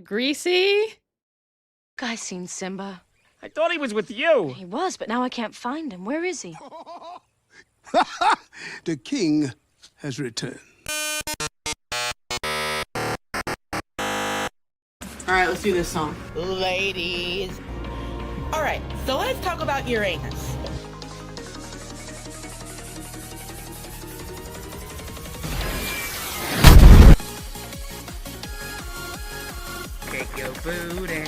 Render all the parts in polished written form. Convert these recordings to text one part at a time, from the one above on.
Greasy? Guy seen Simba. I thought he was with you. He was, but now I can't find him. Where is he? The king has returned. Alright, let's do this song. Ladies. Alright, so let's talk about Uranus. Shake your booty.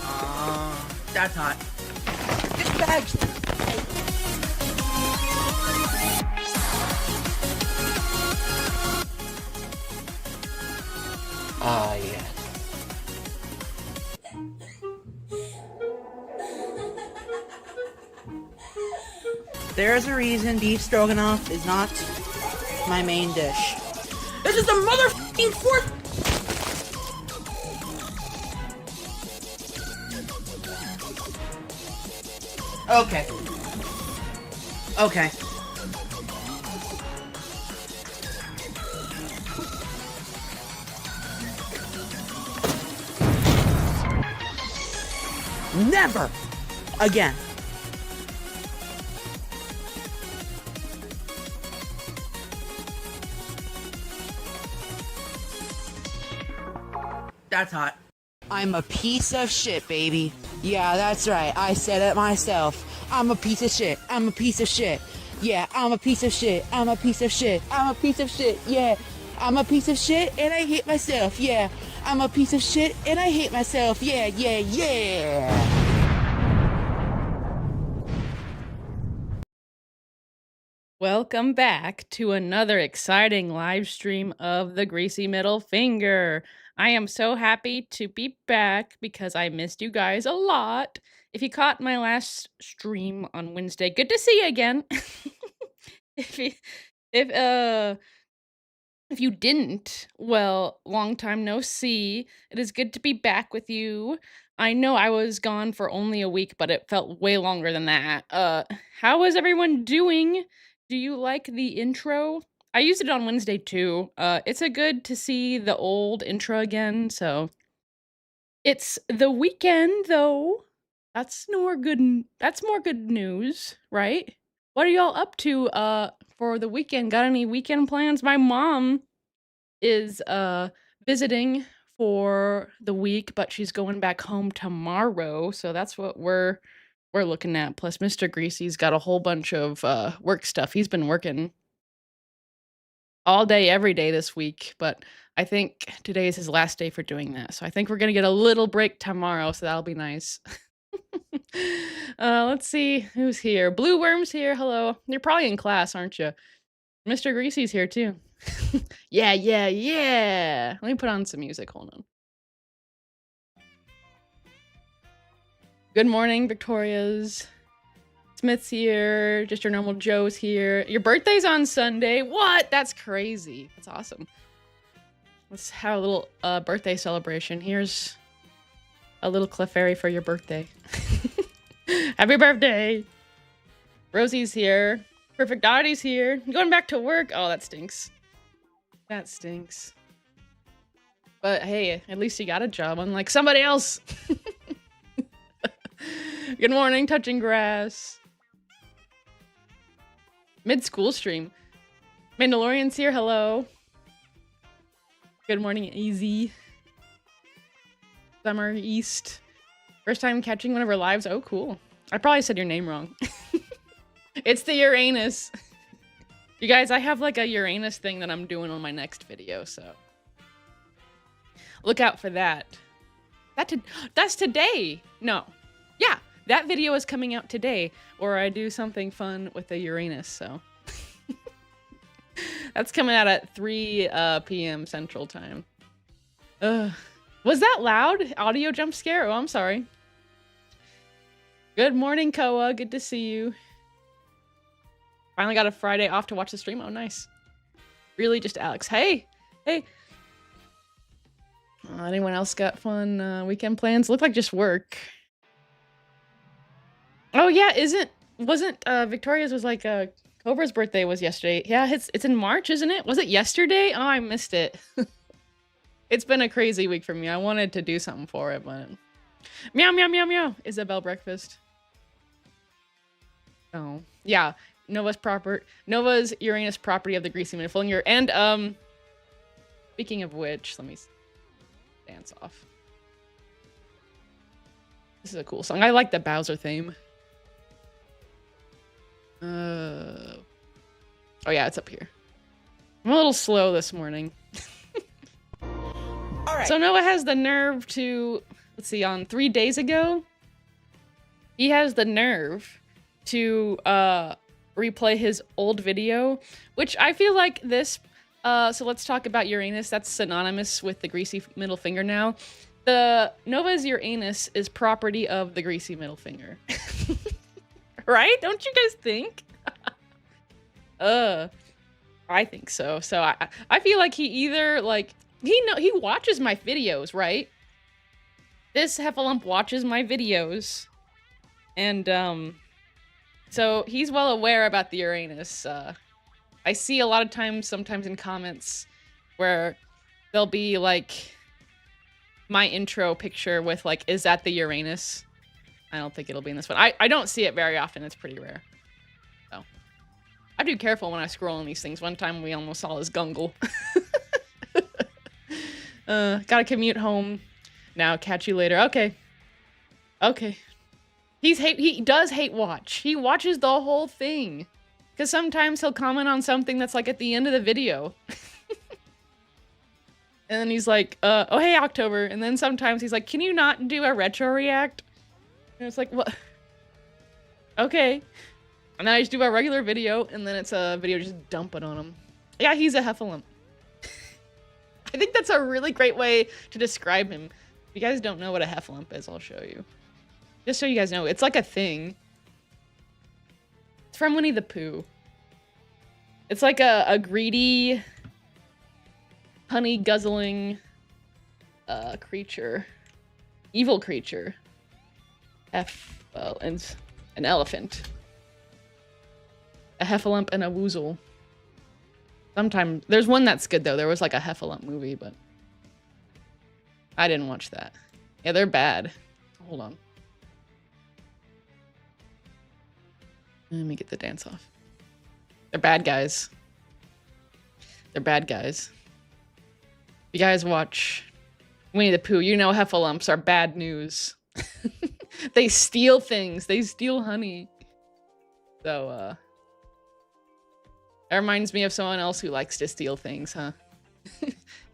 Oh, that's hot. Get the bag. Ah, yes. There's a reason beef stroganoff is not my main dish. This is the motherfucking fourth. Okay. Okay. Never again. That's hot. I'm a piece of shit, baby. Yeah, that's right. I said it myself. I'm a piece of shit. I'm a piece of shit. Yeah, I'm a piece of shit. I'm a piece of shit. I'm a piece of shit. Yeah, I'm a piece of shit and I hate myself. Yeah, I'm a piece of shit and I hate myself. Yeah, yeah, yeah. Welcome back to another exciting live stream of the Greasy Middle Finger. I am so happy to be back because I missed you guys a lot. If you caught my last stream on Wednesday, good to see you again. if you didn't, well, long time no see. It is good to be back with you. I know I was gone for only a week, but it felt way longer than that. How is everyone doing? Do you like the intro? I used it on Wednesday too. It's a good to see the old intro again, so it's the weekend though. That's more good news, right? What are y'all up to for the weekend? Got any weekend plans? My mom is visiting for the week, but she's going back home tomorrow, so that's what we're looking at. Plus Mr. Greasy's got a whole bunch of work stuff. He's been working all day every day this week, but I think today is his last day for doing that. So I think we're going to get a little break tomorrow, so that'll be nice. Let's see who's here. Blue Worm's here. Hello. You're probably in class, aren't you? Mr. Greasy's here too. Yeah. Let me put on some music. Hold on. Good morning, Victoria's. Smith's here. Just your normal Joe's here. Your birthday's on Sunday. What? That's crazy. That's awesome. Let's have a little birthday celebration. Here's a little Clefairy for your birthday. Happy birthday. Rosie's here. Perfect Dottie's here. Going back to work. Oh, that stinks. That stinks. But hey, at least you got a job, unlike somebody else. Good morning, Touching Grass. Mid-school stream. Mandalorian's here, hello. Good morning, Easy. Summer East. First time catching one of our lives. Oh, cool. I probably said your name wrong. It's the Uranus. You guys, I have like a Uranus thing that I'm doing on my next video, so look out for that. That's today. No. Yeah, that video is coming out today, or I do something fun with the Uranus, so. That's coming out at 3 p.m. Central Time. Was that loud? Audio jump scare? Oh, I'm sorry. Good morning, Koa. Good to see you. Finally got a Friday off to watch the stream. Oh, nice. Really just Alex. Hey. Anyone else got fun weekend plans? Look like just work. Oh yeah, wasn't Victoria's was like Cobra's birthday was yesterday. Yeah, it's in March, isn't it? Was it yesterday? Oh, I missed it. It's been a crazy week for me. I wanted to do something for it, but meow meow meow meow. Isabel breakfast. Oh yeah, Nova's Uranus property of the Greasy middle finger. And speaking of which, let me dance off. This is a cool song. I like the Bowser theme. Oh yeah, it's up here. I'm a little slow this morning. All right. So Noah has the nerve to, let's see, on 3 days ago, he has the nerve to replay his old video, which I feel like this, so let's talk about Uranus. That's synonymous with the Greasy middle finger now. The Nova's Uranus is property of the Greasy middle finger. Right? Don't you guys think? I think so. So I feel like he either like he watches my videos, right? This Heffalump watches my videos. And so he's well aware about the Uranus. I see a lot of times sometimes in comments where there'll be like my intro picture with like, is that the Uranus? I don't think it'll be in this one. I don't see it very often. It's pretty rare. So I have to be careful when I scroll on these things. One time we almost saw his gungle. Gotta commute home. Now, catch you later. Okay. Okay. He does hate watch. He watches the whole thing. Because sometimes he'll comment on something that's like at the end of the video. And then he's like, oh hey October. And then sometimes he's like, can you not do a retro react? And it's like, what? Okay. And then I just do a regular video, and then it's a video just dumping on him. Yeah, he's a Heffalump. I think that's a really great way to describe him. If you guys don't know what a Heffalump is, I'll show you. Just so you guys know, it's like a thing. It's from Winnie the Pooh. It's like a greedy, honey guzzling creature. Evil creature. And an elephant. A Heffalump and a Woozle. Sometimes there's one that's good though. There was like a Heffalump movie, but I didn't watch that. Yeah, they're bad. Hold on. Let me get the dance off. They're bad guys. They're bad guys. You guys watch Winnie the Pooh, you know Heffalumps are bad news. They steal things. They steal honey. So, that reminds me of someone else who likes to steal things, huh?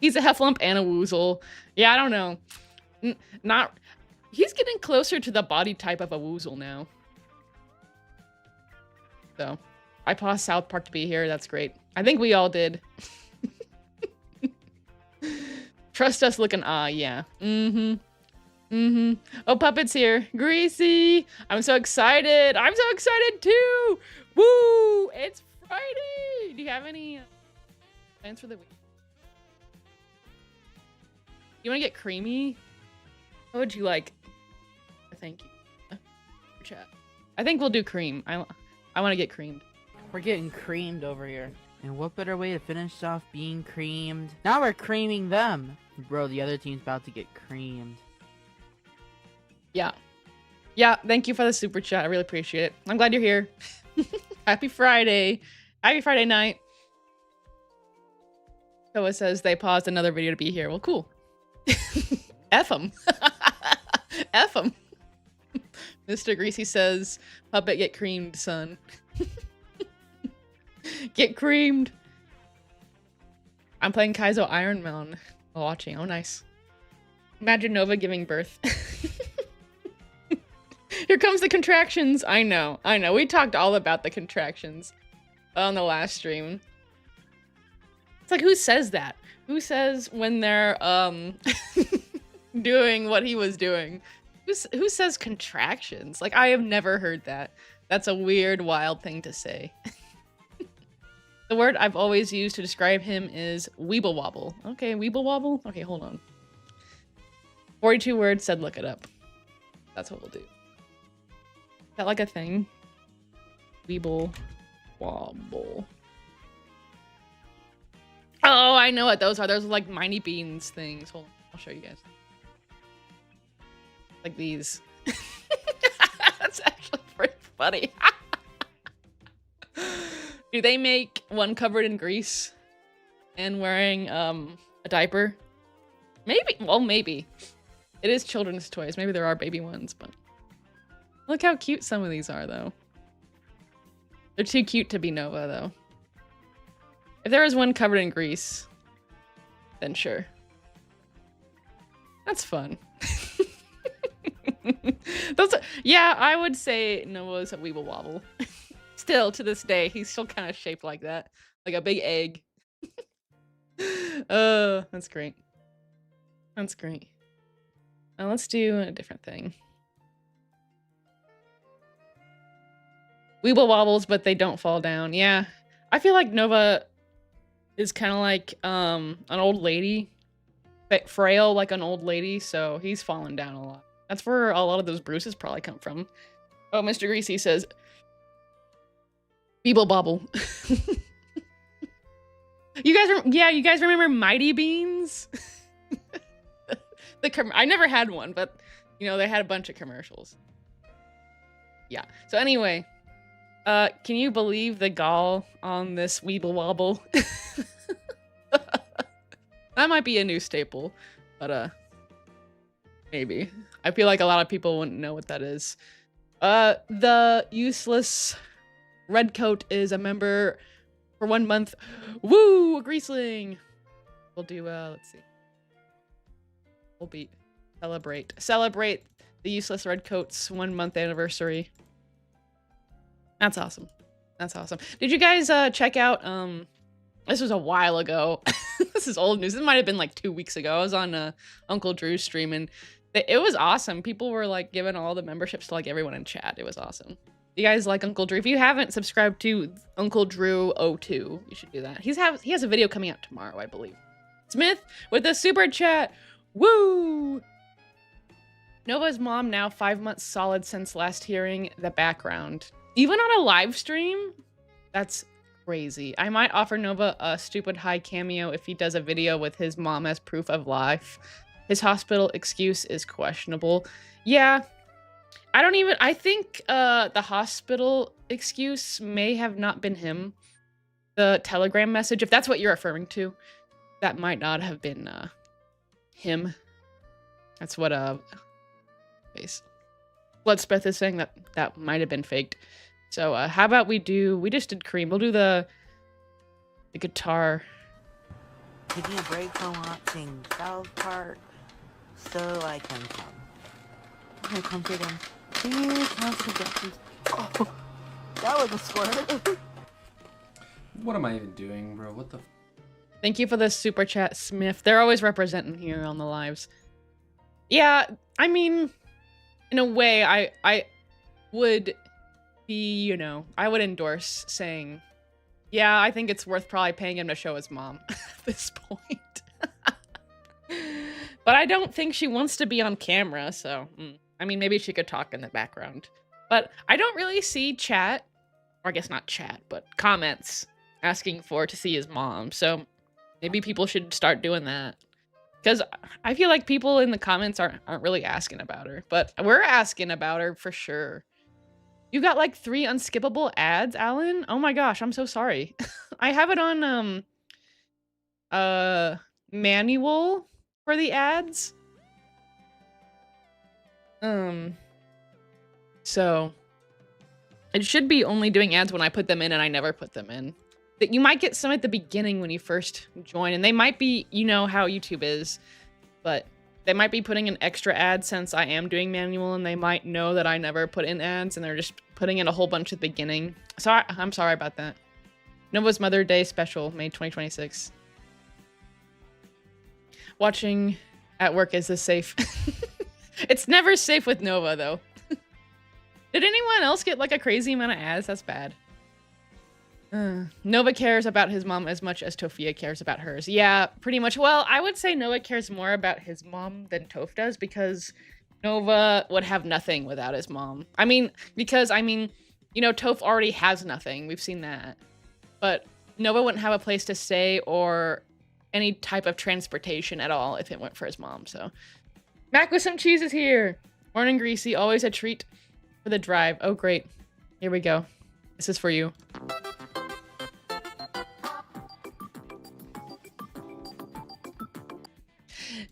He's a Heffalump and a Woozle. Yeah, I don't know. He's getting closer to the body type of a Woozle now. So, I paused South Park to be here. That's great. I think we all did. Trust us looking, yeah. Oh, Puppet's here. Greasy. I'm so excited. I'm so excited too. Woo! It's Friday. Do you have any plans for the week? You want to get creamy? What would you like? Thank you. Chat. I think we'll do cream. I want to get creamed. We're getting creamed over here. And what better way to finish off being creamed? Now we're creaming them. Bro, the other team's about to get creamed. Yeah. Yeah, thank you for the super chat. I really appreciate it. I'm glad you're here. Happy Friday. Happy Friday night. So it says they paused another video to be here. Well, cool. F them. F them. Mr. Greasy says, Puppet get creamed, son. Get creamed. I'm playing Kaizo Iron Mountain while watching. Oh, nice. Imagine Nova giving birth. Here comes the contractions. I know. We talked all about the contractions on the last stream. It's like, who says that? Who says when they're doing what he was doing? Who says contractions? Like, I have never heard that. That's a weird, wild thing to say. The word I've always used to describe him is Weeble wobble. Okay, Weeble wobble? Okay, hold on. 42 words said look it up. That's what we'll do. Is that like a thing? Weeble wobble. Oh, I know what those are. Those are like Miney Beans things. Hold on, I'll show you guys. Like these. That's actually pretty funny. Do they make one covered in grease and wearing a diaper? Maybe. Well, maybe. It is children's toys. Maybe there are baby ones, but look how cute some of these are, though. They're too cute to be Nova, though. If there was one covered in grease, then sure. That's fun. Yeah, I would say Nova's a Weeble wobble. Still, to this day, he's still kind of shaped like that. Like a big egg. That's great. That's great. Now let's do a different thing. Weeble wobbles, but they don't fall down. Yeah. I feel like Nova is kind of like an old lady. But frail like an old lady, so he's fallen down a lot. That's where a lot of those bruises probably come from. Oh, Mr. Greasy says, Weeble bobble. You guys remember Mighty Beans? I never had one, but you know, they had a bunch of commercials. Yeah. So anyway, can you believe the gall on this Weeble wobble? That might be a new staple, but maybe. I feel like a lot of people wouldn't know what that is. The useless redcoat is a member for 1 month. Woo, a greaseling. We'll do let's see. We'll be celebrate the useless redcoat's 1 month anniversary. That's awesome. That's awesome. Did you guys check out this was a while ago. This is old news. This might have been like 2 weeks ago. I was on Uncle Drew's stream and it was awesome. People were like giving all the memberships to like everyone in chat. It was awesome. You guys like Uncle Drew? If you haven't subscribed to Uncle Drew 02, you should do that. He has a video coming out tomorrow, I believe. Smith with a super chat. Woo! Nova's mom now 5 months solid since last hearing the background. Even on a live stream? That's crazy. I might offer Nova a stupid high cameo if he does a video with his mom as proof of life. His hospital excuse is questionable. Yeah. I think the hospital excuse may have not been him. The Telegram message, if that's what you're referring to, that might not have been him. That's what Bloodspeth is saying, that might have been faked. So how about we just did Cream. We'll do the guitar. Taking a break from watching South Park so I can come. I comfort him. Please, no suggestions. Oh, that was a squirt. What am I even doing, bro? What the? Thank you for the super chat, Smith. They're always representing here on the lives. Yeah, I mean, in a way, I would be, you know, I would endorse saying, yeah, I think it's worth probably paying him to show his mom at this point. But I don't think she wants to be on camera, so, I mean, maybe she could talk in the background. But I don't really see chat, or I guess not chat, but comments asking to see his mom, so maybe people should start doing that. Because I feel like people in the comments aren't really asking about her, but we're asking about her for sure. You got like 3 unskippable ads, Alan? Oh my gosh, I'm so sorry. I have it on manual for the ads. So it should be only doing ads when I put them in, and I never put them in. That you might get some at the beginning when you first join, and they might be, you know how YouTube is, but they might be putting an extra ad since I am doing manual, and they might know that I never put in ads, and they're just putting in a whole bunch at the beginning. So I'm sorry about that. Nova's Mother Day special, May 2026. Watching at work, is this safe? It's never safe with Nova, though. Did anyone else get like a crazy amount of ads? That's bad. Nova cares about his mom as much as Tofia cares about hers. Yeah, pretty much. Well, I would say Nova cares more about his mom than Toph does, because Nova would have nothing without his mom. I mean, you know, Toph already has nothing. We've seen that. But Nova wouldn't have a place to stay or any type of transportation at all if it went for his mom. So, Mac with some cheese is here. Morning, Greasy. Always a treat for the drive. Oh, great. Here we go. This is for you.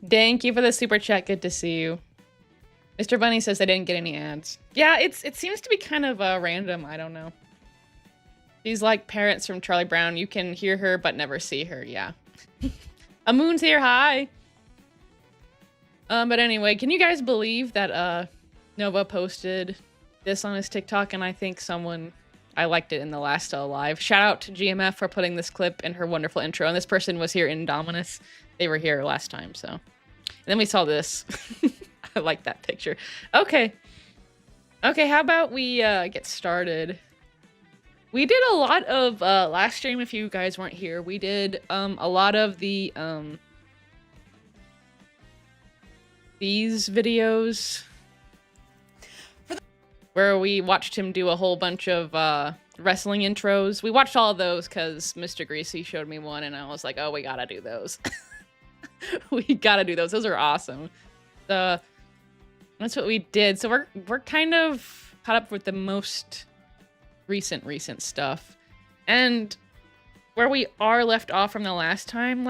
Thank you for the super chat. Good to see you. Mr. Bunny says they didn't get any ads. Yeah, it seems to be kind of random. I don't know. She's like parents from Charlie Brown. You can hear her but never see her. Yeah. Amoon's here. Hi. But anyway, can you guys believe that Nova posted this on his TikTok, and I think I liked it in the last live. Shout out to GMF for putting this clip in her wonderful intro, and this person was here in Dominus. They were here last time, so. And then we saw this. I like that picture. Okay. Okay, how about we get started? We did a lot of, last stream, if you guys weren't here, we did a lot of the, these videos where we watched him do a whole bunch of wrestling intros. We watched all of those because Mr. Greasy showed me one and I was like, oh, we gotta do those. We gotta do those. Those are awesome. That's what we did. So we're kind of caught up with the most recent stuff. And where we are left off from the last time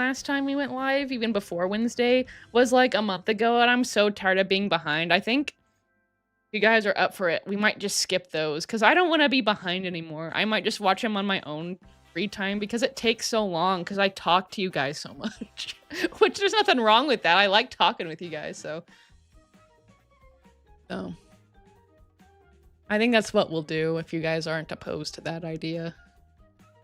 we went live, even before Wednesday, was like a month ago, and I'm so tired of being behind. I think if you guys are up for it, we might just skip those, because I don't want to be behind anymore. I might just watch them on my own free time, because it takes so long, because I talk to you guys so much. Which, there's nothing wrong with that. I like talking with you guys, so I think that's what we'll do if you guys aren't opposed to that idea.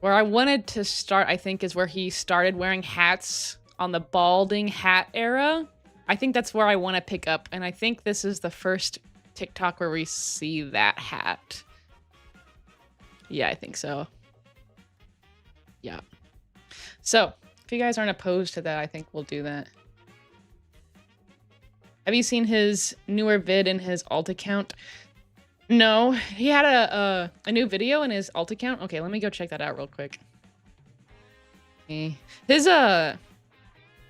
Where I wanted to start, I think, is where he started wearing hats on the balding hat era. I think that's where I want to pick up, and I think this is the first TikTok where we see that hat. Yeah, I think so. Yeah. So, if you guys aren't opposed to that, I think we'll do that. Have you seen his newer vid in his alt account? No, he had a new video in his alt account. Okay, let me go check that out real quick. Okay. His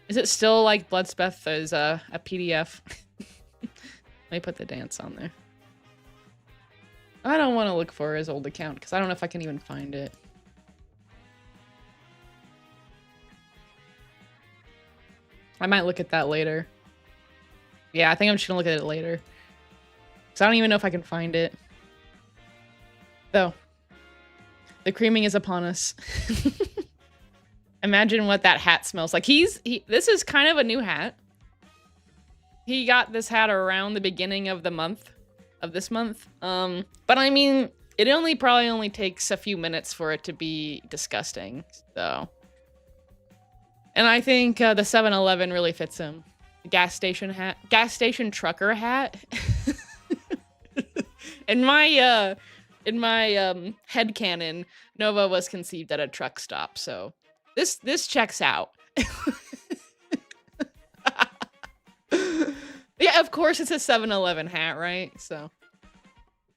is it still like Bloodspeth as a PDF? Let me put the dance on there. I don't want to look for his old account because I don't know if I can even find it. I might look at that later. Yeah, I think I'm just gonna look at it later. Because I don't even know if I can find it. So, the creaming is upon us. Imagine what that hat smells like. This is kind of a new hat. He got this hat around the beginning of this month. But I mean, it probably only takes a few minutes for it to be disgusting. So, and I think the 7-Eleven really fits him. The gas station trucker hat. In my headcanon, Nova was conceived at a truck stop, so this checks out. Yeah, of course it's a 7-Eleven hat, right? So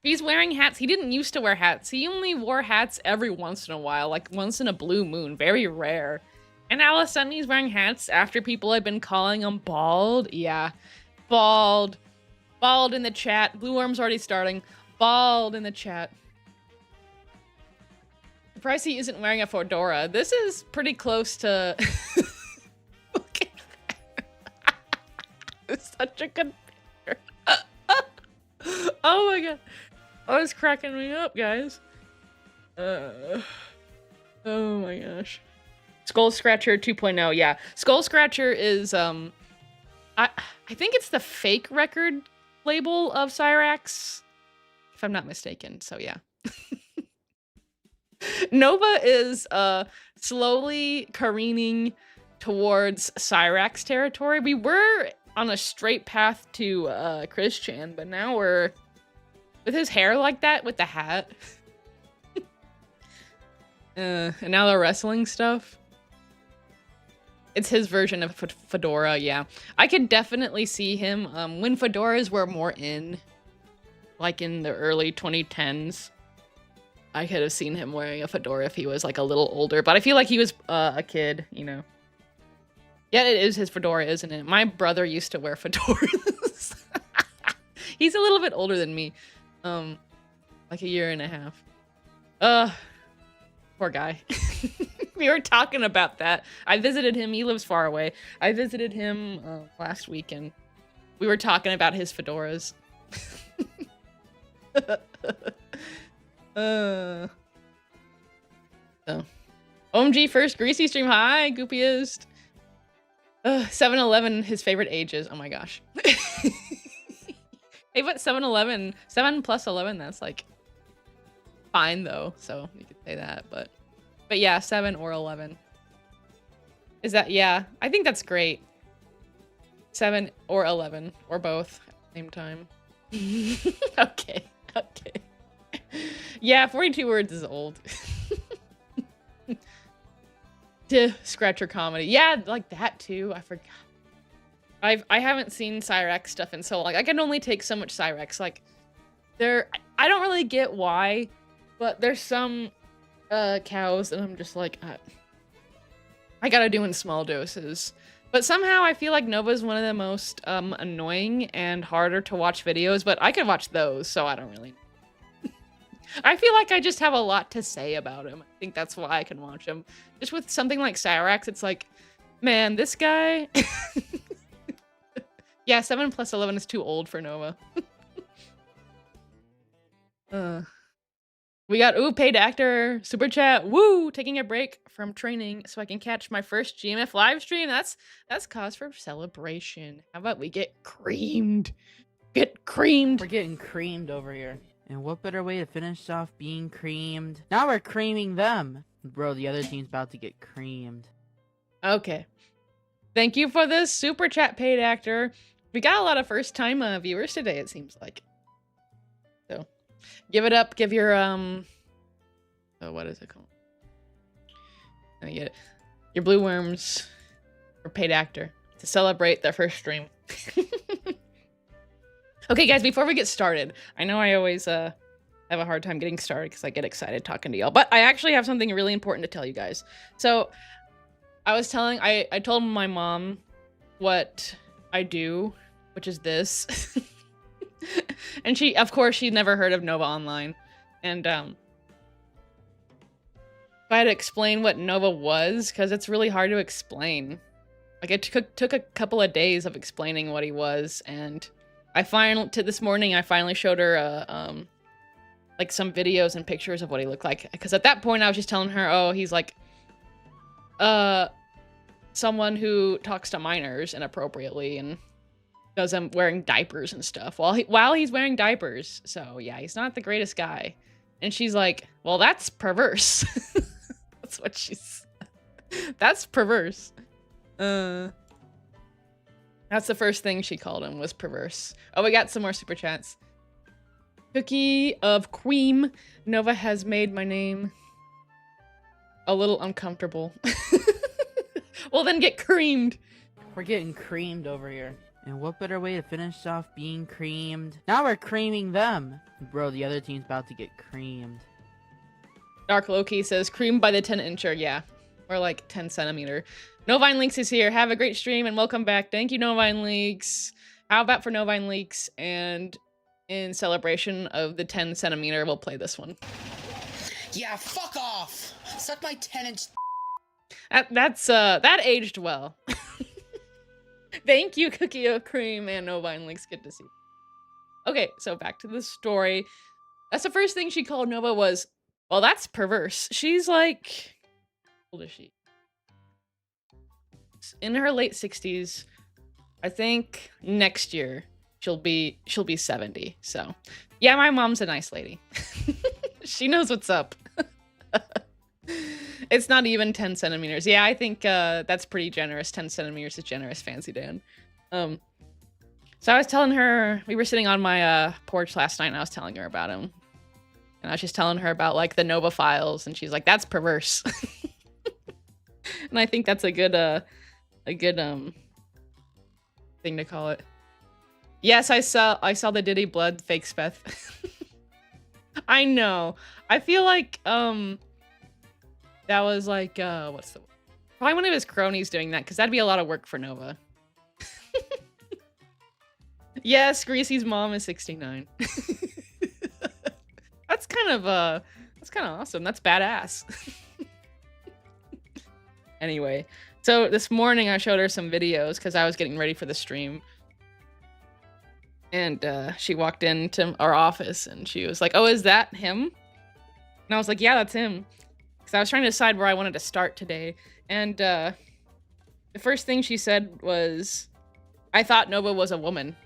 he's wearing hats. He didn't used to wear hats. He only wore hats every once in a while, like once in a blue moon, very rare. And all of a sudden he's wearing hats after people had been calling him bald. Yeah, bald. Bald in the chat. Blue Worm's already starting. Bald in the chat. Surprised he isn't wearing a fedora. This is pretty close to... Okay. It's such a good picture. Oh my god. Oh, it's cracking me up, guys. Oh my gosh. Skull Scratcher 2.0, yeah. Skull Scratcher is, I think it's the fake record label of Cyrax, if I'm not mistaken, so yeah. Nova is slowly careening towards Cyrax territory. We were on a straight path to Chris-chan, but now we're with his hair like that with the hat. And now the wrestling stuff. It's his version of fedora, yeah. I could definitely see him when fedoras were more in, like in the early 2010s. I could have seen him wearing a fedora if he was like a little older, but I feel like he was a kid, you know. Yeah, it is his fedora, isn't it? My brother used to wear fedoras. He's a little bit older than me. Like a year and a half. Poor guy. We were talking about that. I visited him. He lives far away. I visited him last weekend. We were talking about his fedoras. So. OMG, first Greasy stream. Hi, Goopiest. 7-Eleven, his favorite ages. Oh my gosh. Hey, but 7-Eleven, 7 plus 11, that's like fine though. So you could say that, but yeah, 7 or 11. Is that, yeah, I think that's great. 7 or 11 or both at the same time. Okay. Yeah, 42 words is old. To scratcher comedy. Yeah, like that too. I forgot. I haven't seen Cyrax stuff in so long. I can only take so much Cyrax. Like, I don't really get why, but there's some cows and I'm just like, I gotta do in small doses. But somehow I feel like Nova's one of the most annoying and harder to watch videos, but I can watch those, so I don't really. I feel like I just have a lot to say about him. I think that's why I can watch him. Just with something like Cyrax, it's like, man, this guy. Yeah, 7 plus 11 is too old for Nova. We got, paid actor, super chat, woo, taking a break from training so I can catch my first GMF live stream. That's cause for celebration. How about we get creamed? Get creamed. We're getting creamed over here. And what better way to finish off being creamed? Now we're creaming them. Bro, the other team's about to get creamed. Okay. Thank you for this super chat, paid actor. We got a lot of first time viewers today, it seems like. So, give it up. Give your, what is it called? I get it. Your blue worms for paid actor to celebrate their first stream. Okay, guys, before we get started, I know I always have a hard time getting started because I get excited talking to y'all, but I actually have something really important to tell you guys. So, I told my mom what I do, which is this. And she'd never heard of Nova Online. And I had to explain what Nova was, because it's really hard to explain. Like, it took a couple of days of explaining what he was, and this morning I finally showed her like some videos and pictures of what he looked like. Because at that point I was just telling her, oh, he's like someone who talks to minors inappropriately and does them wearing diapers and stuff while he's wearing diapers. So yeah, he's not the greatest guy. And she's like, well, that's perverse. That's what she's. That's perverse. That's the first thing she called him, was perverse. Oh, we got some more super chats. Cookie of Cream. Nova has made my name a little uncomfortable. Well, then get creamed. We're getting creamed over here. And what better way to finish off being creamed? Now we're creaming them. Bro, the other team's about to get creamed. Dark Loki says, creamed by the 10-incher. Yeah, or like 10 centimeter. Novine Leaks is here. Have a great stream and welcome back. Thank you, Novine Leaks. How about for Novine Leaks? And in celebration of the 10 centimeter, we'll play this one. Yeah, fuck off! Suck my 10-inch. That aged well. Thank you, Cookie of Cream and Novine Leaks. Good to see you. Okay, so back to the story. That's the first thing she called Nova was, well, that's perverse. She's like, how old is she? In her late 60s. I think next year she'll be 70. So yeah, my mom's a nice lady. She knows what's up. It's not even 10 centimeters. Yeah, I think that's pretty generous. 10 centimeters is generous, Fancy Dan. So I was telling her, we were sitting on my porch last night and I was telling her about him. And I was just telling her about like the Nova files and she's like, that's perverse. And I think that's a good thing to call it. Yes, I saw the Diddy Blood fake speth. I know. I feel like that was like what's the word? Probably one of his cronies doing that, because that'd be a lot of work for Nova. Yes, Greasy's mom is 69. That's kind of awesome. That's badass. Anyway, so this morning I showed her some videos because I was getting ready for the stream. And she walked into our office and she was like, "Oh, is that him?" And I was like, "Yeah, that's him." Because I was trying to decide where I wanted to start today. And the first thing she said was, "I thought Nova was a woman."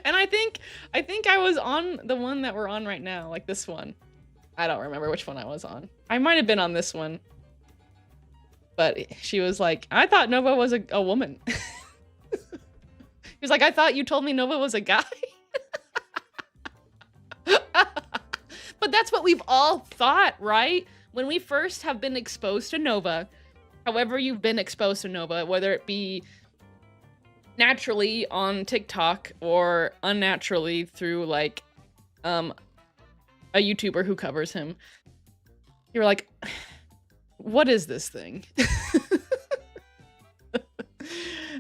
And I think I was on the one that we're on right now, like this one. I don't remember which one I was on. I might have been on this one. But she was like, "I thought Nova was a woman." He was like, "I thought you told me Nova was a guy." But that's what we've all thought, right? When we first have been exposed to Nova, however you've been exposed to Nova, whether it be naturally on TikTok or unnaturally through like a YouTuber who covers him, you're like, "What is this thing?"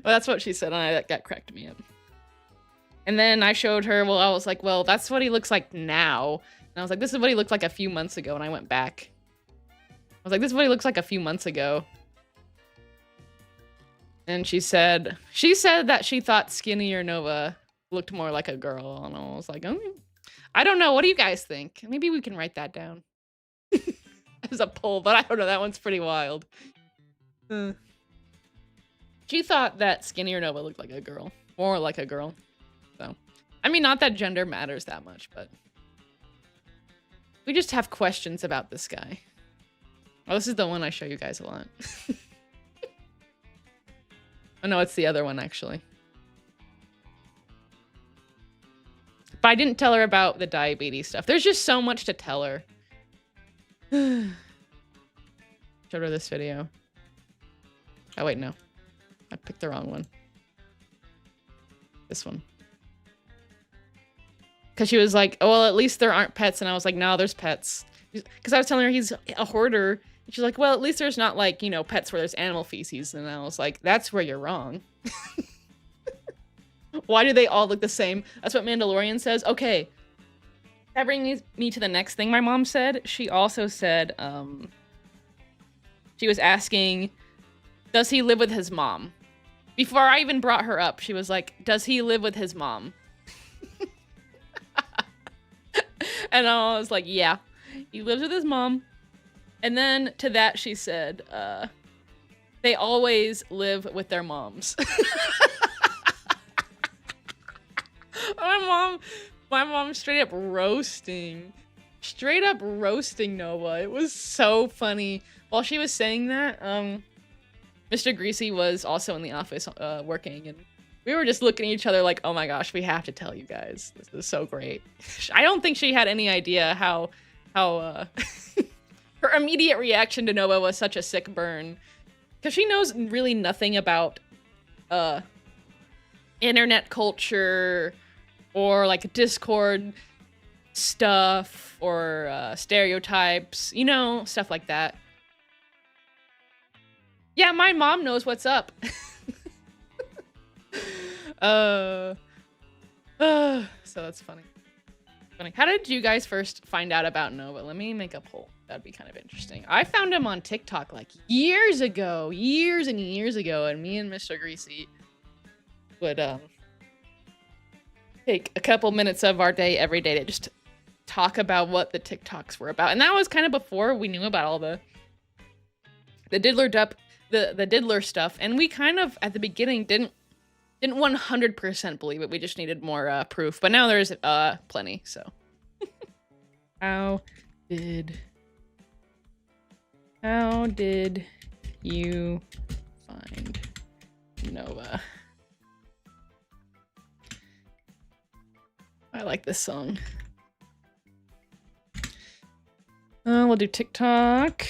Well, that's what she said, and that cracked me up. And then I showed her, well, I was like, "Well, that's what he looks like now." And I was like, "This is what he looked like a few months ago." And I went back. I was like, "This is what he looks like a few months ago." And she said that she thought skinnier Nova looked more like a girl. And I was like, "Oh, I don't know. What do you guys think?" Maybe we can write that down as a poll, but I don't know. That one's pretty wild. She thought that skinnier Nova looked like a girl. More like a girl. So, I mean, not that gender matters that much, but we just have questions about this guy. Oh, this is the one I show you guys a lot. Oh, no, it's the other one, actually. But I didn't tell her about the diabetes stuff. There's just so much to tell her. Showed her this video. Oh, wait, no. I picked the wrong one. This one. Because she was like, "Oh, well, at least there aren't pets." And I was like, "No, there's pets." Because I was telling her he's a hoarder. And she's like, "Well, at least there's not like, you know, pets where there's animal feces." And I was like, "That's where you're wrong." Why do they all look the same? That's what Mandalorian says. Okay. That brings me to the next thing my mom said. She also said, she was asking, does he live with his mom? Before I even brought her up, she was like, "Does he live with his mom?" And I was like, "Yeah, he lives with his mom." And then to that she said, "They always live with their moms." My mom straight up roasting Nova. It was so funny. While she was saying that, Mr. Greasy was also in the office working, and we were just looking at each other like, "Oh my gosh, we have to tell you guys. This is so great." I don't think she had any idea how her immediate reaction to Nova was such a sick burn. Because she knows really nothing about internet culture or like Discord stuff or stereotypes, you know, stuff like that. Yeah, my mom knows what's up. So that's funny. How did you guys first find out about Nova? Let me make a poll. That'd be kind of interesting. I found him on TikTok like years and years ago, and me and Mr. Greasy would take a couple minutes of our day every day to just talk about what the TikToks were about. And that was kind of before we knew about all the diddler stuff, and we kind of at the beginning didn't 100% believe it. We just needed more proof, but now there's plenty. So how did you find Nova? I like this song. We'll do TikTok.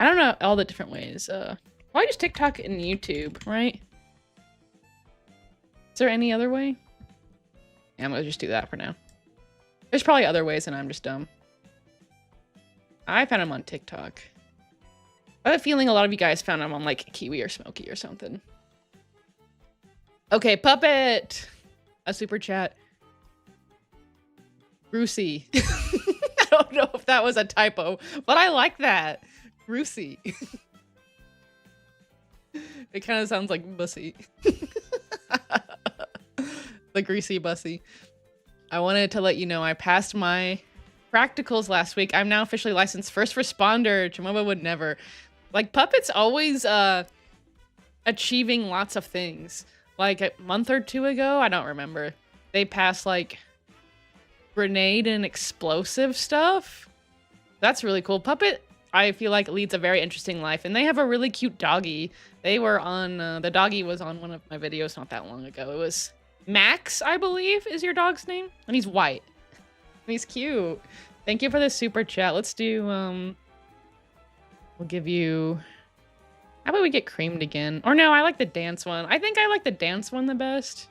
I don't know all the different ways. Probably just TikTok and YouTube, right? Is there any other way? Yeah, I'm gonna just do that for now. There's probably other ways and I'm just dumb. I found him on TikTok. I have a feeling a lot of you guys found him on like Kiwi or Smokey or something. Okay, Puppet! A super chat. Greasy. I don't know if that was a typo, but I like that. Greasy. It kind of sounds like bussy. The greasy bussy. I wanted to let you know I passed my practicals last week. I'm now officially licensed first responder. Jamoba would never. Like, Puppet's always achieving lots of things. Like a month or two ago, I don't remember. They passed like grenade and explosive stuff. That's really cool. Puppet, I feel like, leads a very interesting life, and they have a really cute doggy. They were on, the doggy was on one of my videos not that long ago. It was Max, I believe, is your dog's name, and he's white. And he's cute. Thank you for the super chat. Let's do, we'll give you, how about we get creamed again? Or no, I like the dance one. I think I like the dance one the best.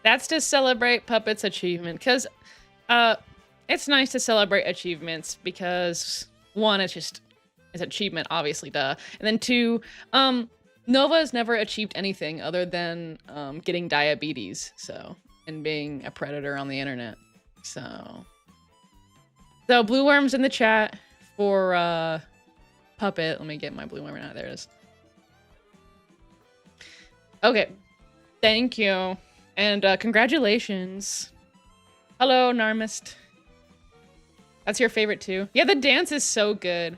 That's to celebrate Puppet's achievement, because it's nice to celebrate achievements because, one, it's achievement, obviously, duh. And then two, Nova's never achieved anything other than getting diabetes, so, and being a predator on the internet. So blue worm's in the chat for Puppet. Let me get my blue worm out. There it is. Okay, thank you. And congratulations. Hello, Narmist. That's your favorite too? Yeah, the dance is so good.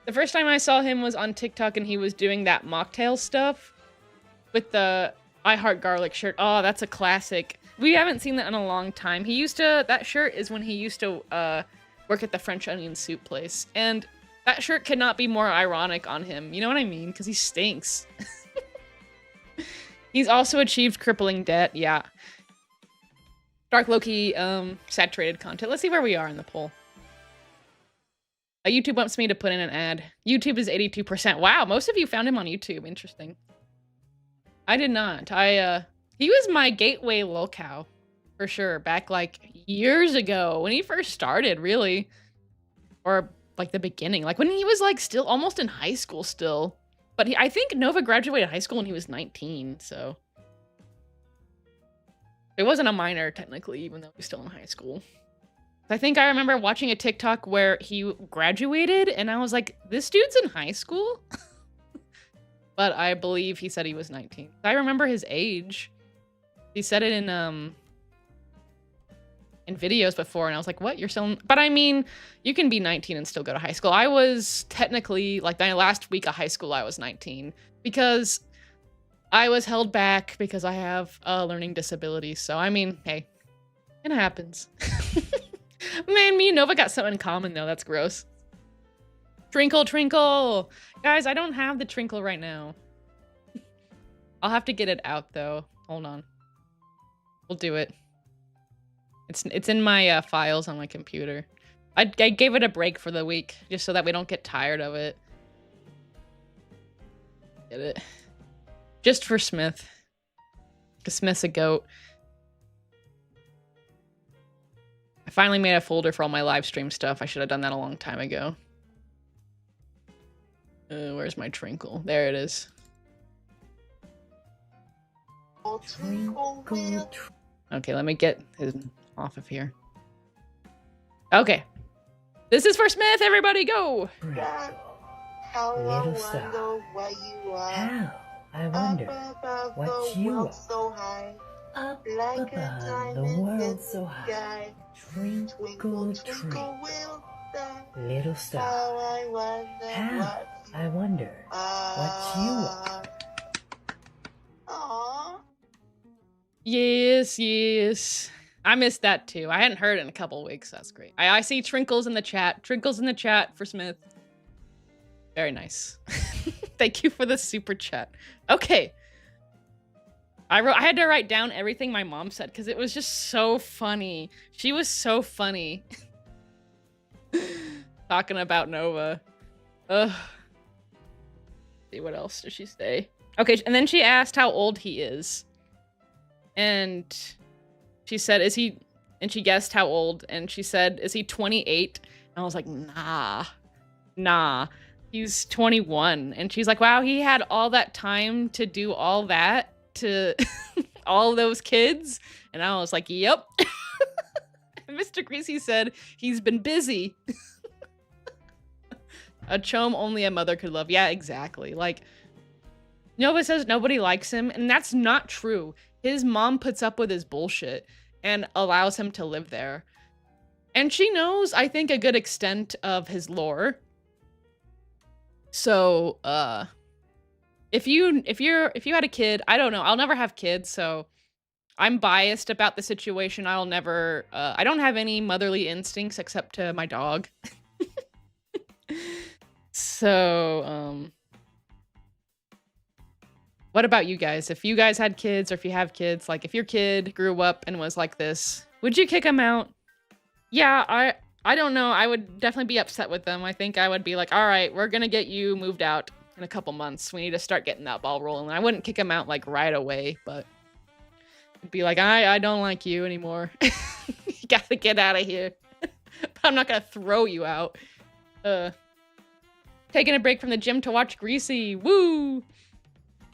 The first time I saw him was on TikTok and he was doing that mocktail stuff with the I Heart Garlic shirt. Oh, that's a classic. We haven't seen that in a long time. He used to, that shirt is when he used to work at the French onion soup place. And that shirt could not be more ironic on him. You know what I mean? Because he stinks. He's also achieved crippling debt. Yeah. Dark Loki, saturated content. Let's see where we are in the poll. YouTube wants me to put in an ad. YouTube is 82%. Wow, most of you found him on YouTube. Interesting. I did not. He was my gateway lolcow, for sure. Back like years ago when he first started, really. Or like the beginning. Like when he was like still almost in high school still. But I think Nova graduated high school when he was 19, so. It wasn't a minor, technically, even though he was still in high school. I think I remember watching a TikTok where he graduated, and I was like, this dude's in high school? But I believe he said he was 19. I remember his age. He said it in videos before, and I was like, what? You're still in... But I mean, you can be 19 and still go to high school. I was technically, like, my last week of high school, I was 19. Because I was held back because I have a learning disability. So, I mean, hey, it happens. Man, me and Nova got something in common, though. That's gross. Trinkle, trinkle! Guys, I don't have the trinkle right now. I'll have to get it out, though. Hold on. We'll do it. It's in my files on my computer. I gave it a break for the week, just so that we don't get tired of it. Get it. Just for Smith. Because Smith's a goat. I finally made a folder for all my live stream stuff. I should have done that a long time ago. Where's my trinkle? There it is. Okay, let me get his off of here. Okay. This is for Smith, everybody go! Little star. How? I wonder what you are. Up above the world so high. Twinkle, twinkle, little star. How? I wonder what you are. Yes, yes. I missed that too. I hadn't heard it in a couple weeks. That's great. I see Trinkles in the chat. Trinkles in the chat for Smith. Very nice. Thank you for the super chat. Okay. I had to write down everything my mom said because it was just so funny. She was so funny. Talking about Nova. Ugh. See, what else did she say? Okay, and then she asked how old he is. And she said, is he, and she guessed how old, and she said, is he 28? And I was like, nah, he's 21. And she's like, wow, he had all that time to do all that to all those kids? And I was like, yep. And Mr. Greasy said, he's been busy. A chum only a mother could love. Yeah, exactly. Like, Nova says nobody likes him, and that's not true. His mom puts up with his bullshit and allows him to live there. And she knows, I think, a good extent of his lore. So, if you had a kid, I don't know, I'll never have kids, so I'm biased about the situation. I'll never, I don't have any motherly instincts except to my dog. So, what about you guys? If you guys had kids, or if you have kids, like if your kid grew up and was like this, would you kick him out? Yeah, I don't know. I would definitely be upset with them. I think I would be like, all right, we're gonna get you moved out in a couple months. We need to start getting that ball rolling. I wouldn't kick him out like right away, but it'd be like, I don't like you anymore. You gotta get out of here. But I'm not gonna throw you out. Taking a break from the gym to watch Greasy. Woo!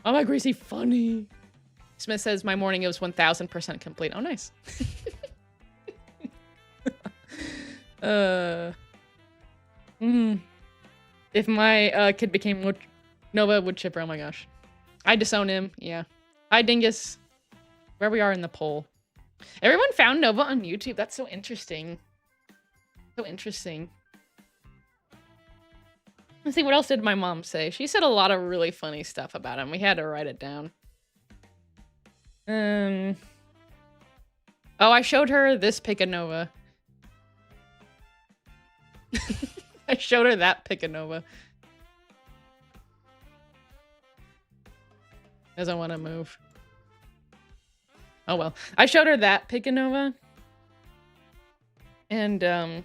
Oh, my Greasy funny. Smith says my morning was 1000% complete. Oh, nice. If my kid became Nova wood chipper, oh my gosh. I'd disown him, yeah. Hi, Dingus. Where we are in the poll. Everyone found Nova on YouTube. That's so interesting. So interesting. Let's see, what else did my mom say? She said a lot of really funny stuff about him. We had to write it down. Oh, I showed her this pic of Nova. I showed her that pic of Nova. Doesn't want to move. Oh well. I showed her that pic of Nova. And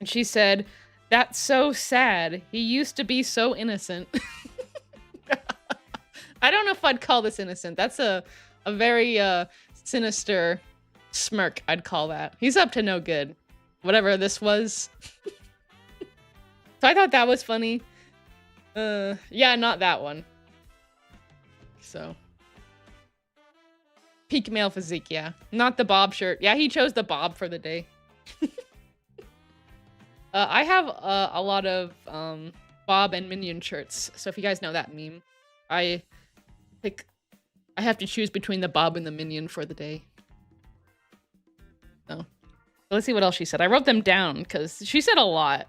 she said, that's so sad. He used to be so innocent. I don't know if I'd call this innocent. That's a very sinister smirk, I'd call that. He's up to no good. Whatever this was. So I thought that was funny. Yeah, not that one. So. Peak male physique, yeah. Not the bob shirt. Yeah, he chose the bob for the day. I have a lot of Bob and Minion shirts, so if you guys know that meme, I have to choose between the Bob and the Minion for the day. So let's see what else she said. I wrote them down because she said a lot.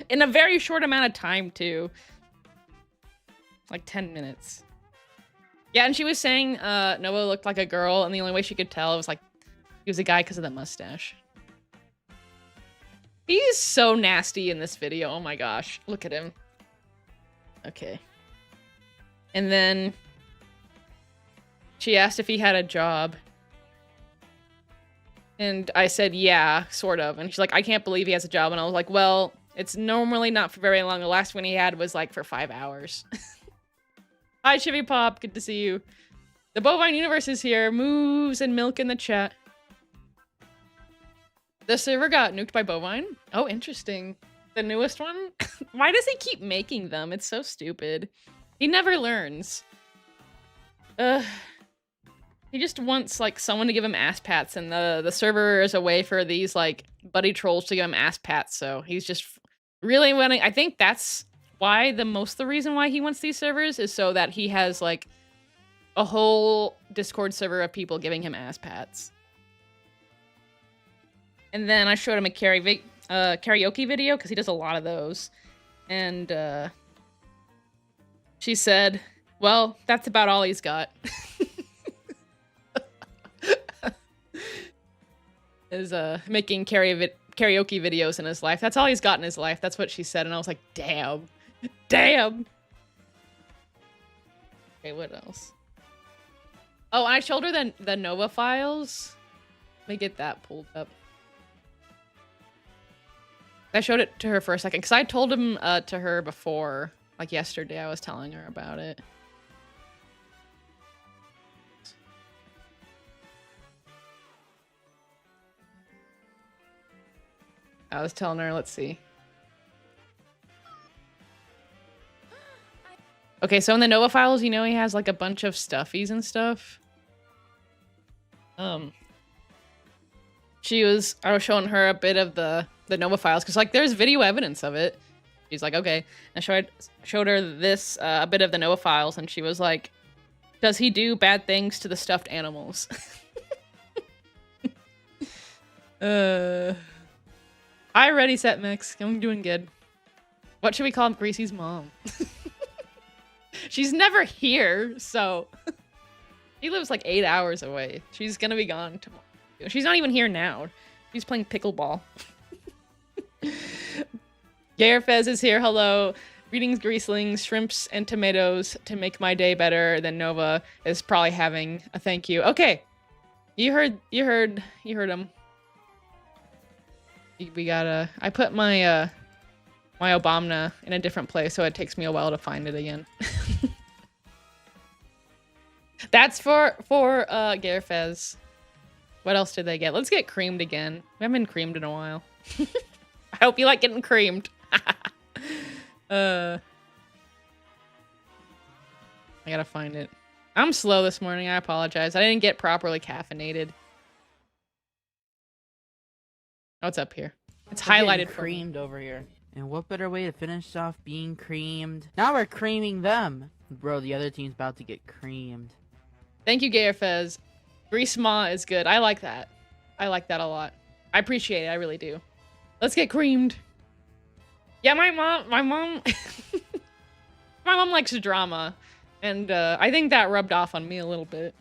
In a very short amount of time, too. Like 10 minutes. Yeah, and she was saying Nova looked like a girl, and the only way she could tell was like he was a guy because of the mustache. He's so nasty in this video. Oh my gosh. Look at him. Okay. And then she asked if he had a job. And I said, yeah, sort of. And she's like, I can't believe he has a job. And I was like, well, it's normally not for very long. The last one he had was like for 5 hours. Hi, Chivy Pop. Good to see you. The Bovine Universe is here. Moves and milk in the chat. The server got nuked by Bovine? Oh, interesting. The newest one? Why does he keep making them? It's so stupid. He never learns. He just wants, like, someone to give him ass pats, and the server is a way for these, like, buddy trolls to give him ass pats, so he's just really wanting— I think that's why the reason why he wants these servers is so that he has, like, a whole Discord server of people giving him ass pats. And then I showed him a karaoke video, because he does a lot of those. And she said, well, that's about all he's got. Is making karaoke videos in his life. That's all he's got in his life. That's what she said. And I was like, damn. Damn. Okay, what else? Oh, and I showed her the Nova files. Let me get that pulled up. I showed it to her for a second because I told him to her before, like yesterday. I was telling her about it. I was telling her, let's see. Okay, so in the Nova files, you know he has like a bunch of stuffies and stuff. I was showing her a bit of the Nova files because like there's video evidence of it. She's like, okay. And showed her this a bit of the Nova files, and she was like, does he do bad things to the stuffed animals? Hi, Ready Set Mix. I'm doing good. What should we call Greasy's mom? She's never here, so she lives like 8 hours away. She's gonna be gone tomorrow. She's not even here now. She's playing pickleball. Garefez is here. Hello. Greetings, Greaslings, shrimps, and tomatoes to make my day better than Nova is probably having a thank you. Okay. You heard him. We gotta, I put my, my Obama in a different place, so it takes me a while to find it again. That's for Garefez. What else did they get? Let's get creamed again. We haven't been creamed in a while. I hope you like getting creamed. I gotta find it. I'm slow this morning. I apologize. I didn't get properly caffeinated. Oh, it's up here. It's highlighted for me. Creamed over here. And what better way to finish off being creamed? Now we're creaming them. Bro, the other team's about to get creamed. Thank you, Garefez. Grease Ma is good. I like that. I like that a lot. I appreciate it. I really do. Let's get creamed. Yeah, my mom my mom likes drama, and I think that rubbed off on me a little bit.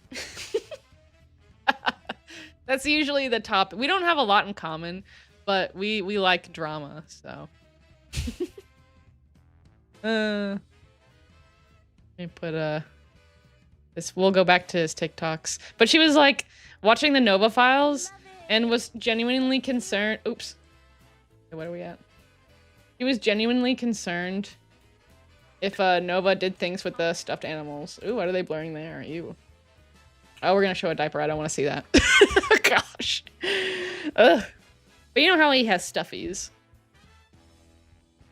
That's usually the top. We don't have a lot in common, but we like drama, so. Let me put this. We'll go back to his TikToks. But she was like watching the Nova files and was genuinely concerned. Oops. What are we at? He was genuinely concerned if Nova did things with the stuffed animals. Ooh, what are they blurring there? Ew. Oh, we're gonna show a diaper. I don't want to see that. Gosh. Ugh. But you know how he has stuffies.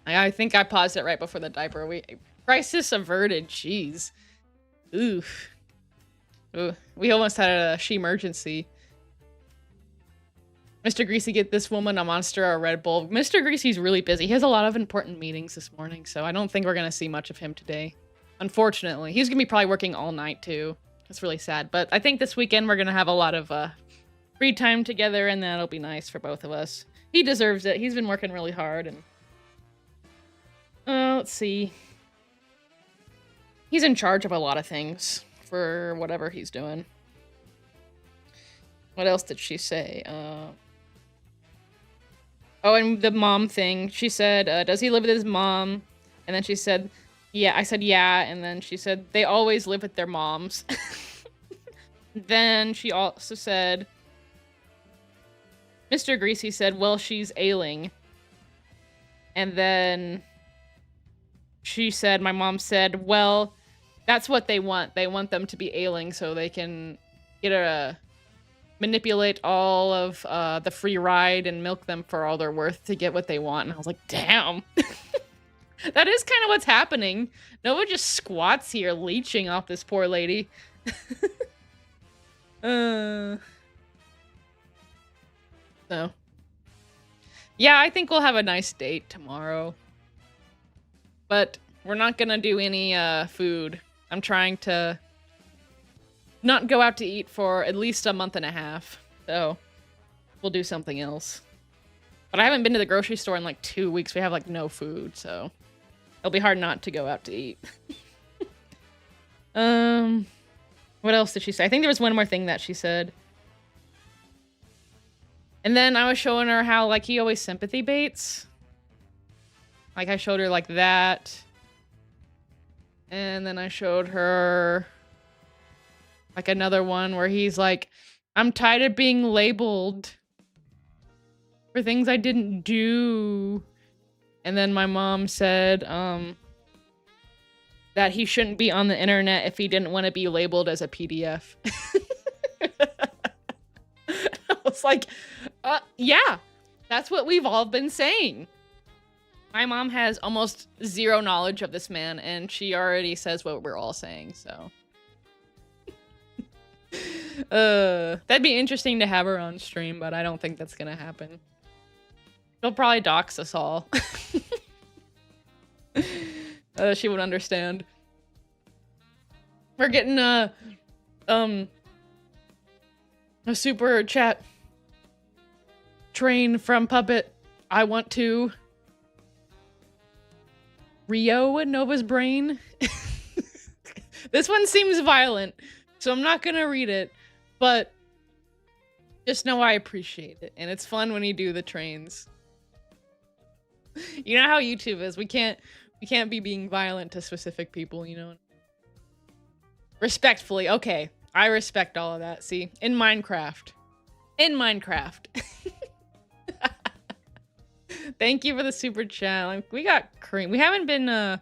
I think I paused it right before the diaper. Crisis averted. Jeez. Oof. Ooh. We almost had a she-emergency. Mr. Greasy, get this woman a Monster or a Red Bull. Mr. Greasy's really busy. He has a lot of important meetings this morning, so I don't think we're going to see much of him today. Unfortunately. He's going to be probably working all night, too. That's really sad. But I think this weekend we're going to have a lot of free time together, and that'll be nice for both of us. He deserves it. He's been working really hard. And let's see. He's in charge of a lot of things for whatever he's doing. What else did she say? Oh, and the mom thing. She said, does he live with his mom? And then she said, yeah. I said, yeah. And then she said, they always live with their moms. Then she also said, Mr. Greasy said, well, she's ailing. And then she said, my mom said, well, that's what they want. They want them to be ailing so they can get manipulate all of the free ride and milk them for all they're worth to get what they want. And I was like, damn. That is kind of what's happening. Nova just squats here leeching off this poor lady. So. Yeah, I think we'll have a nice date tomorrow. But we're not gonna do any food. I'm trying to not go out to eat for at least a month and a half. So we'll do something else. But I haven't been to the grocery store in like 2 weeks. We have like no food, so it'll be hard not to go out to eat. What else did she say? I think there was one more thing that she said. And then I was showing her how like he always sympathy baits. Like I showed her like that. And then I showed her like another one where he's like, I'm tired of being labeled for things I didn't do. And then my mom said that he shouldn't be on the internet if he didn't want to be labeled as a PDF. I was like, yeah, That's what we've all been saying. My mom has almost zero knowledge of this man, and she already says what we're all saying, so. That'd be interesting to have her on stream, but I don't think that's gonna happen. She'll probably dox us all. She would understand. We're getting a super chat train from Puppet. I want to Rio Nova's brain. This one seems violent, so I'm not gonna read it, but just know I appreciate it, and it's fun when you do the trains. You know how YouTube is. We can't be being violent to specific people, you know. Respectfully, okay. I respect all of that. See, in Minecraft. Thank you for the super chat. Like, we got cream. We haven't been the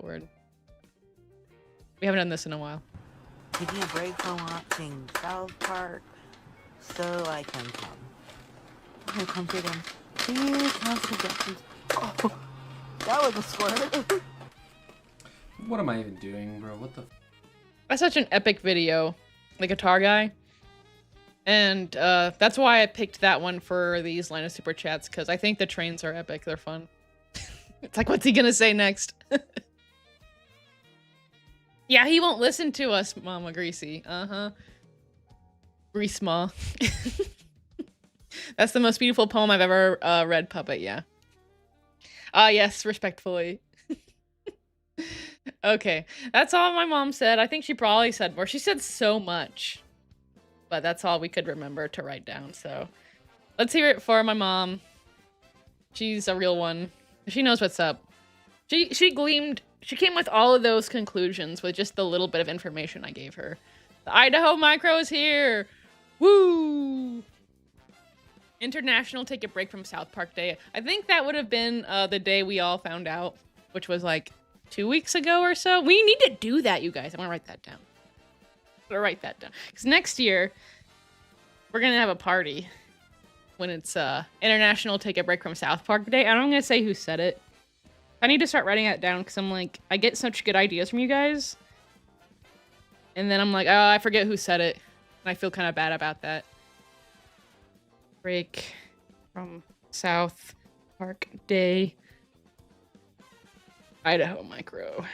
word. We haven't done this in a while. Give me a break from watching South Park so I can come. I come to them. Please, no suggestions. Oh, that was a squirt. What am I even doing, bro? What the? That's such an epic video, the guitar guy. And that's why I picked that one for these line of super chats, because I think the trains are epic. They're fun. It's like, what's he gonna say next? Yeah, he won't listen to us, Mama Greasy. Uh-huh. Greasema. That's the most beautiful poem I've ever read, Puppet, yeah. Yes, respectfully. Okay, that's all my mom said. I think she probably said more. She said so much. But that's all we could remember to write down, so. Let's hear it for my mom. She's a real one. She knows what's up. She came with all of those conclusions with just the little bit of information I gave her. The Idaho micro is here! Woo! International Take a Break from South Park Day. I think that would have been the day we all found out, which was like 2 weeks ago or so. We need to do that, you guys. I'm gonna write that down. Because next year, we're gonna have a party when it's International Take a Break from South Park Day. And I'm gonna say who said it. I need to start writing that down because I'm like, I get such good ideas from you guys. And then I'm like, oh, I forget who said it. And I feel kind of bad about that. Break from South Park Day. Idaho Micro.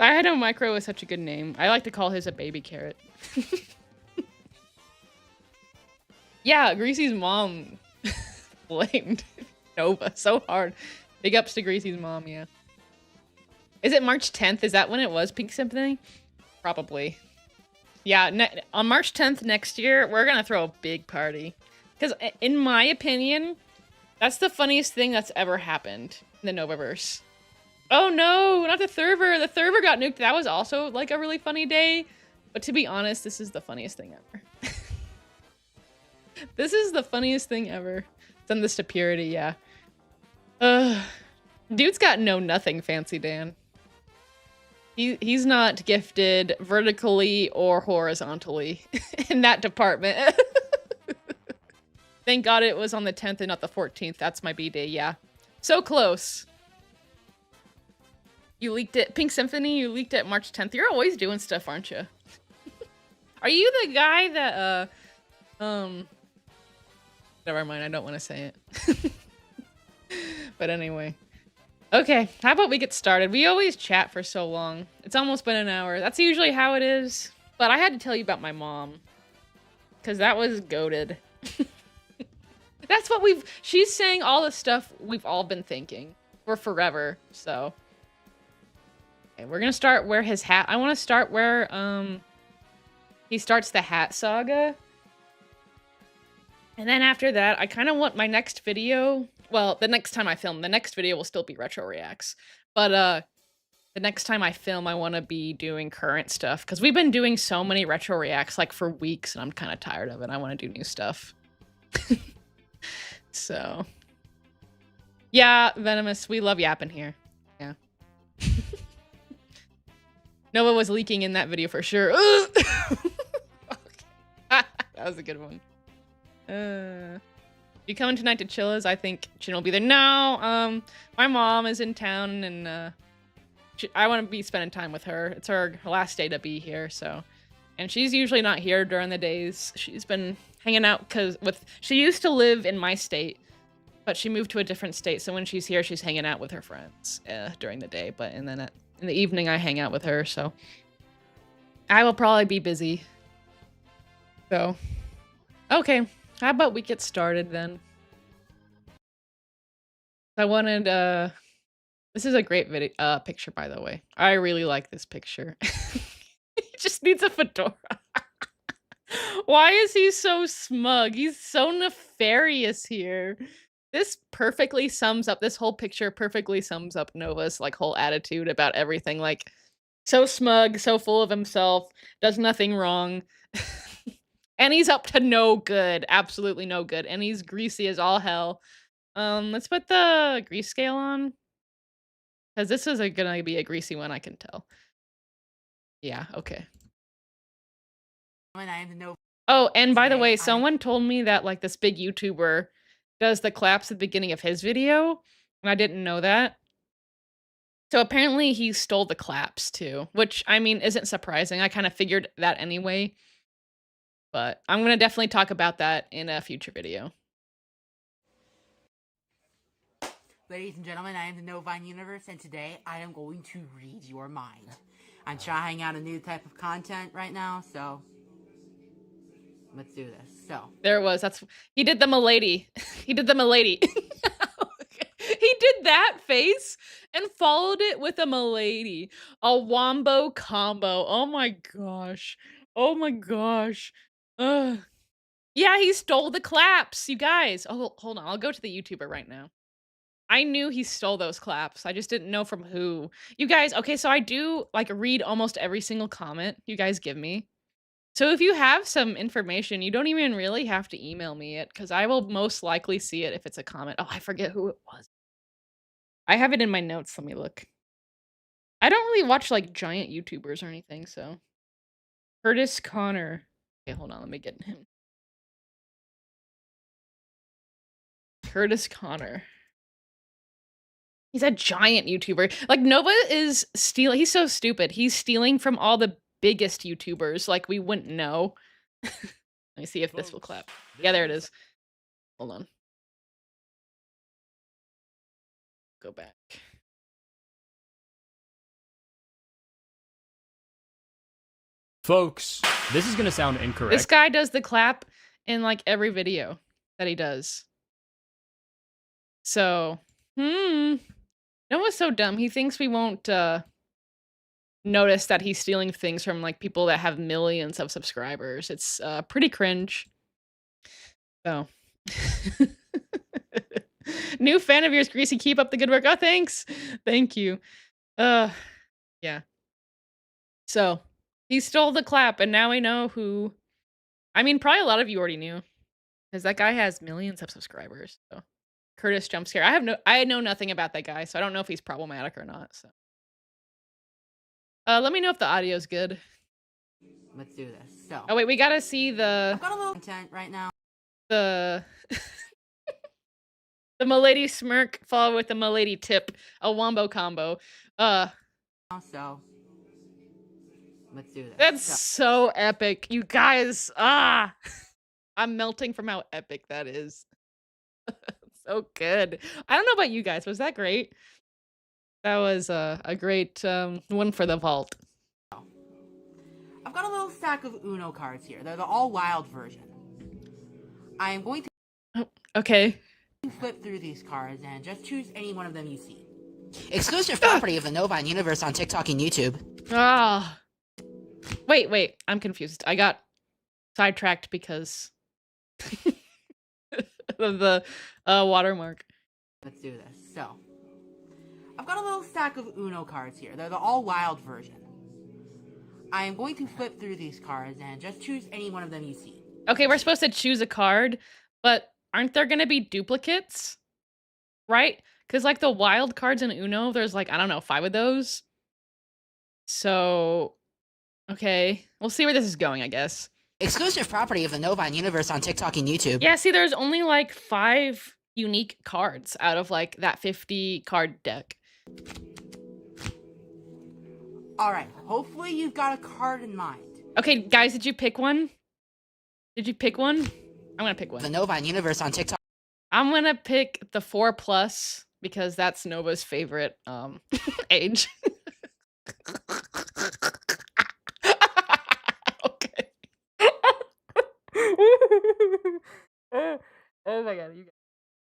Idaho Micro is such a good name. I like to call his a baby carrot. Yeah, Greasy's mom blamed Nova so hard. Big ups to Greasy's mom, yeah. Is it March 10th? Is that when it was Pink Symphony? Probably. Yeah, on March 10th next year, we're gonna throw a big party. Because in my opinion, that's the funniest thing that's ever happened in the Novaverse. Oh no, not the Thurver. The Thurver got nuked. That was also like a really funny day. But to be honest, this is the funniest thing ever. This is the funniest thing ever. Send this to Purity, yeah. Dude's got nothing, Fancy Dan. He's not gifted vertically or horizontally in that department. Thank God it was on the 10th and not the 14th. That's my B-day, yeah. So close. You leaked it. Pink Symphony, you leaked it March 10th. You're always doing stuff, aren't you? Are you the guy that, never mind, I don't want to say it. But anyway. Okay, how about we get started? We always chat for so long. It's almost been an hour. That's usually how it is. But I had to tell you about my mom. Because that was goated. That's what she's saying all the stuff we've all been thinking. For forever, so. Okay, we're gonna start where his hat, I want to start where, he starts the hat saga. And then after that, I kind of want my next video, well, the next time I film, the next video will still be Retro Reacts. But, the next time I film, I want to be doing current stuff. Because we've been doing so many Retro Reacts, like, for weeks, and I'm kind of tired of it. I want to do new stuff. So. Yeah, Venomous, we love yapping here. Yeah. Nova was leaking in that video for sure. That was a good one. You coming tonight to Chilla's? I think Chin will be there. No, my mom is in town, and I want to be spending time with her. It's her last day to be here, so. And she's usually not here during the days. She's been hanging out she used to live in my state, but she moved to a different state. So when she's here, she's hanging out with her friends during the day. And then in the evening, I hang out with her. So I will probably be busy. So, okay. How about we get started then? I wanted, this is a great video, picture, by the way. I really like this picture. He just needs a fedora. Why is he so smug? He's so nefarious here. This whole picture perfectly sums up Nova's like whole attitude about everything. Like, so smug, so full of himself, does nothing wrong. And he's up to no good, absolutely no good. And he's greasy as all hell. Let's put the grease scale on. Because this is gonna be a greasy one, I can tell. Yeah, okay. Oh, and by the way, someone told me that like this big YouTuber does the claps at the beginning of his video, and I didn't know that. So apparently he stole the claps too, which I mean isn't surprising. I kind of figured that anyway. But I'm gonna definitely talk about that in a future video. Ladies and gentlemen, I am the Nova Universe, and today I am going to read your mind. I'm trying out a new type of content right now, so let's do this. So there it was. He did the milady. He did the milady. He did that face and followed it with a milady. A wombo combo. Oh my gosh. Oh my gosh. Ugh. Yeah, he stole the claps, you guys. Oh, hold on. I'll go to the YouTuber right now. I knew he stole those claps. I just didn't know from who. You guys, okay, so I do like read almost every single comment you guys give me. So if you have some information, you don't even really have to email me it, because I will most likely see it if it's a comment. Oh, I forget who it was. I have it in my notes. Let me look. I don't really watch like giant YouTubers or anything, so. Curtis Connor. Okay, hold on, let me get him. Curtis Connor. He's a giant YouTuber. Like, Nova is stealing. He's so stupid. He's stealing from all the biggest YouTubers. Like, we wouldn't know. Let me see if this will clap. Yeah, there it is. Hold on. Go back. Folks, this is gonna sound incorrect. This guy does the clap in like every video that he does. So, Noah's so dumb. He thinks we won't notice that he's stealing things from like people that have millions of subscribers. It's pretty cringe. So, new fan of yours, Greasy. Keep up the good work. Oh, thanks. Thank you. Yeah. So, he stole the clap, and now we know who. I mean, probably a lot of you already knew, because that guy has millions of subscribers. So, Curtis Jumpscare. I know nothing about that guy, so I don't know if he's problematic or not. So, let me know if the audio's good. let's do this. So Oh wait, we gotta see the I've got a little content right now. the the milady smirk followed with the milady tip, a wombo combo. So let's do this. That's so epic, you guys. I'm melting from how epic that is. So good. I don't know about you guys. Was that great? That was a great one for the vault. I've got a little stack of Uno cards here. They're the all wild version. I am going to Okay. flip through these cards and just choose any one of them you see. Exclusive property of the Nova Universe on TikTok and YouTube. Ah. Wait. I'm confused. I got sidetracked because of the watermark. Let's do this. So I've got a little stack of Uno cards here. They're the all wild version. I am going to flip through these cards and just choose any one of them you see. Okay, we're supposed to choose a card, but aren't there gonna be duplicates? Right? Because like the wild cards in Uno, there's like, I don't know, 5 of those. So, okay. We'll see where this is going, I guess. Exclusive property of the Nova universe on TikTok and YouTube. Yeah, see, there's only like 5 unique cards out of like that 50 card deck. All right, hopefully you've got a card in mind. Okay, guys, did you pick one? Did you pick one? I'm gonna pick one. The Nova universe on TikTok. I'm gonna pick the 4+ because that's Nova's favorite age. Okay. Oh my god, you guys.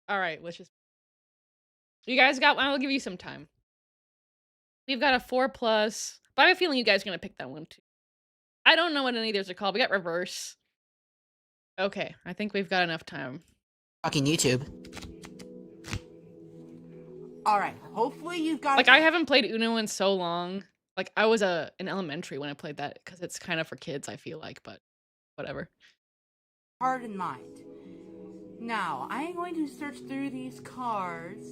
All right, let's just. You guys got. I'll give you some time. We've got a 4+, but I have a feeling you guys are gonna pick that one too. I don't know what any of those are called. We got reverse. Okay, I think we've got enough time. Fucking YouTube. All right, hopefully you've got. Like I haven't played Uno in so long. Like I was in elementary when I played that because it's kind of for kids. I feel like, but whatever. Card in mind. Now I'm going to search through these cards.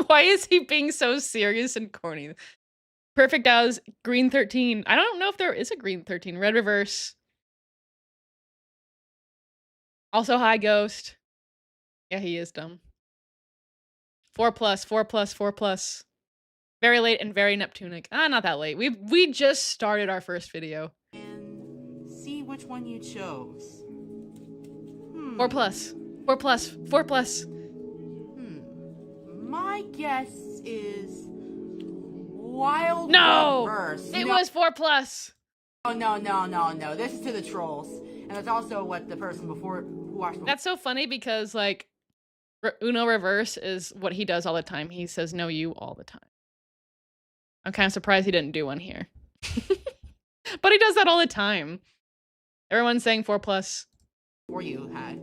Why is he being so serious and corny? Perfect as green 13. I don't know if there is a green 13. Red reverse. Also high ghost. Yeah, he is dumb. 4+, 4+. Very late and very Neptunic. Ah, not that late. We just started our first video. And see which one you chose. 4+. 4+. My guess is wild reverse. It was 4+. Oh no. This is to the trolls, and it's also what the person before who watched. That's so funny because like Uno reverse is what he does all the time. He says no you all the time. I'm kind of surprised he didn't do one here. But he does that all the time. Everyone's saying 4+. Or you had.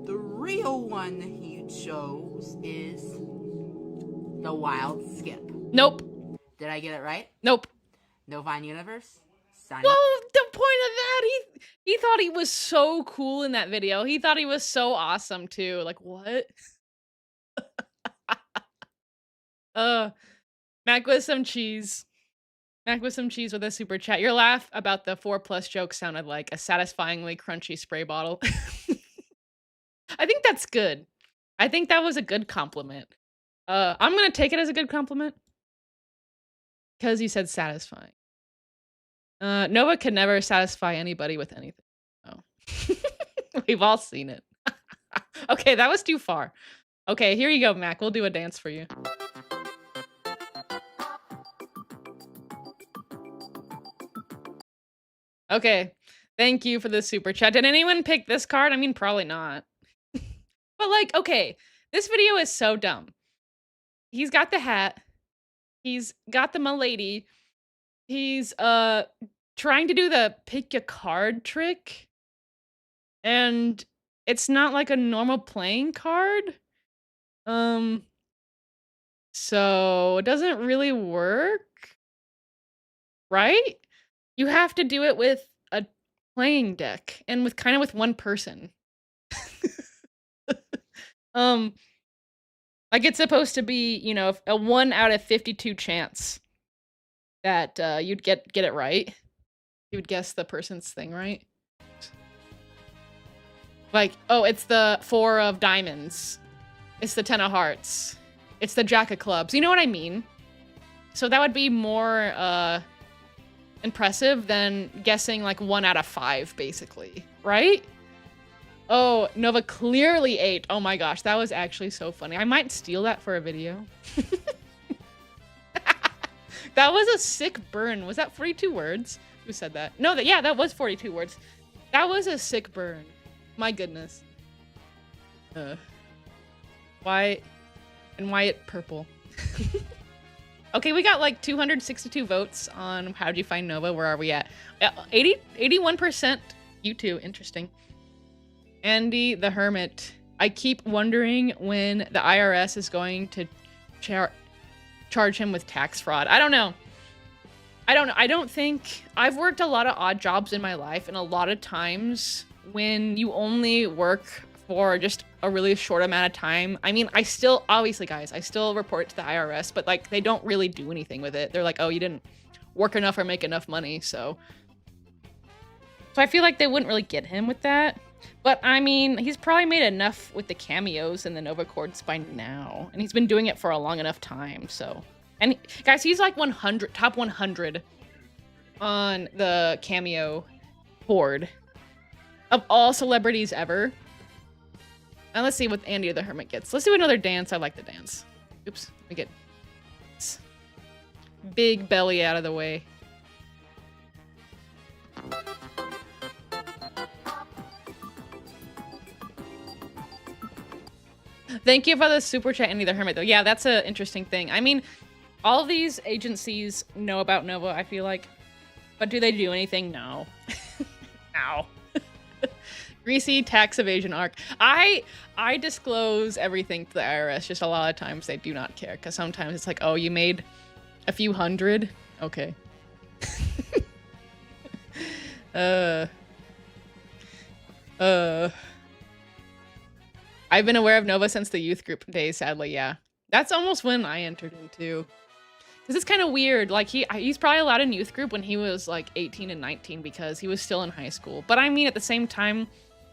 The real one you chose is the wild skip. Nope. Did I get it right? Nope. No Vine Universe? Sign Well, up. the point of that, he thought he was so cool in that video. He thought he was so awesome too. Like, what? Mac with some cheese. Mac with some cheese with a super chat. Your laugh about the 4+ joke sounded like a satisfyingly crunchy spray bottle. I think that's good. I think that was a good compliment. I'm gonna take it as a good compliment. Because you said satisfying. Nova could never satisfy anybody with anything. Oh. We've all seen it. Okay, that was too far. Okay, here you go, Mac. We'll do a dance for you. Okay, thank you for the super chat. Did anyone pick this card? I mean, probably not. But like, okay, this video is so dumb. He's got the hat. He's got the milady. He's trying to do the pick a card trick. And it's not like a normal playing card. So it doesn't really work. Right? You have to do it with a playing deck and with kind of with one person. Like it's supposed to be, you know, a 1 out of 52 chance that you'd get it right. You would guess the person's thing right. Like, oh, it's the 4 of diamonds. It's the 10 of hearts. It's the jack of clubs. You know what I mean? So that would be more impressive than guessing like 1 out of 5, basically, right? Oh, Nova clearly 8. Oh my gosh, that was actually so funny. I might steal that for a video. That was a sick burn. Was that 42 words? Who said that? No, yeah, that was 42 words. That was a sick burn. My goodness. Why it purple? Okay, we got like 262 votes on How'd You Find Nova? Where are we at? 81% YouTube. Interesting. Andy the Hermit. I keep wondering when the IRS is going to charge him with tax fraud. I don't know. I don't think... I've worked a lot of odd jobs in my life, and a lot of times when you only work for just a really short amount of time. I mean, I still, obviously guys, I still report to the IRS, but like they don't really do anything with it. They're like, oh, you didn't work enough or make enough money, so So I feel like they wouldn't really get him with that. But I mean, he's probably made enough with the cameos and the Nova chords by now. And he's been doing it for a long enough time, so. And guys, he's like 100, top 100 on the cameo board of all celebrities ever. And let's see what Andy the Hermit gets. Let's do another dance. I like the dance. Oops, we get big belly out of the way. Thank you for the super chat, Andy the Hermit, though. Yeah, that's an interesting thing. I mean, all these agencies know about Nova, I feel like. But do they do anything? No. Ow. Greasy tax evasion arc. I disclose everything to the IRS. Just a lot of times they do not care. Because sometimes it's like, oh, you made a few hundred? Okay. I've been aware of Nova since the youth group days, sadly, yeah. That's almost when I entered into. Because it's kind of weird. Like, he's probably allowed in youth group when he was, like, 18 and 19 because he was still in high school. But I mean, at the same time,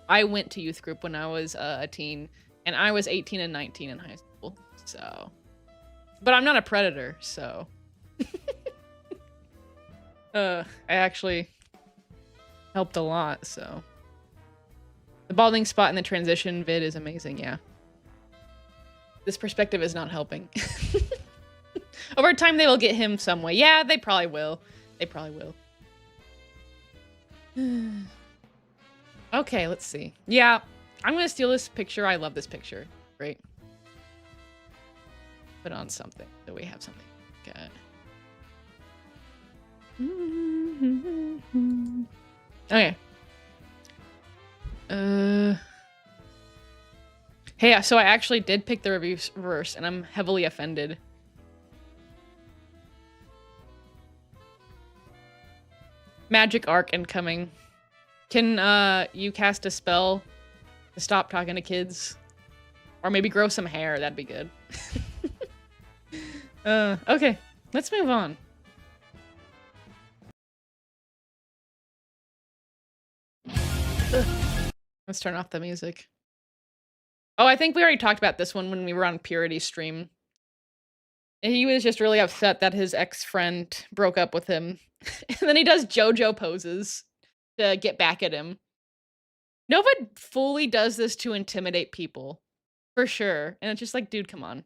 I went to youth group when I was a teen. And I was 18 and 19 in high school, so. But I'm not a predator, so. I actually helped a lot, so. The balding spot in the transition vid is amazing, yeah. This perspective is not helping. Over time, they will get him some way. Yeah, they probably will. They probably will. Okay, let's see. Yeah, I'm gonna steal this picture. I love this picture. Great. Put on something. So we have something. Okay. Okay. Hey, so I actually did pick the reverse, and I'm heavily offended. Magic arc incoming. Can you cast a spell to stop talking to kids? Or maybe grow some hair, that'd be good. Okay, let's move on. Let's turn off the music. Oh, I think we already talked about this one when we were on Purity's stream. He was just really upset that his ex-friend broke up with him. And then he does Jojo poses to get back at him. Nova fully does this to intimidate people. For sure. And it's just like, dude, come on.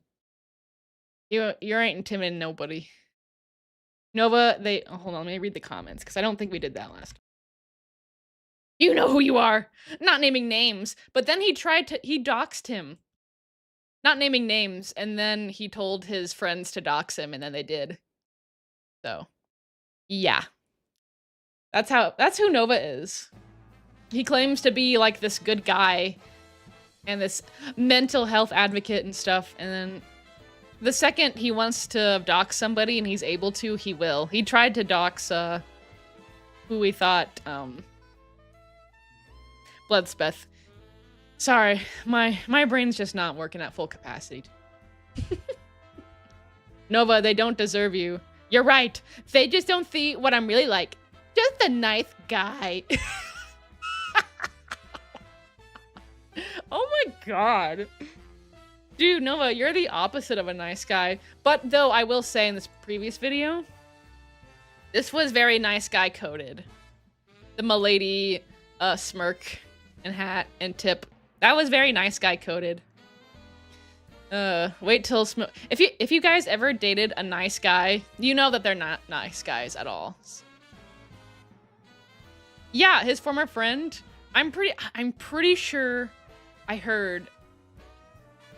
You ain't intimidating nobody. Nova, oh, hold on, let me read the comments, because I don't think we did that last. You know who you are. Not naming names. But then he doxed him. Not naming names, and then he told his friends to dox him, and then they did. So, yeah. That's who Nova is. He claims to be like this good guy and this mental health advocate and stuff, and then the second he wants to dox somebody and he's able to, he will. He tried to dox who we thought Bloodspeth. Sorry, my brain's just not working at full capacity. Nova, they don't deserve you. You're right. They just don't see what I'm really like. Just a nice guy. Oh my god. Dude, Nova, you're the opposite of a nice guy. But though I will say in this previous video, this was very nice guy coded. The milady smirk and hat and tip. That was very nice guy coded. Wait till if you guys ever dated a nice guy, you know that they're not nice guys at all. Yeah, his former friend. I'm pretty sure I heard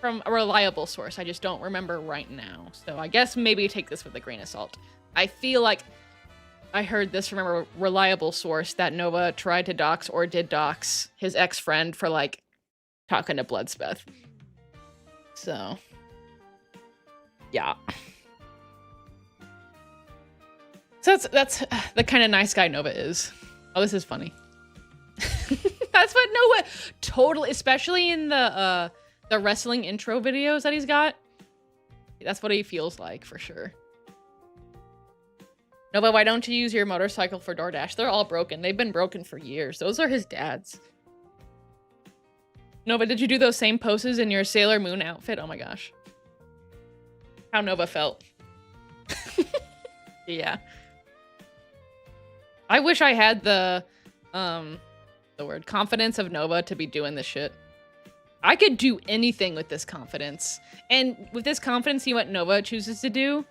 from a reliable source. I just don't remember right now. So I guess maybe take this with a grain of salt. I feel like I heard this from a reliable source that Nova tried to dox or did dox his ex-friend for like talking to Bloodspeth. So, yeah. So that's the kind of nice guy Nova is. Oh, this is funny. That's what Nova totally, especially in the wrestling intro videos that he's got. That's what he feels like for sure. Nova, why don't you use your motorcycle for DoorDash? They're all broken. They've been broken for years. Those are his dad's. Nova, did you do those same poses in your Sailor Moon outfit? Oh my gosh. How Nova felt. Yeah. I wish I had the word confidence of Nova to be doing this shit. I could do anything with this confidence. And with this confidence, see what Nova chooses to do?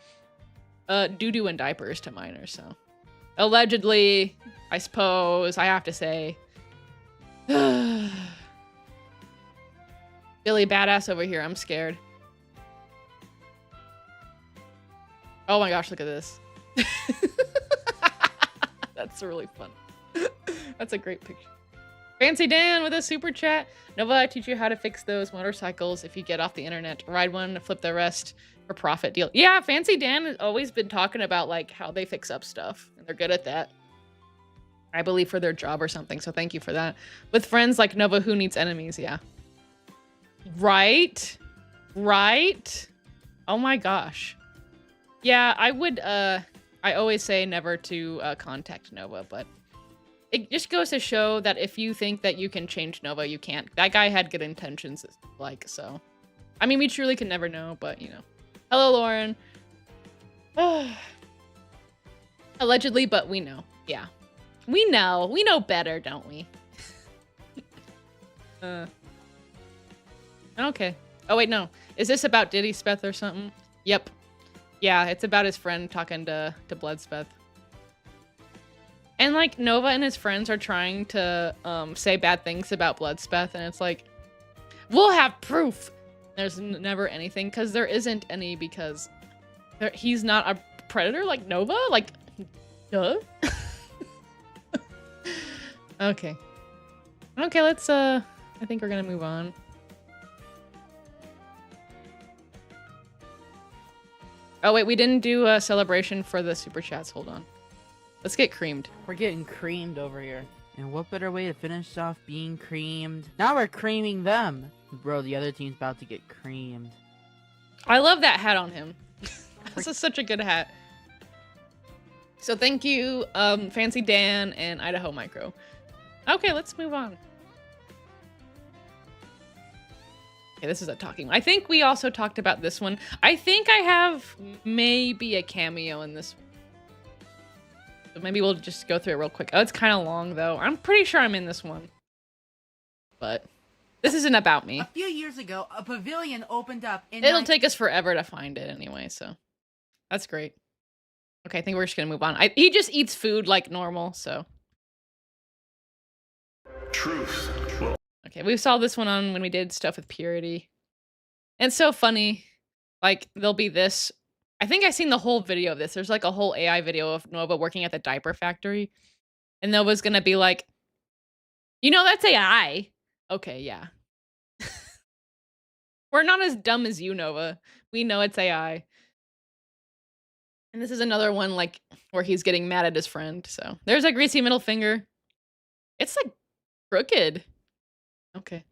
Doo-doo and diapers to minors, so. Allegedly, I suppose, I have to say. Billy badass over here, I'm scared. Oh my gosh, look at this. That's really fun. That's a great picture. Fancy Dan with a super chat. Nova, I teach you how to fix those motorcycles if you get off the internet. Ride one, flip the rest for profit deal. Yeah, Fancy Dan has always been talking about like how they fix up stuff. And they're good at that. I believe for their job or something. So thank you for that. With friends like Nova, who needs enemies? Yeah. Right? Right? Oh my gosh. Yeah, I would, I always say never to contact Nova, but it just goes to show that if you think that you can change Nova, you can't. That guy had good intentions, like, so. I mean, we truly can never know, but, you know. Hello, Lauren. Allegedly, but we know. Yeah. We know. We know better, don't we? Okay. Oh, wait, no. Is this about Diddy Speth or something? Yep. Yeah, it's about his friend talking to Bloodspeth. And, like, Nova and his friends are trying to say bad things about Bloodspeth, and it's like, we'll have proof! There's never anything, because there isn't any, because he's not a predator like Nova? Like, duh? Okay. Okay, let's, I think we're gonna move on. Oh, wait, we didn't do a celebration for the super chats. Hold on. Let's get creamed. We're getting creamed over here. And what better way to finish off being creamed? Now we're creaming them. Bro, the other team's about to get creamed. I love that hat on him. This is such a good hat. So thank you, Fancy Dan and Idaho Micro. Okay, let's move on. Okay, this is a talking one. I think we also talked about this one. I think I have maybe a cameo in this one. So maybe we'll just go through it real quick. Oh, it's kind of long, though. I'm pretty sure I'm in this one. But this isn't about me. A few years ago, a pavilion opened up in... It'll take us forever to find it anyway, so... That's great. Okay, I think we're just gonna move on. He just eats food like normal, so... Truth. Okay, we saw this one on when we did stuff with Purity. And it's so funny. Like, there'll be this... I think I've seen the whole video of this. There's like a whole AI video of Nova working at the diaper factory. And Nova's gonna be like, you know, that's AI. Okay, yeah. We're not as dumb as you, Nova. We know it's AI. And this is another one like where he's getting mad at his friend. So there's a greasy middle finger. It's like crooked. Okay.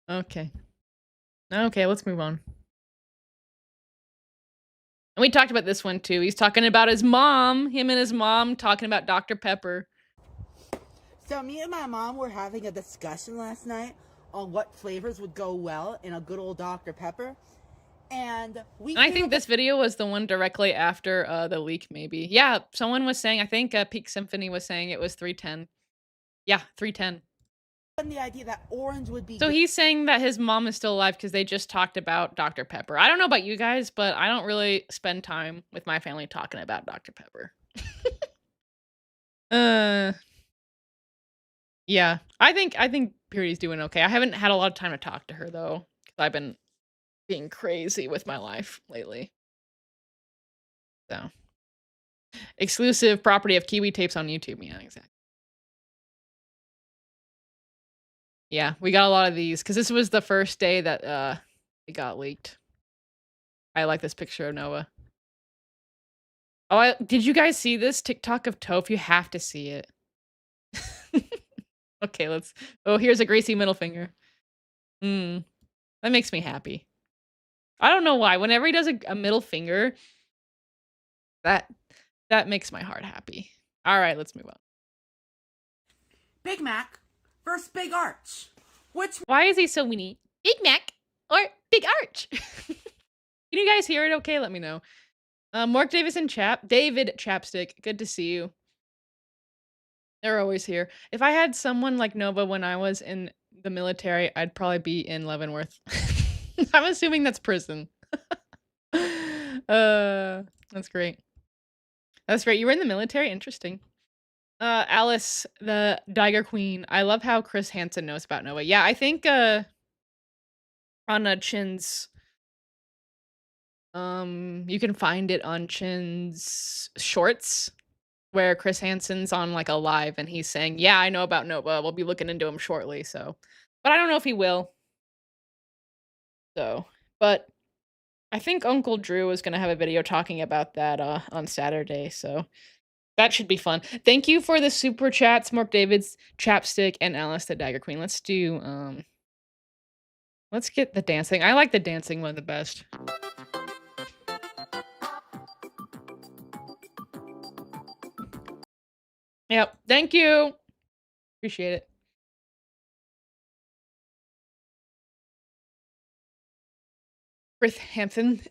Okay. Okay, let's move on. And we talked about this one too. He's talking about his mom. Him and his mom talking about Dr. Pepper. So me and my mom were having a discussion last night on what flavors would go well in a good old Dr. Pepper. And I think this video was the one directly after the leak, maybe. Yeah, someone was saying, I think Peak Symphony was saying it was 310. Yeah, 310. The idea that orange would be... So he's saying that his mom is still alive because they just talked about Dr. Pepper. I don't know about you guys, but I don't really spend time with my family talking about Dr. Pepper. Yeah, I think Purity's doing okay. I haven't had a lot of time to talk to her though, because I've been being crazy with my life lately. So, exclusive property of Kiwi tapes on YouTube. Yeah, exactly. Yeah, we got a lot of these because this was the first day that it got leaked. I like this picture of Nova. Oh, did you guys see this TikTok of Toph? You have to see it. Okay, let's... Oh, here's a Greasy middle finger. That makes me happy. I don't know why. Whenever he does a middle finger, that That makes my heart happy. All right, let's move on. Big Mac versus Big Arch. Why is he so weenie? Big Mac or Big Arch? Can you guys hear it okay? Let me know. Mark Davison David Chapstick, good to see you. They're always here. If I had someone like Nova when I was in the military, I'd probably be in Leavenworth. I'm assuming that's prison. That's great. That's great. You were in the military? Interesting. Alice, the Diger Queen. I love how Chris Hansen knows about Nova. Yeah, I think on Chin's you can find it on Chin's shorts where Chris Hansen's on like a live and he's saying, "Yeah, I know about Nova. We'll be looking into him shortly." So, but I don't know if he will. So, but I think Uncle Drew is going to have a video talking about that on Saturday, so that should be fun. Thank you for the super chats, Mark David's Chapstick and Alice the Dagger Queen. Let's do let's get the dancing. I like the dancing one the best. Yep. Thank you. Appreciate it. Chris Hansen.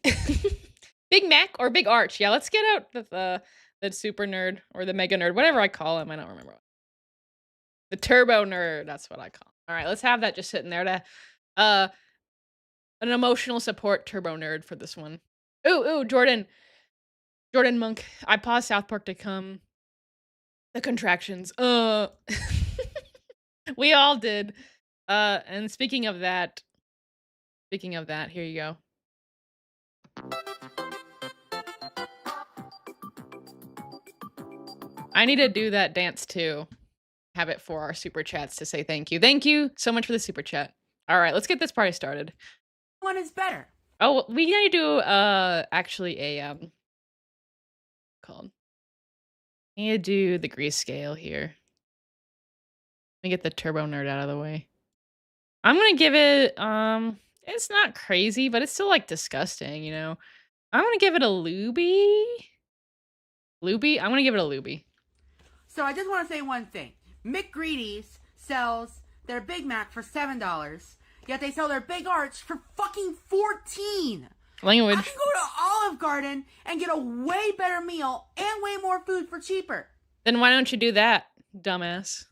Big Mac or Big Arch? Yeah, let's get out the super nerd or the mega nerd, whatever I call him. I don't remember. The turbo nerd. That's what I call him. All right, let's have that just sitting there to an emotional support turbo nerd for this one. Ooh, Jordan Monk. I paused South Park to come. The contractions. We all did. And speaking of that, here you go. I need to do that dance too. Have it for our super chats to say thank you. Thank you so much for the super chat. All right, let's get this party started. One is better. Oh, we need to do actually a called. I need to do the grease scale here. Let me get the turbo nerd out of the way. I'm gonna give it it's not crazy, but it's still like disgusting, you know. I'm gonna give it a Luby. I'm gonna give it a Luby. So I just want to say one thing. McGreedy's sells their Big Mac for $7, yet they sell their Big Arch for fucking $14. Language. I can go to Olive Garden and get a way better meal and way more food for cheaper. Then why don't you do that, dumbass?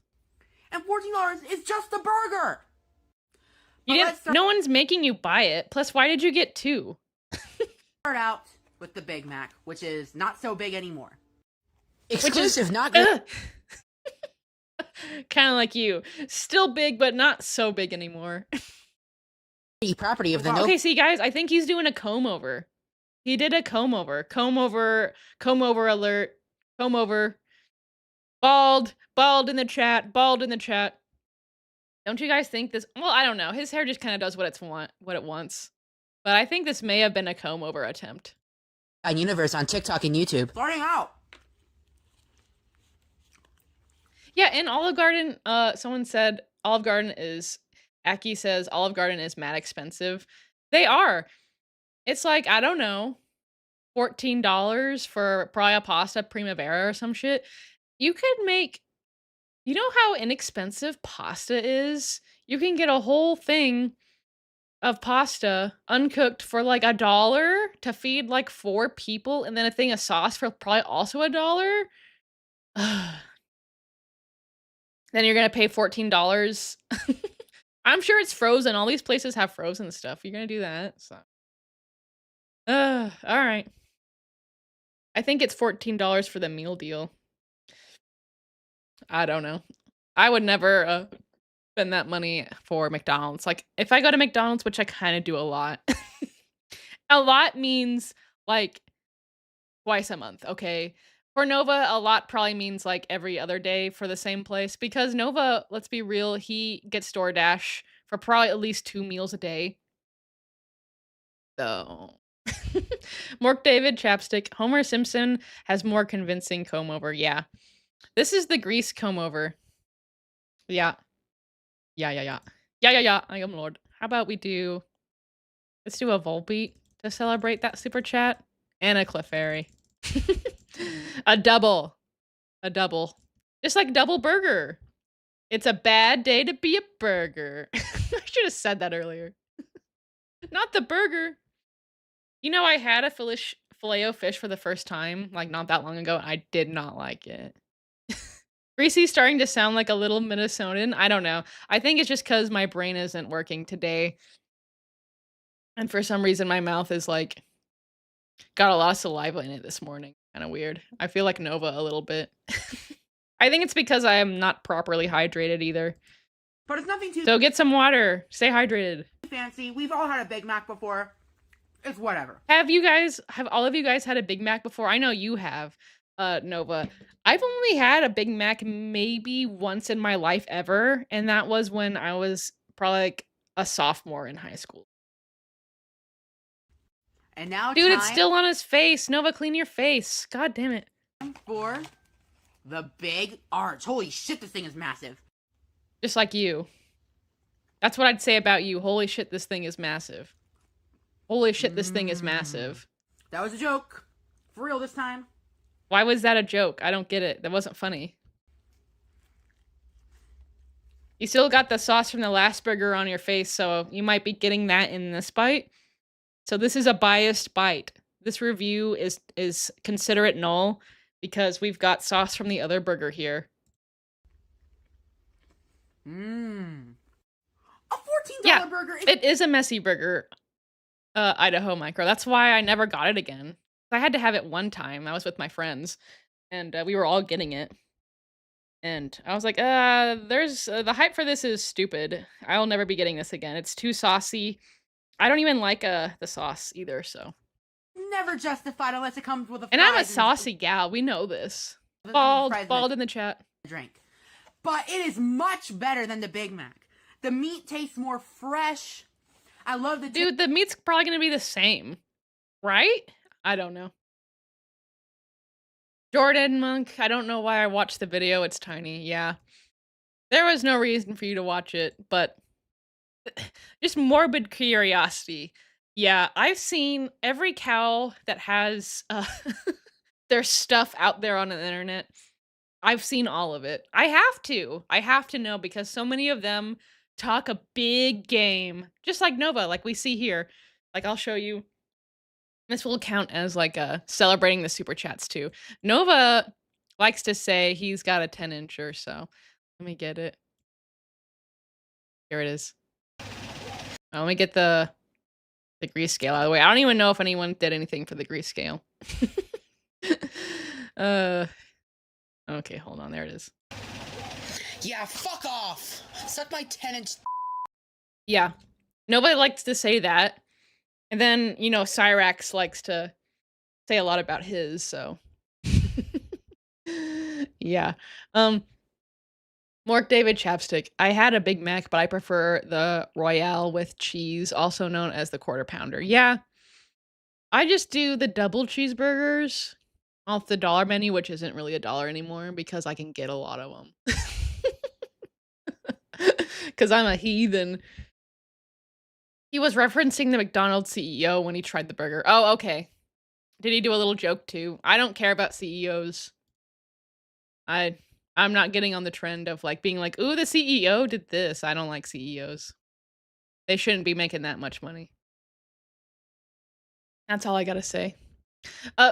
And $14 is just a burger. No one's making you buy it. Plus, why did you get two? Start out with the Big Mac, which is not so big anymore. Exclusive, not good. Kind of like you. Still big, but not so big anymore. Property of the Nova. Okay, see, guys, I think he's doing a comb over. He did a comb over. Comb over alert. Comb over. Bald in the chat. Don't you guys think this? Well, I don't know. His hair just kind of does what it wants. But I think this may have been a comb over attempt. On Universe on TikTok and YouTube. Starting out. Yeah, in Olive Garden, someone said Olive Garden is, Aki says Olive Garden is mad expensive. They are. It's like, I don't know, $14 for probably a pasta primavera or some shit. You could make, you know how inexpensive pasta is? You can get a whole thing of pasta uncooked for like $1 to feed like 4 people, and then a thing of sauce for probably also $1. Then you're gonna pay $14. I'm sure it's frozen. All these places have frozen stuff. You're gonna do that. So, all right. I think it's $14 for the meal deal. I don't know. I would never spend that money for McDonald's. Like, if I go to McDonald's, which I kind of do a lot, a lot means like twice a month. Okay. For Nova, a lot probably means like every other day for the same place, because Nova, let's be real, he gets DoorDash for probably at least 2 meals a day. So, Mark David Chapstick, Homer Simpson has more convincing comb over. Yeah. This is the grease comb over. Yeah. Yeah. I am Lord. How about we do, let's do a Volbeat to celebrate that super chat and a Clefairy. A double. A double. Just like double burger. It's a bad day to be a burger. I should have said that earlier. Not the burger. You know, I had a Filet-O-Fish for the first time, like, not that long ago, and I did not like it. Greasy's starting to sound like a little Minnesotan. I don't know. I think it's just because my brain isn't working today. And for some reason, my mouth is, like, got a lot of saliva in it this morning. Kind of weird. I feel like Nova a little bit. I think it's because I am not properly hydrated either. But it's nothing too So get some water. Stay hydrated. fancy. We've all had a Big Mac before. It's whatever. Have all of you guys had a Big Mac before? I know you have, Nova. I've only had a Big Mac maybe once in my life ever, and that was when I was probably like a sophomore in high school. And now, dude, it's still on his face. Nova, clean your face. God damn it. For the big arch. Holy shit, this thing is massive. Just like you. That's what I'd say about you. Holy shit, this thing is massive. Holy shit, this thing is massive. That was a joke. For real this time. Why was that a joke? I don't get it. That wasn't funny. You still got the sauce from the last burger on your face, so you might be getting that in this bite. So this is a biased bite. This review is consider it null because we've got sauce from the other burger here. Mmm. A $14 burger. It is a messy burger. Idaho micro. That's why I never got it again. I had to have it one time. I was with my friends, and we were all getting it. And I was like, there's the hype for this is stupid. I'll never be getting this again. It's too saucy. I don't even like the sauce either, so. Never justified unless it comes with a And I'm a saucy gal. We know this. Bald in the chat. Drink. But it is much better than the Big Mac. The meat tastes more fresh. I love the dude. The meat's probably gonna be the same, right? I don't know. Jordan Monk. I don't know why I watched the video. It's tiny. Yeah, there was no reason for you to watch it, but just morbid curiosity. Yeah, I've seen every cow that has their stuff out there on the internet. I've seen all of it. I have to know because so many of them talk a big game, just like Nova, like we see here. Like, I'll show you. This will count as like celebrating the super chats too. Nova likes to say he's got a 10-incher, so let me get it. Here it is. Let me get the grease scale out of the way. I don't even know if anyone did anything for the grease scale. Okay, hold on. There it is. Yeah, fuck off. Suck my 10-inch. Yeah. Nobody likes to say that. And then, you know, Cyrax likes to say a lot about his, so. Yeah. Mark David Chapstick. I had a Big Mac, but I prefer the Royale with cheese, also known as the Quarter Pounder. Yeah. I just do the double cheeseburgers off the dollar menu, which isn't really $1 anymore because I can get a lot of them. Because I'm a heathen. He was referencing the McDonald CEO when he tried the burger. Oh, okay. Did he do a little joke too? I don't care about CEOs. I'm not getting on the trend of like being like, ooh, the CEO did this. I don't like CEOs. They shouldn't be making that much money. That's all I gotta say.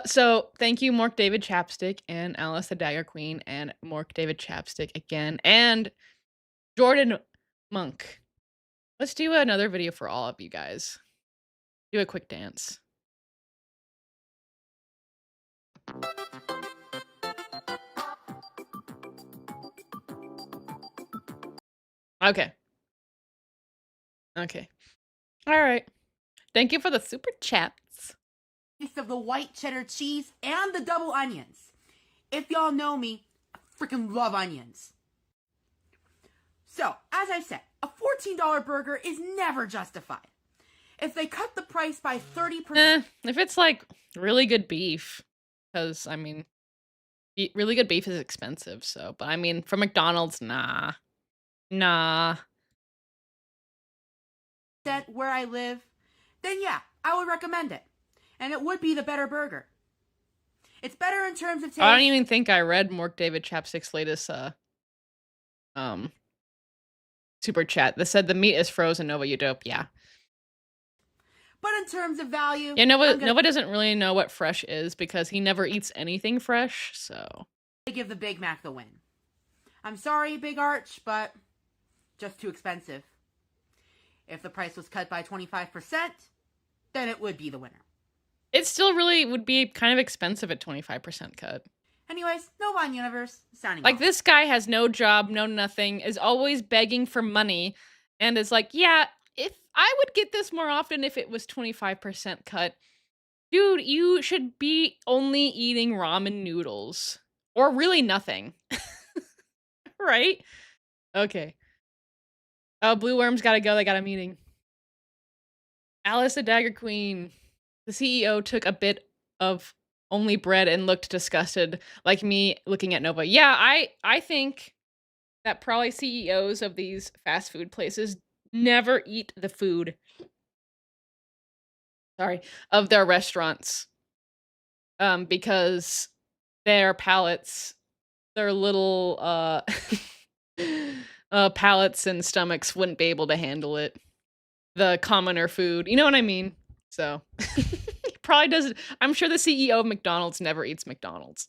So thank you, Mark David Chapstick and Alice the Dagger Queen and Mark David Chapstick again and Jordan Monk. Let's do another video for all of you guys. Do a quick dance. Okay. Okay. All right. Thank you for the super chats. Of the white cheddar cheese and the double onions. If y'all know me, I freaking love onions. So, as I said, a $14 burger is never justified. If they cut the price by 30%... if it's like really good beef, because, I mean, really good beef is expensive, so, but I mean, for McDonald's, nah. Nah. Where I live, then yeah, I would recommend it. And it would be the better burger. It's better in terms of taste. I don't even think I read Mork David Chapstick's latest super chat that said the meat is frozen. Nova, you dope. Yeah. But in terms of value, Yeah, Nova doesn't really know what fresh is because he never eats anything fresh, so. I give the Big Mac the win. I'm sorry, Big Arch, but just too expensive. If the price was cut by 25%, then it would be the winner. It still really would be kind of expensive at 25% cut. Anyways, Nova on Universe, sounding Like, off. this guy has no job, no nothing, is always begging for money, and is like, yeah, if I would get this more often if it was 25% cut. Dude, you should be only eating ramen noodles. Or really nothing. Right? Okay. Oh, Blue Worm's gotta go, they got a meeting. Alice the Dagger Queen. The CEO took a bit of only bread and looked disgusted, like me looking at Nova. Yeah, I think that probably CEOs of these fast food places never eat the food. Sorry, of their restaurants. Because their palates, their little palates and stomachs wouldn't be able to handle it. The commoner food. You know what I mean? So he probably doesn't. I'm sure the CEO of McDonald's never eats McDonald's.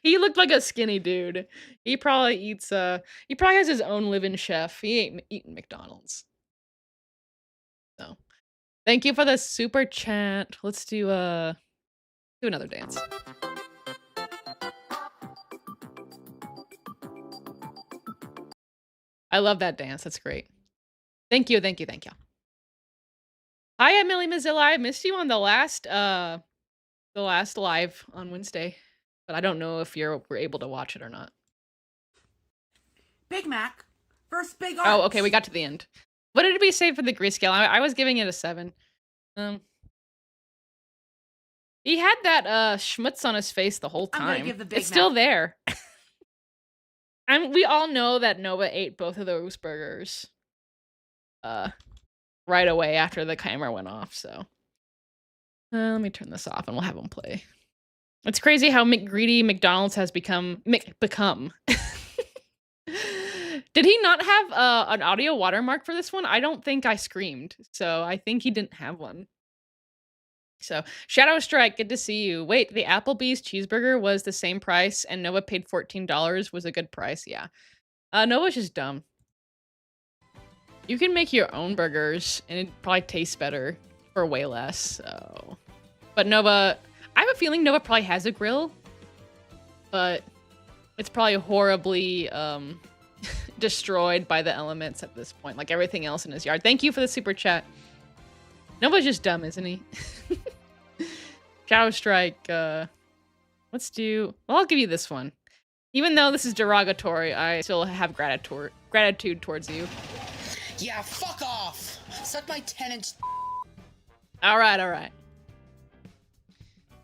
He looked like a skinny dude. He probably eats he probably has his own live-in chef. He ain't eating McDonald's. So thank you for the super chat. Let's do another dance. I love that dance. That's great. Thank you, thank you, thank you. Hi, Emily Mozilla. I missed you on the last live on Wednesday, but I don't know if you were able to watch it or not. Big Mac versus Big Arch. Oh, okay, we got to the end. What did we say for the Grease scale? I was giving it a 7. He had that schmutz on his face the whole I'm gonna time. give the Big It's still Mac. there. We all know that Nova ate both of those burgers right away after the camera went off, so. Let me turn this off and we'll have him play. It's crazy how McGreedy McDonald's has become. Did he not have an audio watermark for this one? I don't think I screamed, so I think he didn't have one. So, Shadow Strike, good to see you. Wait, the Applebee's cheeseburger was the same price and Nova paid $14 was a good price, yeah. Nova's just dumb. You can make your own burgers and it probably tastes better for way less, so. But Nova, I have a feeling Nova probably has a grill, but it's probably horribly destroyed by the elements at this point, like everything else in his yard. Thank you for the super chat. Nova's just dumb, isn't he? Shadow Strike, let's do, well, I'll give you this one. Even though this is derogatory, I still have gratitude towards you. Yeah, fuck off! Suck my 10-inch. Alright.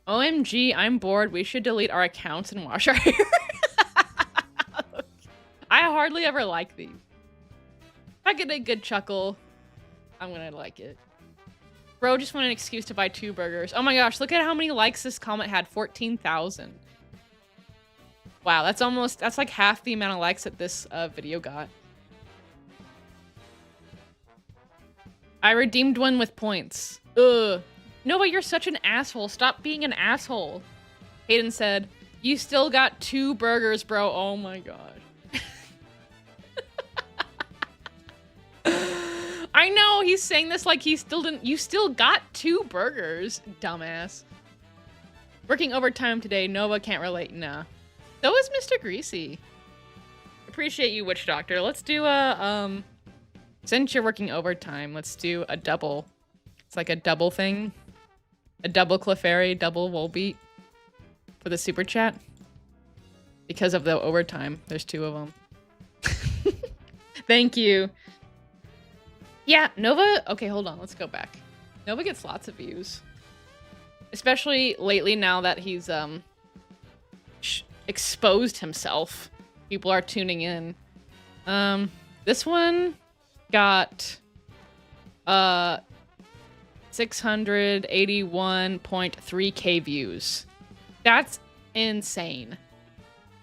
OMG, I'm bored. We should delete our accounts and wash our hair. I hardly ever like these. If I get a good chuckle, I'm gonna like it. Bro just wanted an excuse to buy 2 burgers. Oh my gosh, look at how many likes this comment had. 14,000. Wow, that's like half the amount of likes that this video got. I redeemed one with points. Ugh. Nova, you're such an asshole. Stop being an asshole. Hayden said, you still got 2 burgers, bro. Oh my god. I know, he's saying this like he still didn't. You still got 2 burgers, dumbass. Working overtime today. Nova can't relate. Nah. So is Mr. Greasy. Appreciate you, Witch Doctor. Let's do a, since you're working overtime, let's do a double. It's like a double thing. A double Clefairy, double Wolbeat for the super chat. Because of the overtime. There's 2 of them. Thank you. Yeah, Nova... Okay, hold on. Let's go back. Nova gets lots of views. Especially lately now that he's exposed himself. People are tuning in. This one got 681.3k views. That's insane.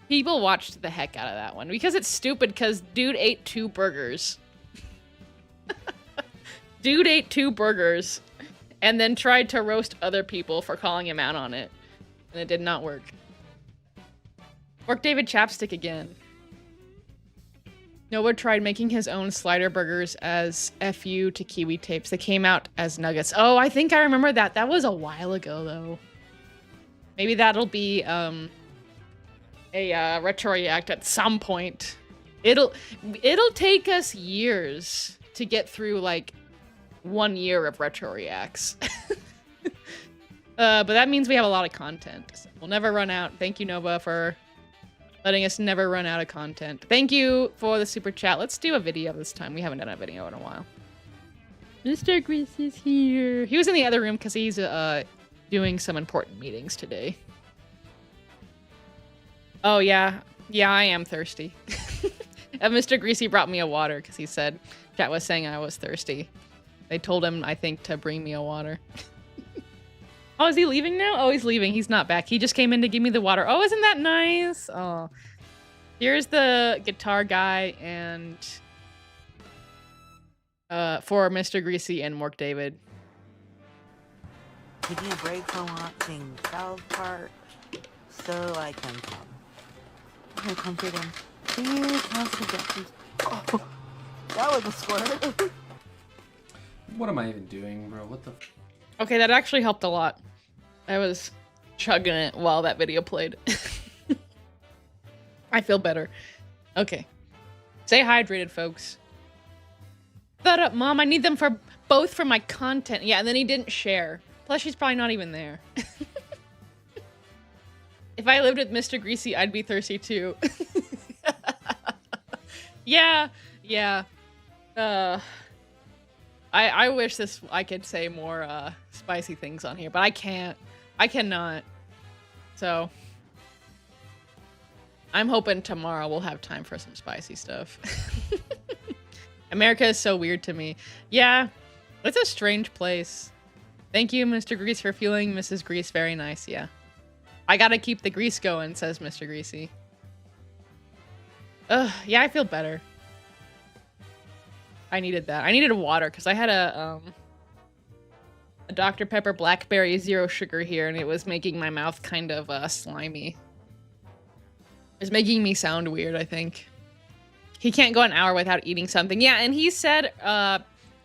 People watched the heck out of that one because it's stupid because dude ate 2 burgers. Dude ate 2 burgers and then tried to roast other people for calling him out on it. And it did not work. Work David Chapstick again. Nova tried making his own slider burgers as FU to Kiwi tapes. They came out as nuggets. Oh, I think I remember that. That was a while ago, though. Maybe that'll be a retro react at some point. It'll take us years to get through like 1 year of retro reacts. But that means we have a lot of content. So we'll never run out. Thank you, Nova, for letting us never run out of content. Thank you for the super chat. Let's do a video this time. We haven't done a video in a while. Mr. Greasy's here. He was in the other room because he's doing some important meetings today. Oh, yeah. Yeah, I am thirsty. And Mr. Greasy brought me a water because he said chat was saying I was thirsty. They told him, I think, to bring me a water. Oh, is he leaving now? Oh, he's leaving. He's not back. He just came in to give me the water. Oh, isn't that nice? Oh. Here's the guitar guy and for Mr. Greasy and Mork David. Give me a break from watching South Park so I can come. I come to them. Please, oh, that was a squirt. What am I even doing, bro? What the? Okay, that actually helped a lot. I was chugging it while that video played. I feel better. Okay. Stay hydrated, folks. Shut up, Mom. I need them for both for my content. Yeah, and then he didn't share. Plus, she's probably not even there. If I lived with Mr. Greasy, I'd be thirsty too. Yeah. I wish I could say more spicy things on here, but I can't. I cannot. So I'm hoping tomorrow we'll have time for some spicy stuff. America is so weird to me. Yeah, it's a strange place. Thank you, Mr. Grease, for feeling Mrs. Grease very nice. Yeah. I gotta keep the grease going, says Mr. Greasy. Ugh, yeah, I feel better. I needed that. I needed water because I had a Dr. Pepper Blackberry Zero Sugar here, and it was making my mouth kind of slimy. It's making me sound weird, I think. He can't go an hour without eating something. Yeah, and he said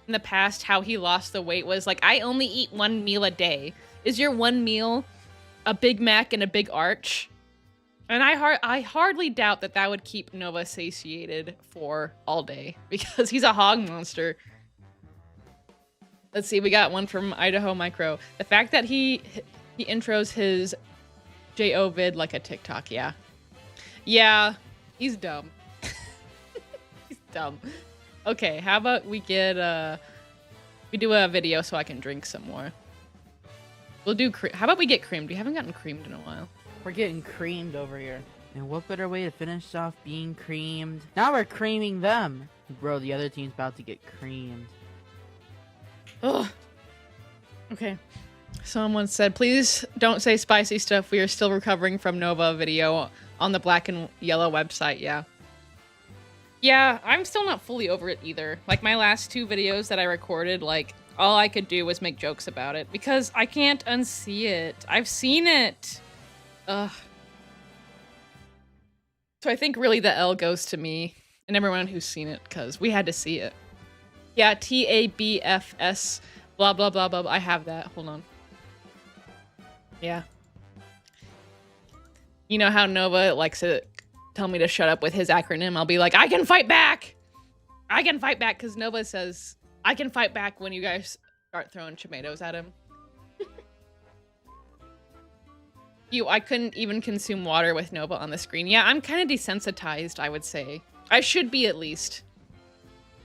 in the past how he lost the weight was like, I only eat 1 meal a day. Is your 1 meal a Big Mac and a big arch? And I hardly doubt that would keep Nova satiated for all day because he's a hog monster. Let's see, we got one from Idaho Micro. The fact that he intros his JO vid like a TikTok, yeah. Yeah, he's dumb. He's dumb. Okay, how about we get we do a video so I can drink some more. We'll do how about we get creamed? We haven't gotten creamed in a while. We're getting creamed over here. And what better way to finish off being creamed? Now we're creaming them. Bro, the other team's about to get creamed. Ugh. Okay. Someone said, please don't say spicy stuff. We are still recovering from Nova video on the black and yellow website. Yeah. Yeah, I'm still not fully over it either. Like my last 2 videos that I recorded, like all I could do was make jokes about it because I can't unsee it. I've seen it. Ugh. So I think really the L goes to me and everyone who's seen it because we had to see it. Yeah, TABFS, blah, blah, blah, blah. I have that. Hold on. Yeah. You know how Nova likes to tell me to shut up with his acronym? I'll be like, I can fight back! I can fight back, because Nova says, I can fight back when you guys start throwing tomatoes at him. I couldn't even consume water with Nova on the screen. Yeah, I'm kind of desensitized, I would say. I should be at least.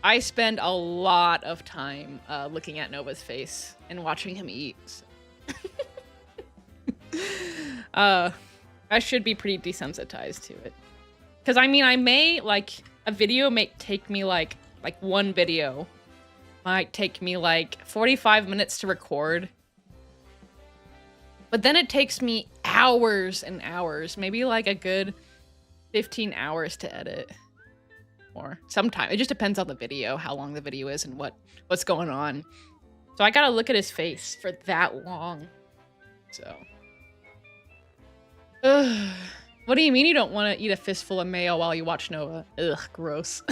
I spend a lot of time looking at Nova's face and watching him eat. So. I should be pretty desensitized to it. Because, I mean, I may, like, a video may take me, like one video might take me, like, 45 minutes to record. But then it takes me hours and hours, maybe like a good 15 hours to edit. Or sometime. It just depends on the video, how long the video is and what's going on. So I gotta look at his face for that long. So. Ugh. What do you mean you don't want to eat a fistful of mayo while you watch Nova? Ugh, gross.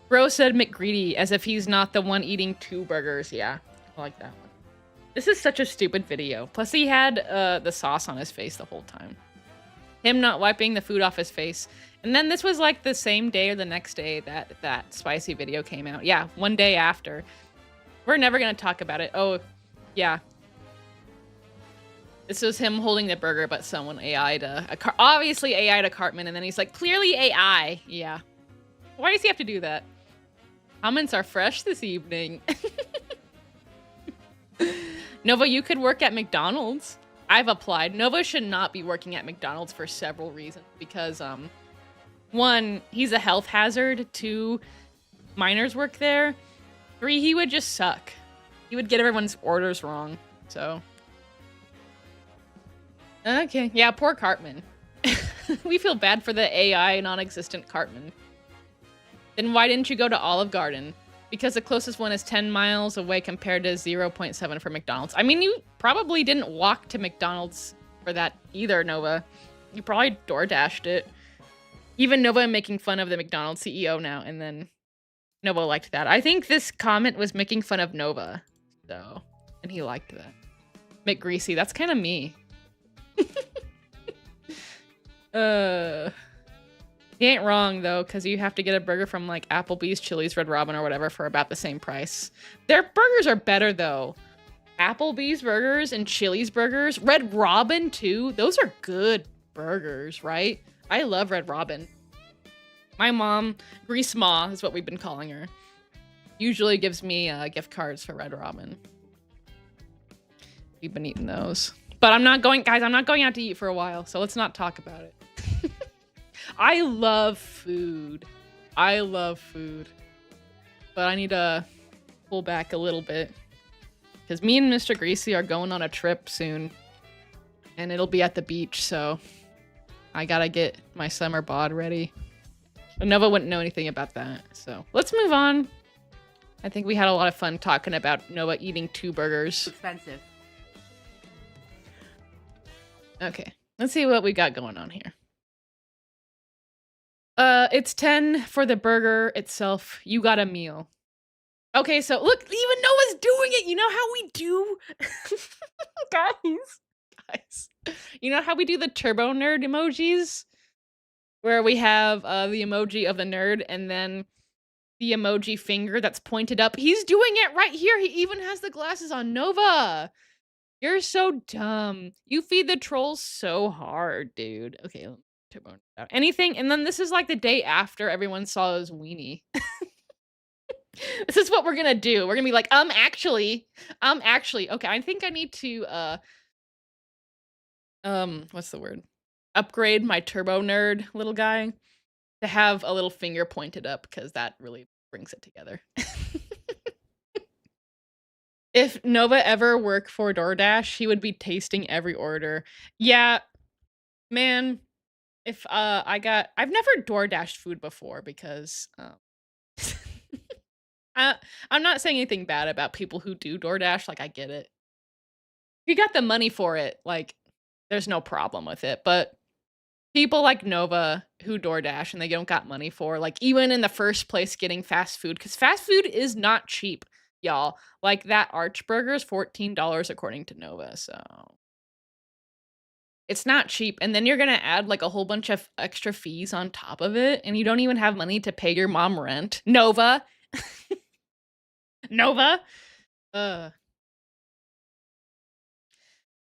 Bro said McGreedy as if he's not the one eating 2 burgers. Yeah, I like that one. This is such a stupid video. Plus he had the sauce on his face the whole time. Him not wiping the food off his face. And then this was like the same day or the next day that spicy video came out. Yeah, one day after. We're never gonna talk about it. Oh, yeah. This was him holding the burger, but someone AI'd obviously AI'd a Cartman, and then he's like, clearly AI. Yeah. Why does he have to do that? Comments are fresh this evening. Nova, you could work at McDonald's. I've applied. Nova should not be working at McDonald's for several reasons. Because, 1, he's a health hazard. 2, minors work there. 3, he would just suck. He would get everyone's orders wrong. So. Okay. Yeah, poor Cartman. We feel bad for the AI non-existent Cartman. Then why didn't you go to Olive Garden? Because the closest one is 10 miles away compared to 0.7 for McDonald's. I mean, you probably didn't walk to McDonald's for that either, Nova. You probably DoorDashed it. Even Nova making fun of the McDonald's CEO now, and then Nova liked that. I think this comment was making fun of Nova, so, and he liked that. McGreasy, that's kind of me. He ain't wrong, though, because you have to get a burger from, like, Applebee's, Chili's, Red Robin, or whatever for about the same price. Their burgers are better, though. Applebee's burgers and Chili's burgers. Red Robin, too. Those are good burgers, right? I love Red Robin. My mom, Grease Ma is what we've been calling her, usually gives me gift cards for Red Robin. We've been eating those. But I'm not going, guys, I'm not going out to eat for a while, so let's not talk about it. I love food. I love food. But I need to pull back a little bit. Because me and Mr. Greasy are going on a trip soon. And it'll be at the beach, so I gotta get my summer bod ready. But Nova wouldn't know anything about that, so let's move on. I think we had a lot of fun talking about Nova eating 2 burgers. Expensive. Okay, let's see what we got going on here. It's 10 for the burger itself. You got a meal. Okay, so look, even Noah's doing it. You know how we do? Guys. You know how we do the turbo nerd emojis? Where we have the emoji of the nerd and then the emoji finger that's pointed up. He's doing it right here. He even has the glasses on. Nova, you're so dumb. You feed the trolls so hard, dude. Okay, turbo nerd out. Anything? And then this is like the day after everyone saw his weenie. This is what we're gonna do. We're gonna be like, actually. Okay, I think I need to, what's the word? Upgrade my turbo nerd little guy to have a little finger pointed up, because that really brings it together. If Nova ever worked for DoorDash, he would be tasting every order. Yeah, man. If I've never DoorDashed food before because I'm not saying anything bad about people who do DoorDash. Like, I get it. If you got the money for it, like, there's no problem with it. But people like Nova who DoorDash and they don't got money for, like, even in the first place getting fast food, because fast food is not cheap, y'all. Like, that Arch burger is $14 according to Nova, so it's not cheap. And then you're gonna add like a whole bunch of extra fees on top of it, and you don't even have money to pay your mom rent. Nova. Nova.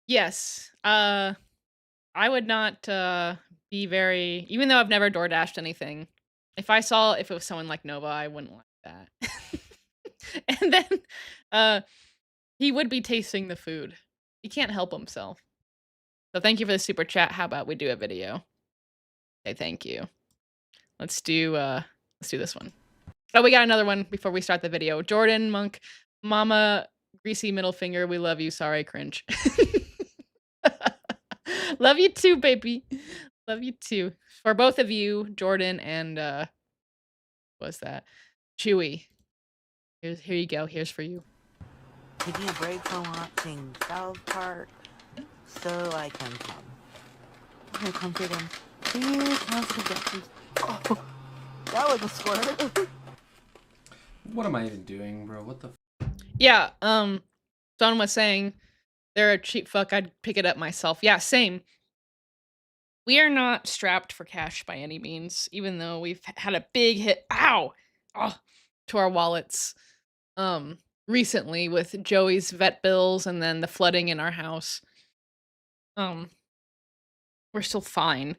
Yes. I would not be very, even though I've never DoorDashed anything. If it was someone like Nova, I wouldn't like that. And then he would be tasting the food. He can't help himself. So thank you for the super chat. How about we do a video? Okay, thank you. Let's do this one. Oh, we got another one before we start the video. Jordan Monk, Mama Greasy middle finger. We love you. Sorry, cringe. Love you too, baby. Love you too. For both of you, Jordan and what's that? Chewy. Here you go. Here's for you. Taking a break from watching South Park so I can come. I come to them. Please, no suggestions. Oh, that was a squirt. What am I even doing, bro? What the? Yeah. Don was saying they're a cheap fuck. I'd pick it up myself. Yeah, same. We are not strapped for cash by any means, even though we've had a big hit. Ow! Oh, to our wallets. Recently with Joey's vet bills and then the flooding in our house. We're still fine,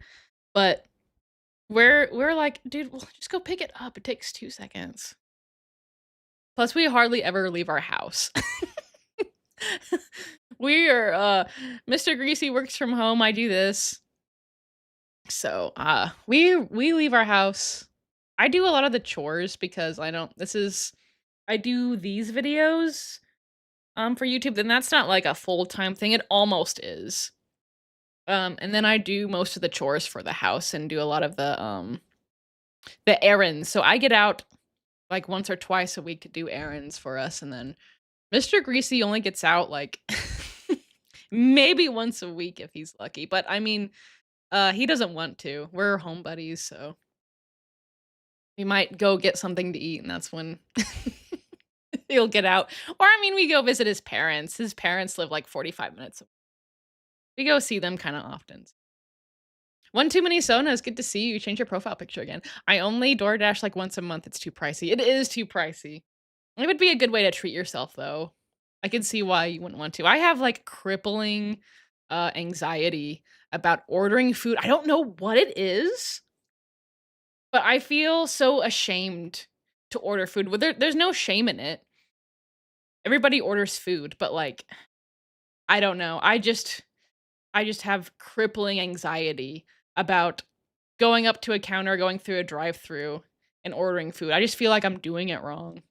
but we're like, dude, well, just go pick it up. It takes 2 seconds. Plus, we hardly ever leave our house. We are, Mr. Greasy works from home. I do this. So, we leave our house. I do a lot of the chores because I do these videos, for YouTube, then that's not like a full-time thing. It almost is. And then I do most of the chores for the house and do a lot of the errands. So I get out like once or twice a week to do errands for us, and then Mr. Greasy only gets out like maybe once a week if he's lucky. But I mean, he doesn't want to. We're home buddies, so we might go get something to eat, and that's when he'll get out. Or I mean, we go visit his parents. His parents live like 45 minutes away. We go see them kind of often. One too many sonas. Good to see you. Change your profile picture again. I only DoorDash like once a month. It's too pricey. It is too pricey. It would be a good way to treat yourself, though. I can see why you wouldn't want to. I have like crippling anxiety about ordering food. I don't know what it is, but I feel so ashamed to order food. Well, there's no shame in it. Everybody orders food, but like, I don't know. I just have crippling anxiety about going up to a counter, going through a drive-through, and ordering food. I just feel like I'm doing it wrong.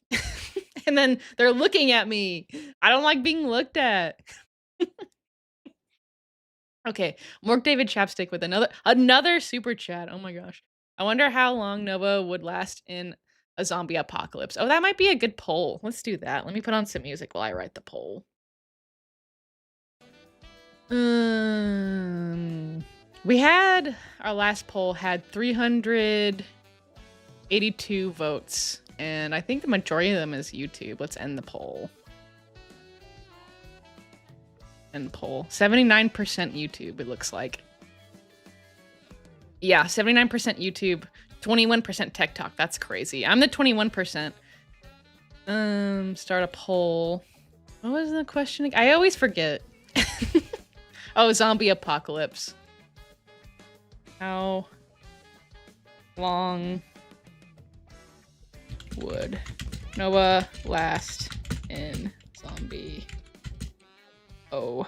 And then they're looking at me. I don't like being looked at. Okay, Mork David Chapstick with another super chat. Oh my gosh. I wonder how long Nova would last in a zombie apocalypse. Oh, that might be a good poll. Let's do that. Let me put on some music while I write the poll. We had our last poll had 382 votes, and I think the majority of them is YouTube. Let's end the poll. End poll. 79% YouTube, it looks like. Yeah, 79% YouTube, 21% TikTok. That's crazy. I'm the 21%. Start a poll. What was the question? I always forget. Oh, zombie apocalypse. How long would Nova last in zombie apocalypse?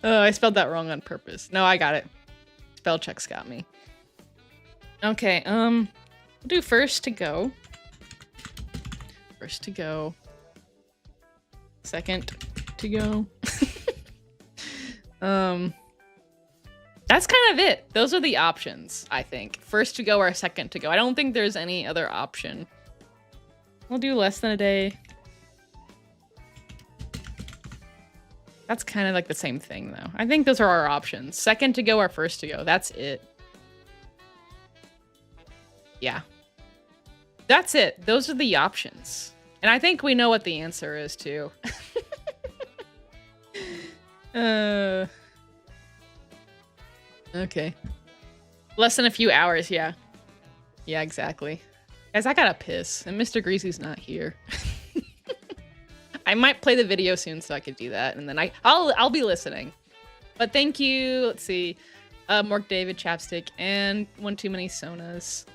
Oh, I spelled that wrong on purpose. No, I got it. Spell checks got me. Okay, we'll do first to go. First to go. Second to go. That's kind of it. Those are the options, I think. First to go or second to go. I don't think there's any other option. We'll do less than a day. That's kind of like the same thing, though. I think those are our options. Second to go or first to go. That's it. Yeah. That's it. Those are the options. And I think we know what the answer is, too. Okay. Less than a few hours, yeah. Yeah, exactly. Guys, I gotta piss, and Mr. Greasy's not here. I might play the video soon so I could do that, and then I'll be listening. But thank you, let's see, Mork David Chapstick, and One Too Many Sonas.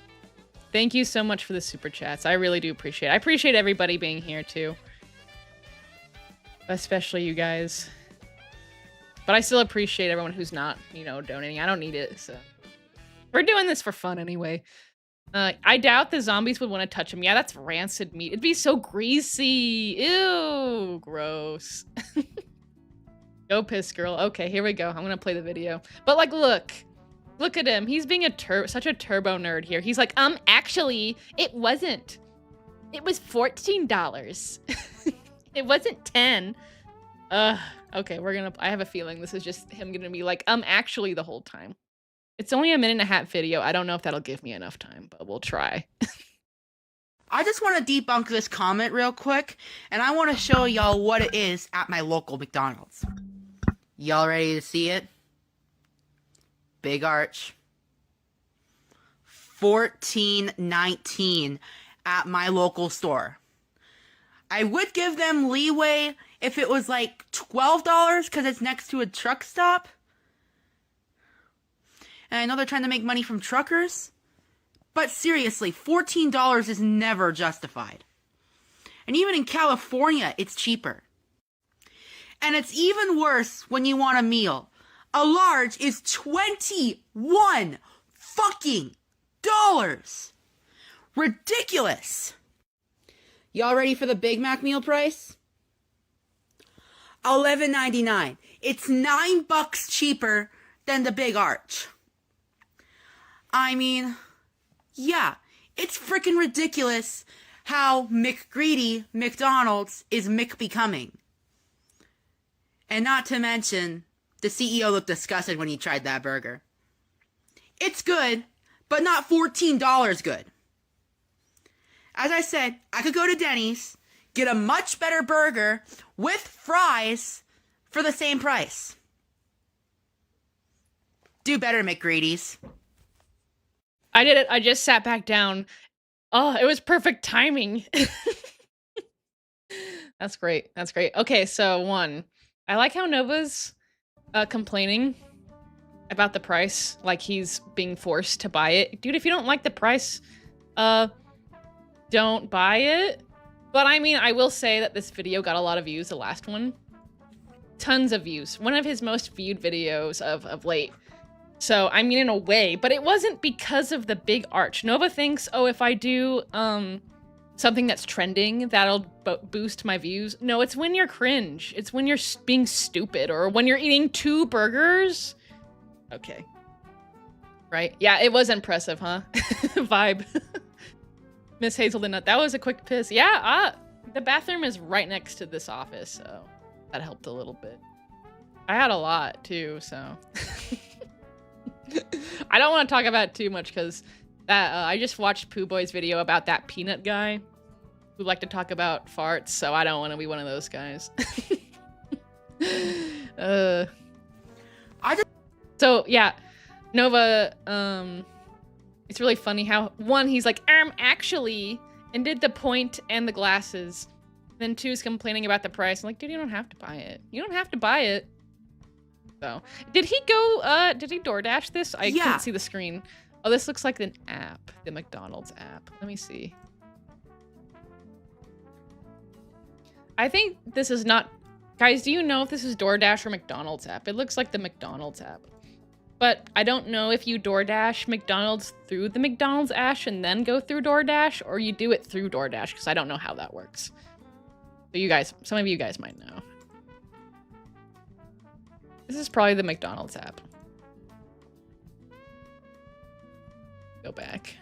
Thank you so much for the super chats. I really do appreciate it. I appreciate everybody being here, too. Especially you guys. But I still appreciate everyone who's not, donating. I don't need it, so. We're doing this for fun anyway. I doubt the zombies would want to touch him. Yeah, that's rancid meat. It'd be so greasy. Ew, gross. Go piss, girl. Okay, here we go. I'm gonna play the video. But like, look at him. He's being such a turbo nerd here. He's like, actually, it wasn't. It was $14. It wasn't 10. Okay, I have a feeling this is just him gonna be like, actually the whole time. It's only a 1.5-minute video. I don't know if that'll give me enough time, but we'll try. I just want to debunk this comment real quick, and I want to show y'all what it is at my local McDonald's. Y'all ready to see it? Big arch. $14.19 at my local store. I would give them leeway if it was like $12 because it's next to a truck stop. And I know they're trying to make money from truckers. But seriously, $14 is never justified. And even in California, it's cheaper. And it's even worse when you want a meal. A large is $21 fucking dollars. Ridiculous. Y'all ready for the Big Mac meal price? $11.99. It's $9 cheaper than the Big Arch. I mean, yeah, it's freaking ridiculous how McGreedy McDonald's is McBecoming. And not to mention, the CEO looked disgusted when he tried that burger. It's good, but not $14 good. As I said, I could go to Denny's, get a much better burger with fries for the same price. Do better, McGreedy's. I did it. I just sat back down. Oh, it was perfect timing. That's great. That's great. Okay, so 1. I like how Nova's complaining about the price, like he's being forced to buy it. Dude, if you don't like the price, don't buy it. But I mean, I will say that this video got a lot of views, the last one. Tons of views. One of his most viewed videos of late. So, I mean, in a way, but it wasn't because of the big arch. Nova thinks, oh, if I do something that's trending, that'll boost my views. No, it's when you're cringe. It's when you're being stupid or when you're eating 2 burgers. Okay. Right? Yeah, it was impressive, huh? Vibe. Miss Hazelnut, that was a quick piss. Yeah, the bathroom is right next to this office, so that helped a little bit. I had a lot, too, so... I don't want to talk about it too much because that I just watched Pooh Boy's video about that peanut guy who liked to talk about farts, so I don't want to be one of those guys. So yeah, Nova, it's really funny how 1, he's like, actually, and did the point and the glasses. Then 2 is complaining about the price. I'm like, dude, you don't have to buy it. You don't have to buy it. So, did he DoorDash this? I couldn't see the screen. Oh, this looks like an app, the McDonald's app. Let me see. I think this is not, guys, do you know if this is DoorDash or McDonald's app? It looks like the McDonald's app. But I don't know if you DoorDash McDonald's through the McDonald's app and then go through DoorDash, or you do it through DoorDash, because I don't know how that works. So you guys, some of you guys might know. This is probably the McDonald's app. Go back.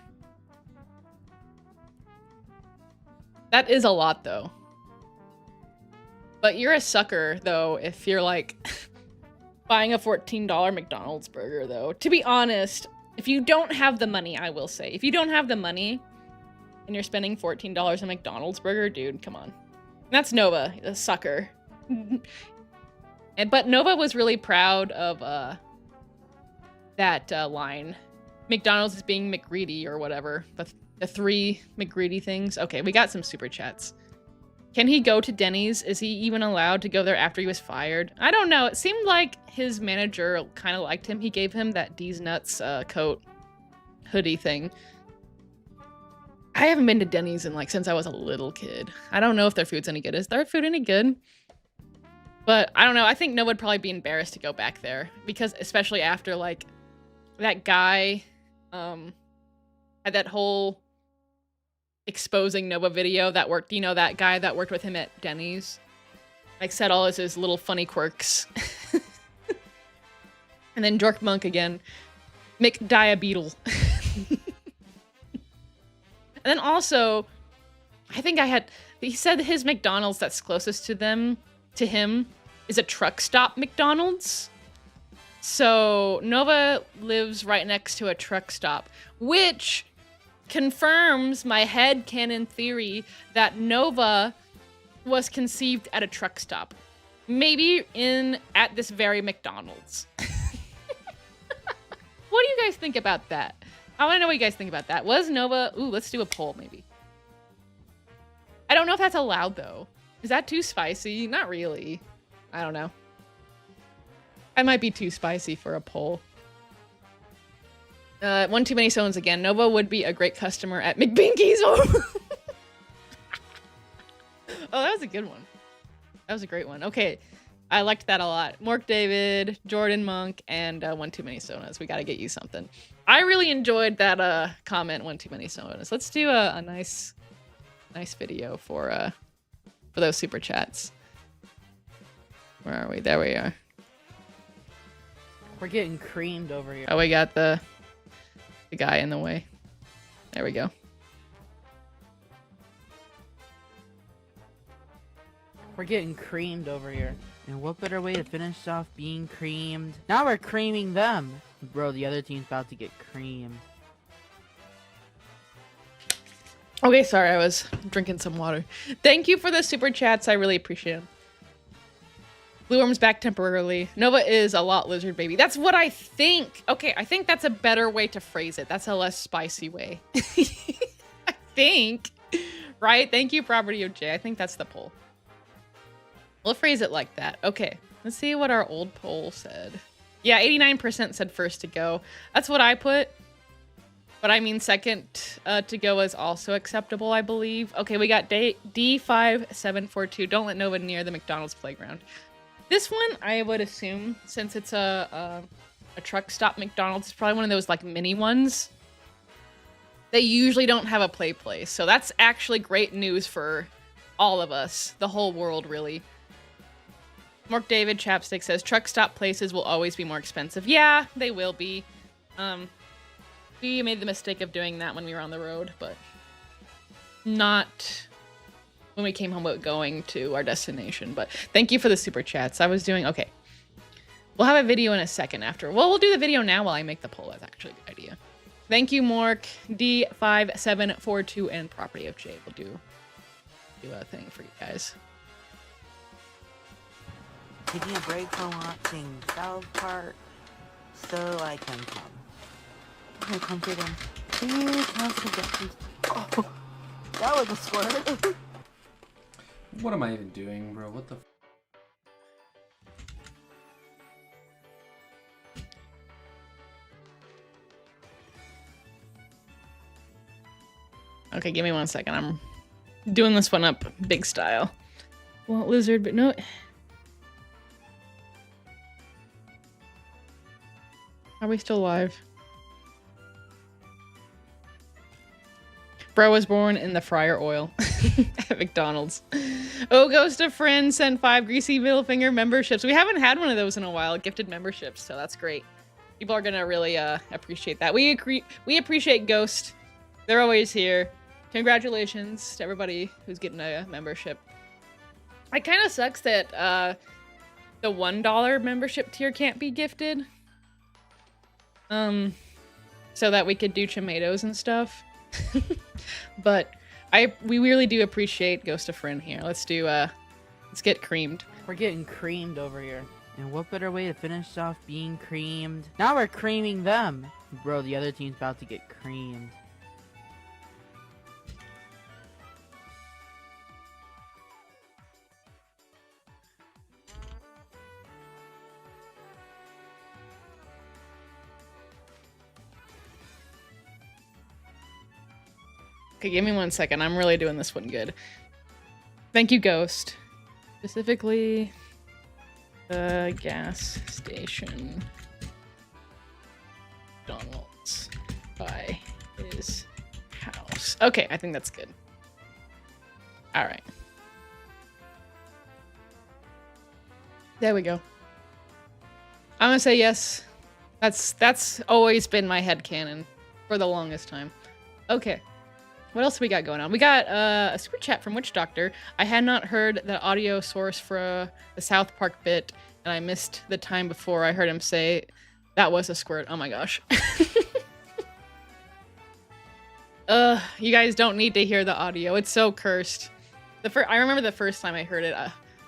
That is a lot, though. But you're a sucker, though, if you're, like, buying a $14 McDonald's burger, though. To be honest, if you don't have the money, I will say. If you don't have the money and you're spending $14 on a McDonald's burger, dude, come on. That's Nova, a sucker. But Nova was really proud of that line. McDonald's is being McGreedy or whatever. The 3 McGreedy things. Okay, we got some super chats. Can he go to Denny's? Is he even allowed to go there after he was fired? I don't know. It seemed like his manager kind of liked him. He gave him that D's Nuts coat hoodie thing. I haven't been to Denny's in since I was a little kid. I don't know if their food's any good. Is their food any good? But I don't know. I think Noah would probably be embarrassed to go back there because especially after that guy, that had that whole exposing Nova video that worked, you know, that guy that worked with him at Denny's, like said all his little funny quirks. And then Jork Monk again, McDiabeetle. And then also, I think he said his McDonald's that's closest to him is a truck stop McDonald's. So Nova lives right next to a truck stop, which confirms my headcanon theory that Nova was conceived at a truck stop. Maybe at this very McDonald's. What do you guys think about that? I want to know what you guys think about that. Was Nova... Ooh, let's do a poll, maybe. I don't know if that's allowed, though. Is that too spicy? Not really. I don't know. I might be too spicy for a poll. One too many stones again. Nova would be a great customer at McBinky's. Oh, that was a good one. That was a great one. Okay. I liked that a lot. Mork David, Jordan Monk, and One Too Many Sonas. We got to get you something. I really enjoyed that comment, One Too Many Sonas. Let's do a nice video for those super chats. Where are we? There we are. We're getting creamed over here. Oh, we got the guy in the way. There we go. We're getting creamed over here. And what better way to finish off being creamed? Now we're creaming them. Bro, the other team's about to get creamed. Okay, sorry, I was drinking some water. Thank you for the super chats. I really appreciate them. Blue Worm's back temporarily. Nova is a lot lizard baby. That's what I think. Okay, I think that's a better way to phrase it. That's a less spicy way. I think. Right? Thank you, Property OJ. I think that's the poll. We'll phrase it like that. Okay, let's see what our old poll said. Yeah, 89% said first to go. That's what I put. But I mean, second to go is also acceptable, I believe. Okay, we got D5742. Don't let Nova near the McDonald's playground. This one, I would assume, since it's a truck stop McDonald's, it's probably one of those like mini ones. They usually don't have a play place. So that's actually great news for all of us. The whole world, really. Mark David Chapstick says, truck stop places will always be more expensive. Yeah, they will be. We made the mistake of doing that when we were on the road, but not when we came home about going to our destination. But thank you for the super chats. I was doing... Okay. We'll have a video in a second after. Well, we'll do the video now while I make the poll. That's actually a good idea. Thank you, Mork, D5742, and Property of J. We'll do a thing for you guys. Taking a break from watching South Park so I can come. I come to them. Please, oh, that was a squirt. What am I even doing, bro? What the Okay, give me 1 second. I'm doing this one up big style. Well, lizard, but no... Are we still live? Bro was born in the fryer oil at McDonald's. Oh, Ghost of Friend sent 5 greasy middle finger memberships. We haven't had one of those in a while, gifted memberships, so that's great. People are gonna really appreciate that. We appreciate Ghost. They're always here. Congratulations to everybody who's getting a membership. It kind of sucks that the $1 membership tier can't be gifted. So that we could do tomatoes and stuff. But we really do appreciate Ghost of Friend here. Let's get creamed. We're getting creamed over here. And what better way to finish off being creamed? Now we're creaming them. Bro, the other team's about to get creamed. Okay, give me 1 second. I'm really doing this one good. Thank you, Ghost. Specifically, the gas station. McDonald's by his gifs. Okay, I think that's good. All right. There we go. I'm gonna say yes. That's always been my headcanon for the longest time. Okay. What else we got going on? We got a super chat from Witch Doctor. I had not heard the audio source for the South Park bit, and I missed the time before I heard him say that was a squirt. Oh my gosh. You guys don't need to hear the audio. It's so cursed. I remember the first time I heard it,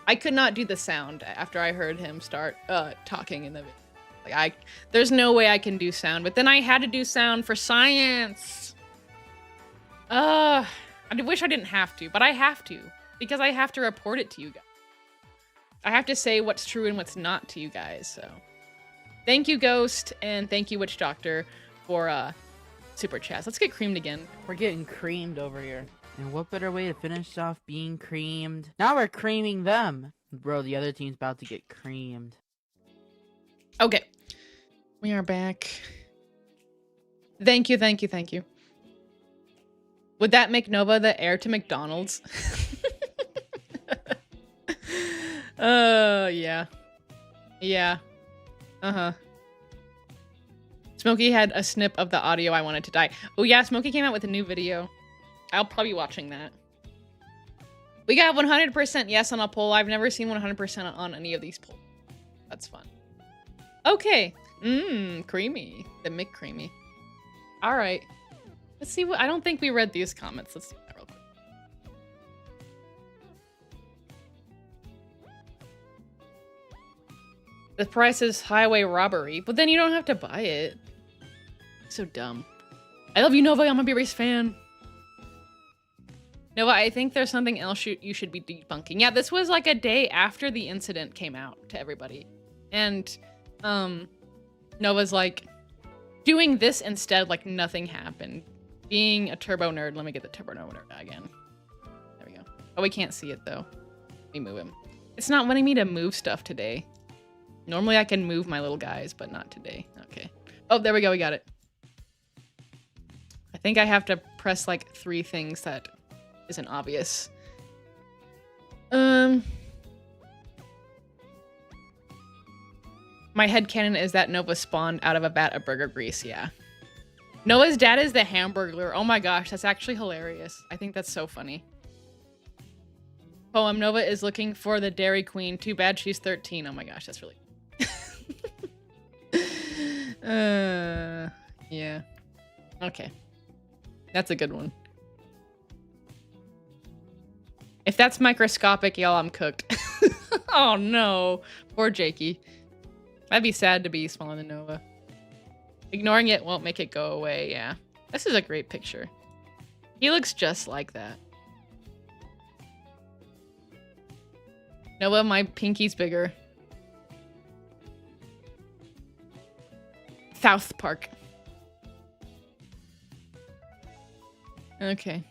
I could not do the sound after I heard him start talking in the video. Like there's no way I can do sound, but then I had to do sound for science. I wish I didn't have to, but I have to because I have to report it to you guys. I have to say what's true and what's not to you guys. So, thank you, Ghost, and thank you, Witch Doctor, for super chats. Let's get creamed again. We're getting creamed over here. And what better way to finish off being creamed? Now we're creaming them. Bro, the other team's about to get creamed. Okay. We are back. Thank you, thank you, thank you. Would that make Nova the heir to McDonald's? Yeah. Yeah. Uh-huh. Smokey had a snip of the audio I wanted to die. Oh yeah, Smokey came out with a new video. I'll probably be watching that. We got 100% yes on a poll. I've never seen 100% on any of these polls. That's fun. Okay. Creamy. The McCreamy. All right. Let's see what... I don't think we read these comments. Let's do that real quick. The price is highway robbery, but then you don't have to buy it. So dumb. I love you, Nova. I'm a B-Race fan. Nova, I think there's something else you should be debunking. Yeah, this was like a day after the incident came out to everybody. And, Nova's like, doing this instead like nothing happened. Being a turbo nerd. Let me get the turbo nerd again. There we go. Oh, we can't see it though. Let me move him. It's not wanting me to move stuff today. Normally I can move my little guys, but not today. Okay. Oh, there we go. We got it. I think I have to press like 3 things that isn't obvious. My headcanon is that Nova spawned out of a vat of burger grease, yeah. Noah's dad is the Hamburglar. Oh my gosh, that's actually hilarious. I think that's so funny. Poem, Nova is looking for the Dairy Queen. Too bad she's 13. Oh my gosh, that's really... yeah. Okay. That's a good one. If that's microscopic, y'all, I'm cooked. Oh no. Poor Jakey. That'd be sad to be smaller than Nova. Ignoring it won't make it go away, yeah. This is a great picture. He looks just like that. Nova, my pinky's bigger. South Park. Okay.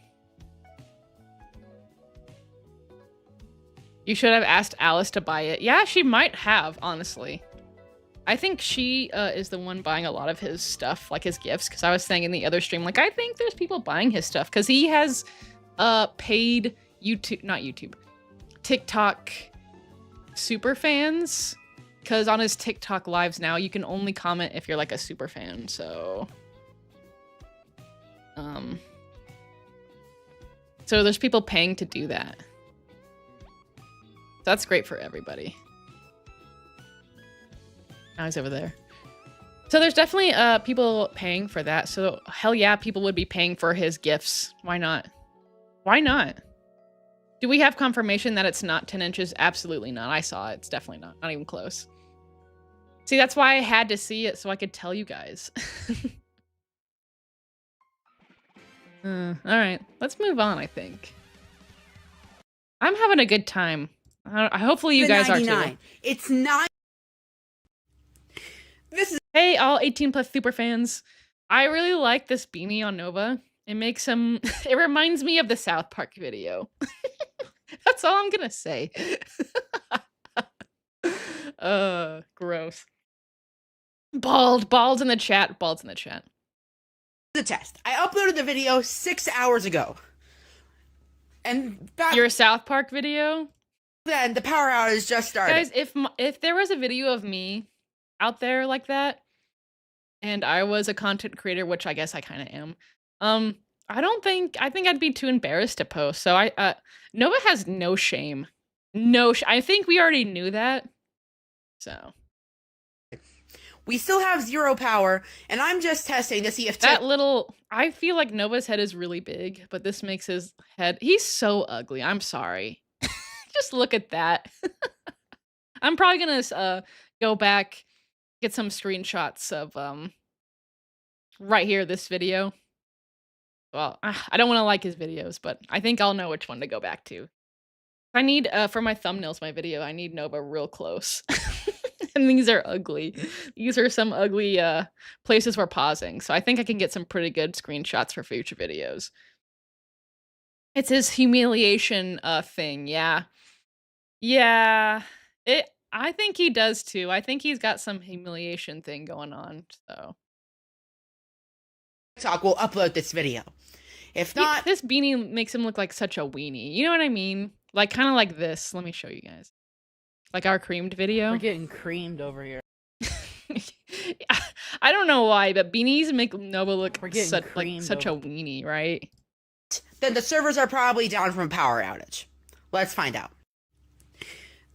You should have asked Alice to buy it. Yeah, she might have, honestly. I think she is the one buying a lot of his stuff, like his gifts, because I was saying in the other stream, like, I think there's people buying his stuff, because he has paid TikTok super fans, because on his TikTok lives now, you can only comment if you're like a super fan, so... So there's people paying to do that. So that's great for everybody. Now he's over there. So there's definitely people paying for that. So hell yeah, people would be paying for his gifts. Why not? Why not? Do we have confirmation that it's not 10 inches? Absolutely not. I saw it. It's definitely not. Not even close. See, that's why I had to see it so I could tell you guys. All right, let's move on, I think. I'm having a good time. Hopefully you guys are too. It's not. This is. Hey, all 18 plus super fans. I really like this beanie on Nova. It makes him. It reminds me of the South Park video. That's all I'm gonna say. Gross. Bald in the chat. Bald's in the chat. The test. I uploaded the video 6 hours ago. And back Your South Park video? then, the power outage just started. Guys, if there was a video of me out there like that, and I was a content creator, which I guess I kind of am, I think I'd be too embarrassed to post. So Nova has no shame. I think we already knew that. So. We still have 0 power, and I'm just testing to see if I feel like Nova's head is really big, but this makes his head, he's so ugly. I'm sorry. Just look at that. I'm probably gonna go back, get some screenshots of right here, this video. Well, I don't want to like his videos, but I think I'll know which one to go back to. I need for my thumbnails, my video, I need Nova real close. And these are ugly. These are some ugly places we're pausing. So I think I can get some pretty good screenshots for future videos. It's his humiliation thing, yeah. Yeah. I think he does too. I think he's got some humiliation thing going on, so. TikTok will upload this video. If not, this beanie makes him look like such a weenie. You know what I mean? Like kind of like this. Let me show you guys. Like our creamed video. We're getting creamed over here. I don't know why, but beanies make Nova look such a over. weenie, right? then the servers are probably down from a power outage. Let's find out.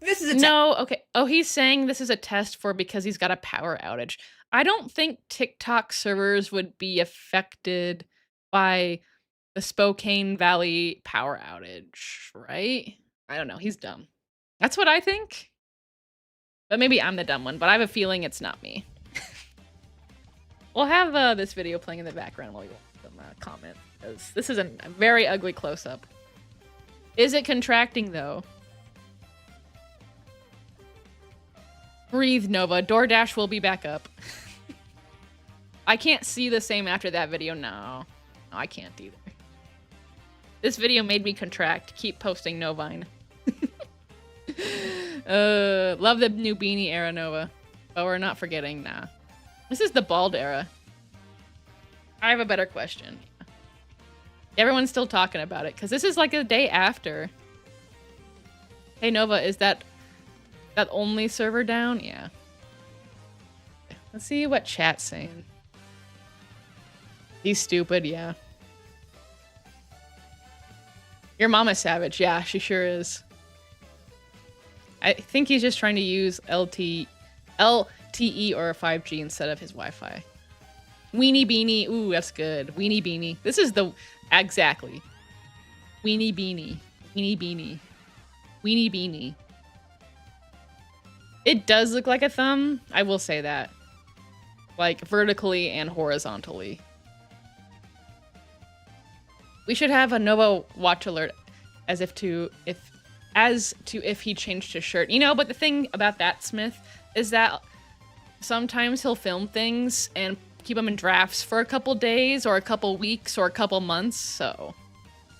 This is a no, okay. Oh, he's saying this is a test for because he's got a power outage. I don't think TikTok servers would be affected by the Spokane Valley power outage, right? I don't know. He's dumb. That's what I think. But maybe I'm the dumb one, but I have a feeling it's not me. We'll have this video playing in the background while we go some comment, because this is a very ugly close-up. Is it contracting, though? Breathe, Nova. DoorDash will be back up. I can't see the same after that video. No, I can't either. This video made me contract. Keep posting, Novine. Love the new beanie era, Nova. But we're not forgetting, nah. This is the bald era. I have a better question. Everyone's still talking about it, because this is like a day after. Hey, Nova, is that only server down? Yeah. Let's see what chat's saying. He's stupid, yeah. Your mama's savage. Yeah, she sure is. I think he's just trying to use LTE or 5G instead of his Wi-Fi. Weenie beanie. Ooh, that's good. Weenie beanie. This is the... Exactly. Weenie beanie. Weenie beanie. Weenie beanie. It does look like a thumb. I will say that. Like, vertically and horizontally. We should have a Nova watch alert as if he changed his shirt. You know, but the thing about that, Smith, is that sometimes he'll film things and keep them in drafts for a couple days or a couple weeks or a couple months, so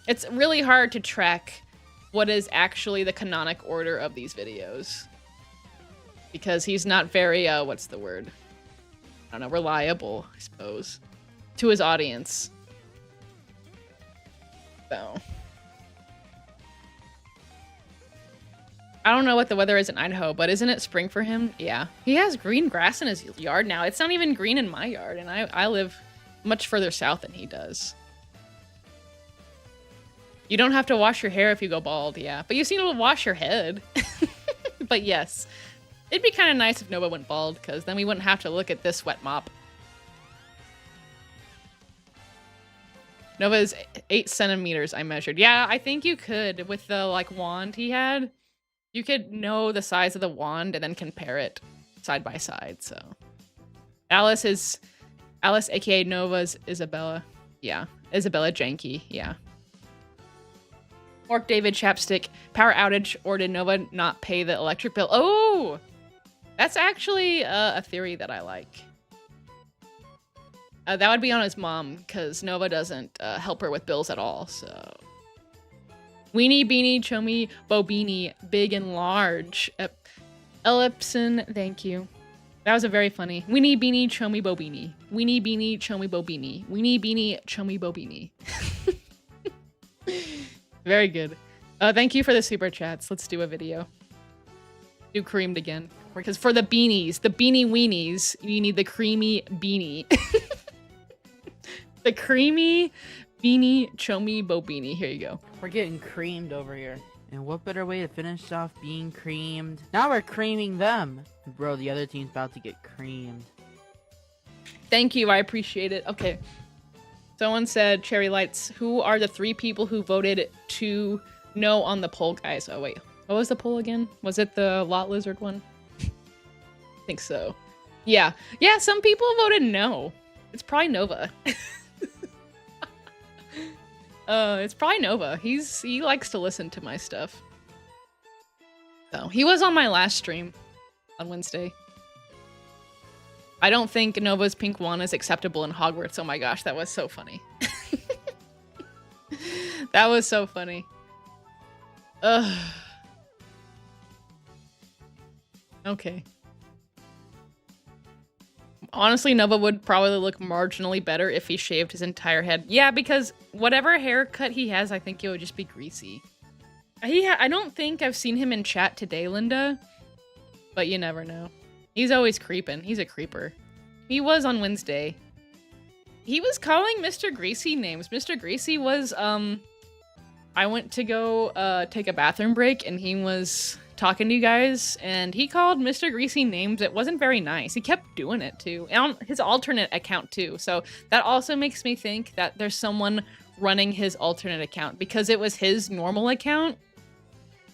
it's really hard to track what is actually the canonic order of these videos. Because he's not very, what's the word? I don't know, reliable, I suppose, to his audience. So... I don't know what the weather is in Idaho, but isn't it spring for him? Yeah. He has green grass in his yard now. It's not even green in my yard, and I live much further south than he does. You don't have to wash your hair if you go bald, yeah. But you seem to wash your head. But yes. It'd be kind of nice if Nova went bald, because then we wouldn't have to look at this wet mop. Nova's 8 centimeters, I measured. Yeah, I think you could with the, like, wand he had. You could know the size of the wand and then compare it side by side, so. Alice, aka Nova's Isabella. Yeah, Isabella Janky, yeah. Orc David Chapstick, power outage, or did Nova not pay the electric bill? Oh! That's actually a theory that I like. That would be on his mom, because Nova doesn't help her with bills at all, so. Weenie Beanie Chomi Bobini, big and large. Ellipson, thank you. That was a very funny. Weenie beanie chomi bobini. Weenie beanie chomi bobini. Weenie beanie chomi bobini. Very good. Thank you for the super chats. Let's do a video. Do creamed again. Because for the beanies, the beanie weenies, you need the creamy beanie. The creamy beanie chomi bobini. Here you go. We're getting creamed over here. And what better way to finish off being creamed? Now we're creaming them. Bro, the other team's about to get creamed. Thank you, I appreciate it. Okay. Someone said, Cherry Lights, who are the 3 people who voted to no on the poll, guys? Oh, wait. What was the poll again? Was it the lot lizard one? I think so. Yeah. Yeah, some people voted no. It's probably Nova. It's probably Nova. He likes to listen to my stuff. So, he was on my last stream on Wednesday. I don't think Nova's pink wand is acceptable in Hogwarts. Oh my gosh, that was so funny. That was so funny. Ugh. Okay. Honestly, Nova would probably look marginally better if he shaved his entire head. Yeah, because whatever haircut he has, I think it would just be greasy. I don't think I've seen him in chat today, Linda. But you never know. He's always creeping. He's a creeper. He was on Wednesday. He was calling Mr. Greasy names. Mr. Greasy was, I went to go take a bathroom break and he was talking to you guys and he called Mr. Greasy names. It wasn't very nice. He kept doing it too. And on his alternate account too. So that also makes me think that there's someone running his alternate account because it was his normal account,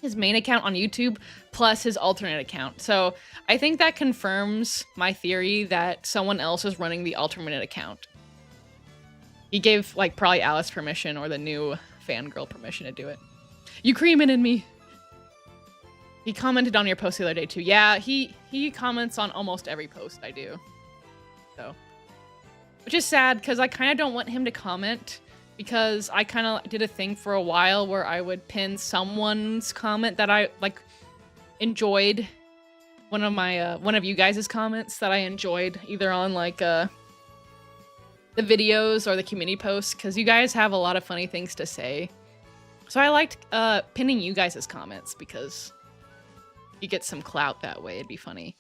his main account on YouTube, plus his alternate account. So I think that confirms my theory that someone else is running the alternate account. He gave, like, probably Alice permission or the new fangirl permission to do it. You creaming in me. He commented on your post the other day too. Yeah, he comments on almost every post I do. So, which is sad because I kind of don't want him to comment because I kind of did a thing for a while where I would pin someone's comment that I like enjoyed. One of you guys' comments that I enjoyed either on like the videos or the community posts because you guys have a lot of funny things to say. So I liked pinning you guys' comments because you get some clout that way. It'd be funny.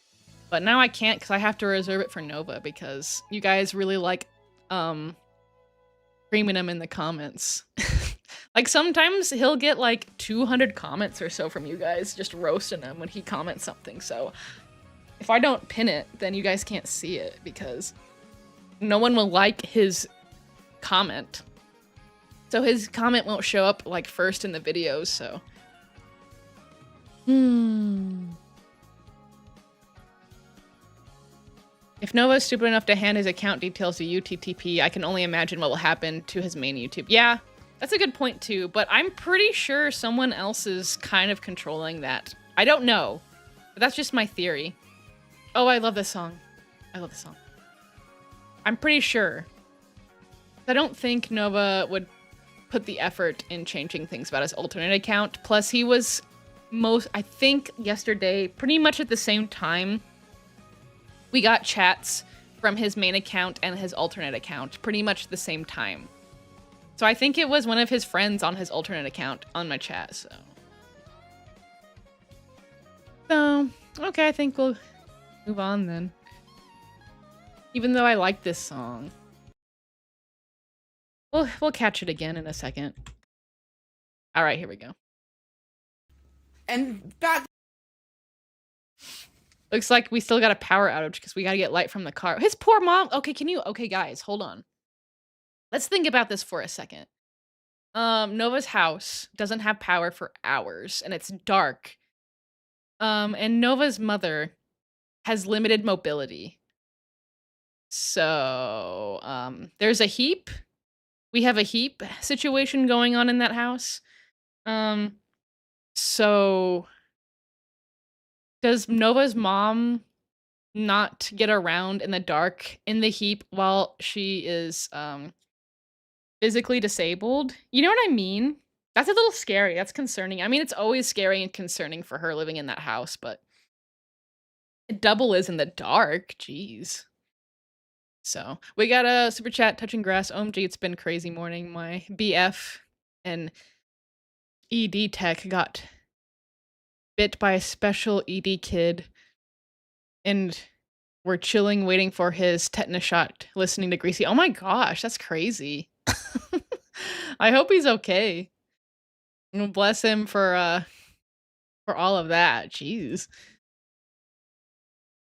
But now I can't because I have to reserve it for Nova because you guys really like creaming him in the comments. Like sometimes he'll get like 200 comments or so from you guys just roasting him when he comments something. So if I don't pin it, then you guys can't see it because no one will like his comment. So his comment won't show up like first in the videos, so. If Nova's stupid enough to hand his account details to UTTP, I can only imagine what will happen to his main YouTube. Yeah, that's a good point too, but I'm pretty sure someone else is kind of controlling that. I don't know, but that's just my theory. Oh, I love this song. I love this song. I'm pretty sure. I don't think Nova would put the effort in changing things about his alternate account. Plus, he was I think yesterday, pretty much at the same time, we got chats from his main account and his alternate account pretty much at the same time. So I think it was one of his friends on his alternate account on my chat, so. So, okay, I think we'll move on then. Even though I like this song. We'll catch it again in a second. All right, here we go. And that looks like we still got a power outage because we got to get light from the car. His poor mom. Okay, okay, guys, hold on. Let's think about this for a second. Nova's house doesn't have power for hours and it's dark. And Nova's mother has limited mobility. So, there's a heap. We have a heap situation going on in that house. So does Nova's mom not get around in the dark in the heap while she is physically disabled? You know what I mean? That's a little scary. That's concerning. I mean, it's always scary and concerning for her living in that house, but Double is in the dark. Jeez. So we got a super chat touching grass. OMG, it's been crazy morning. My BF and ED tech got bit by a special ED kid, and we're chilling waiting for his tetanus shot, listening to Greasy. Oh my gosh, that's crazy. I hope he's okay. And bless him for all of that. Jeez.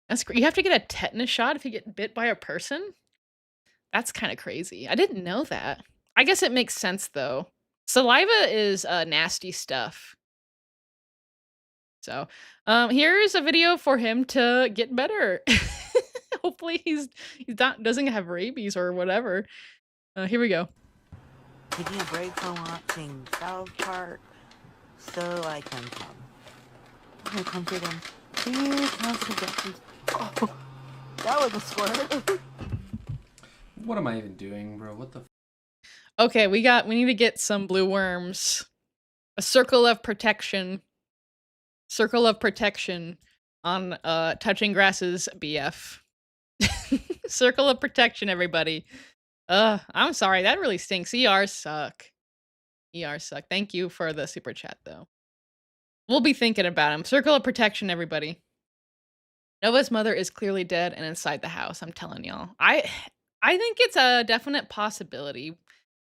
That's you have to get a tetanus shot if you get bit by a person? That's kind of crazy. I didn't know that. I guess it makes sense though. Saliva is nasty stuff. So, here's a video for him to get better. Hopefully he's not doesn't have rabies or whatever. Here we go. Taking a break from watching South Park so I can come. I comfort him. Please, no suggestions. Oh, that was a squirt. What am I even doing, bro? What the Okay, we need to get some blue worms. A circle of protection. Circle of protection on touching grass's BF. Circle of protection, everybody. I'm sorry, that really stinks. ER suck. ER suck. Thank you for the super chat though. We'll be thinking about him. Circle of protection, everybody. Nova's mother is clearly dead and inside the house. I'm telling y'all. I think it's a definite possibility.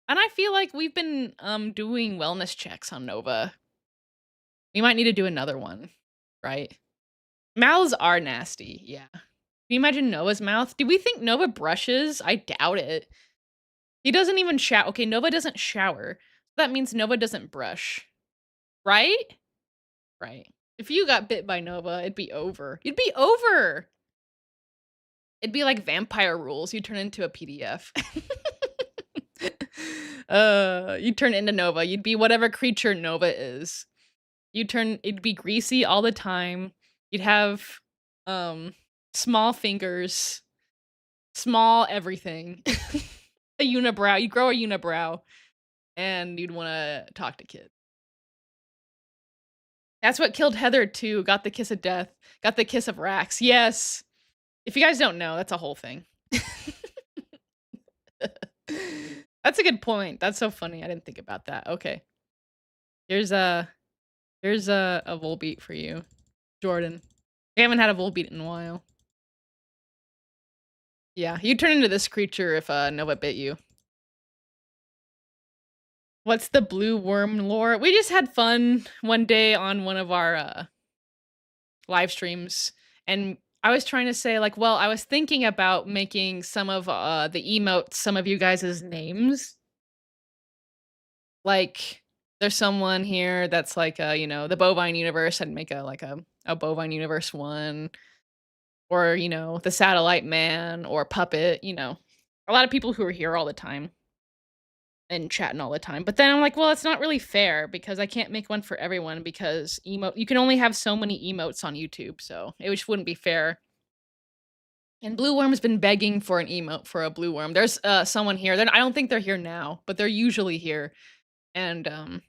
And I feel like we've been doing wellness checks on Nova. We might need to do another one, right? Mouths are nasty, yeah. Can you imagine Nova's mouth? Do we think Nova brushes? I doubt it. He doesn't even shower. Okay, Nova doesn't shower. That means Nova doesn't brush. Right? Right. If you got bit by Nova, it'd be over. It'd be over! It'd be like vampire rules. You turn into a PDF. You turn into Nova. You'd be whatever creature Nova is. It'd be greasy all the time. You'd have small fingers, small everything. A unibrow. You'd grow a unibrow, and you'd want to talk to kids. That's what killed Heather too. Got the kiss of death. Got the kiss of Rax. Yes. If you guys don't know, that's a whole thing. That's a good point. That's so funny. I didn't think about that. Okay. Here's a Volbeat for you, Jordan. We haven't had a Volbeat in a while. Yeah, you turn into this creature if Nova bit you. What's the blue worm lore? We just had fun one day on one of our live streams, and I was trying to say, like, well, I was thinking about making some of the emotes some of you guys' names. Like, there's someone here that's like, you know, the bovine universe. I'd make a bovine universe one. Or, you know, the satellite man or puppet, you know. A lot of people who are here all the time. And chatting all the time. But then I'm like, well, it's not really fair because I can't make one for everyone because you can only have so many emotes on YouTube, so it just wouldn't be fair. And Blue Worm's been begging for an emote for a Blue Worm. There's someone here. I don't think they're here now, but they're usually here. And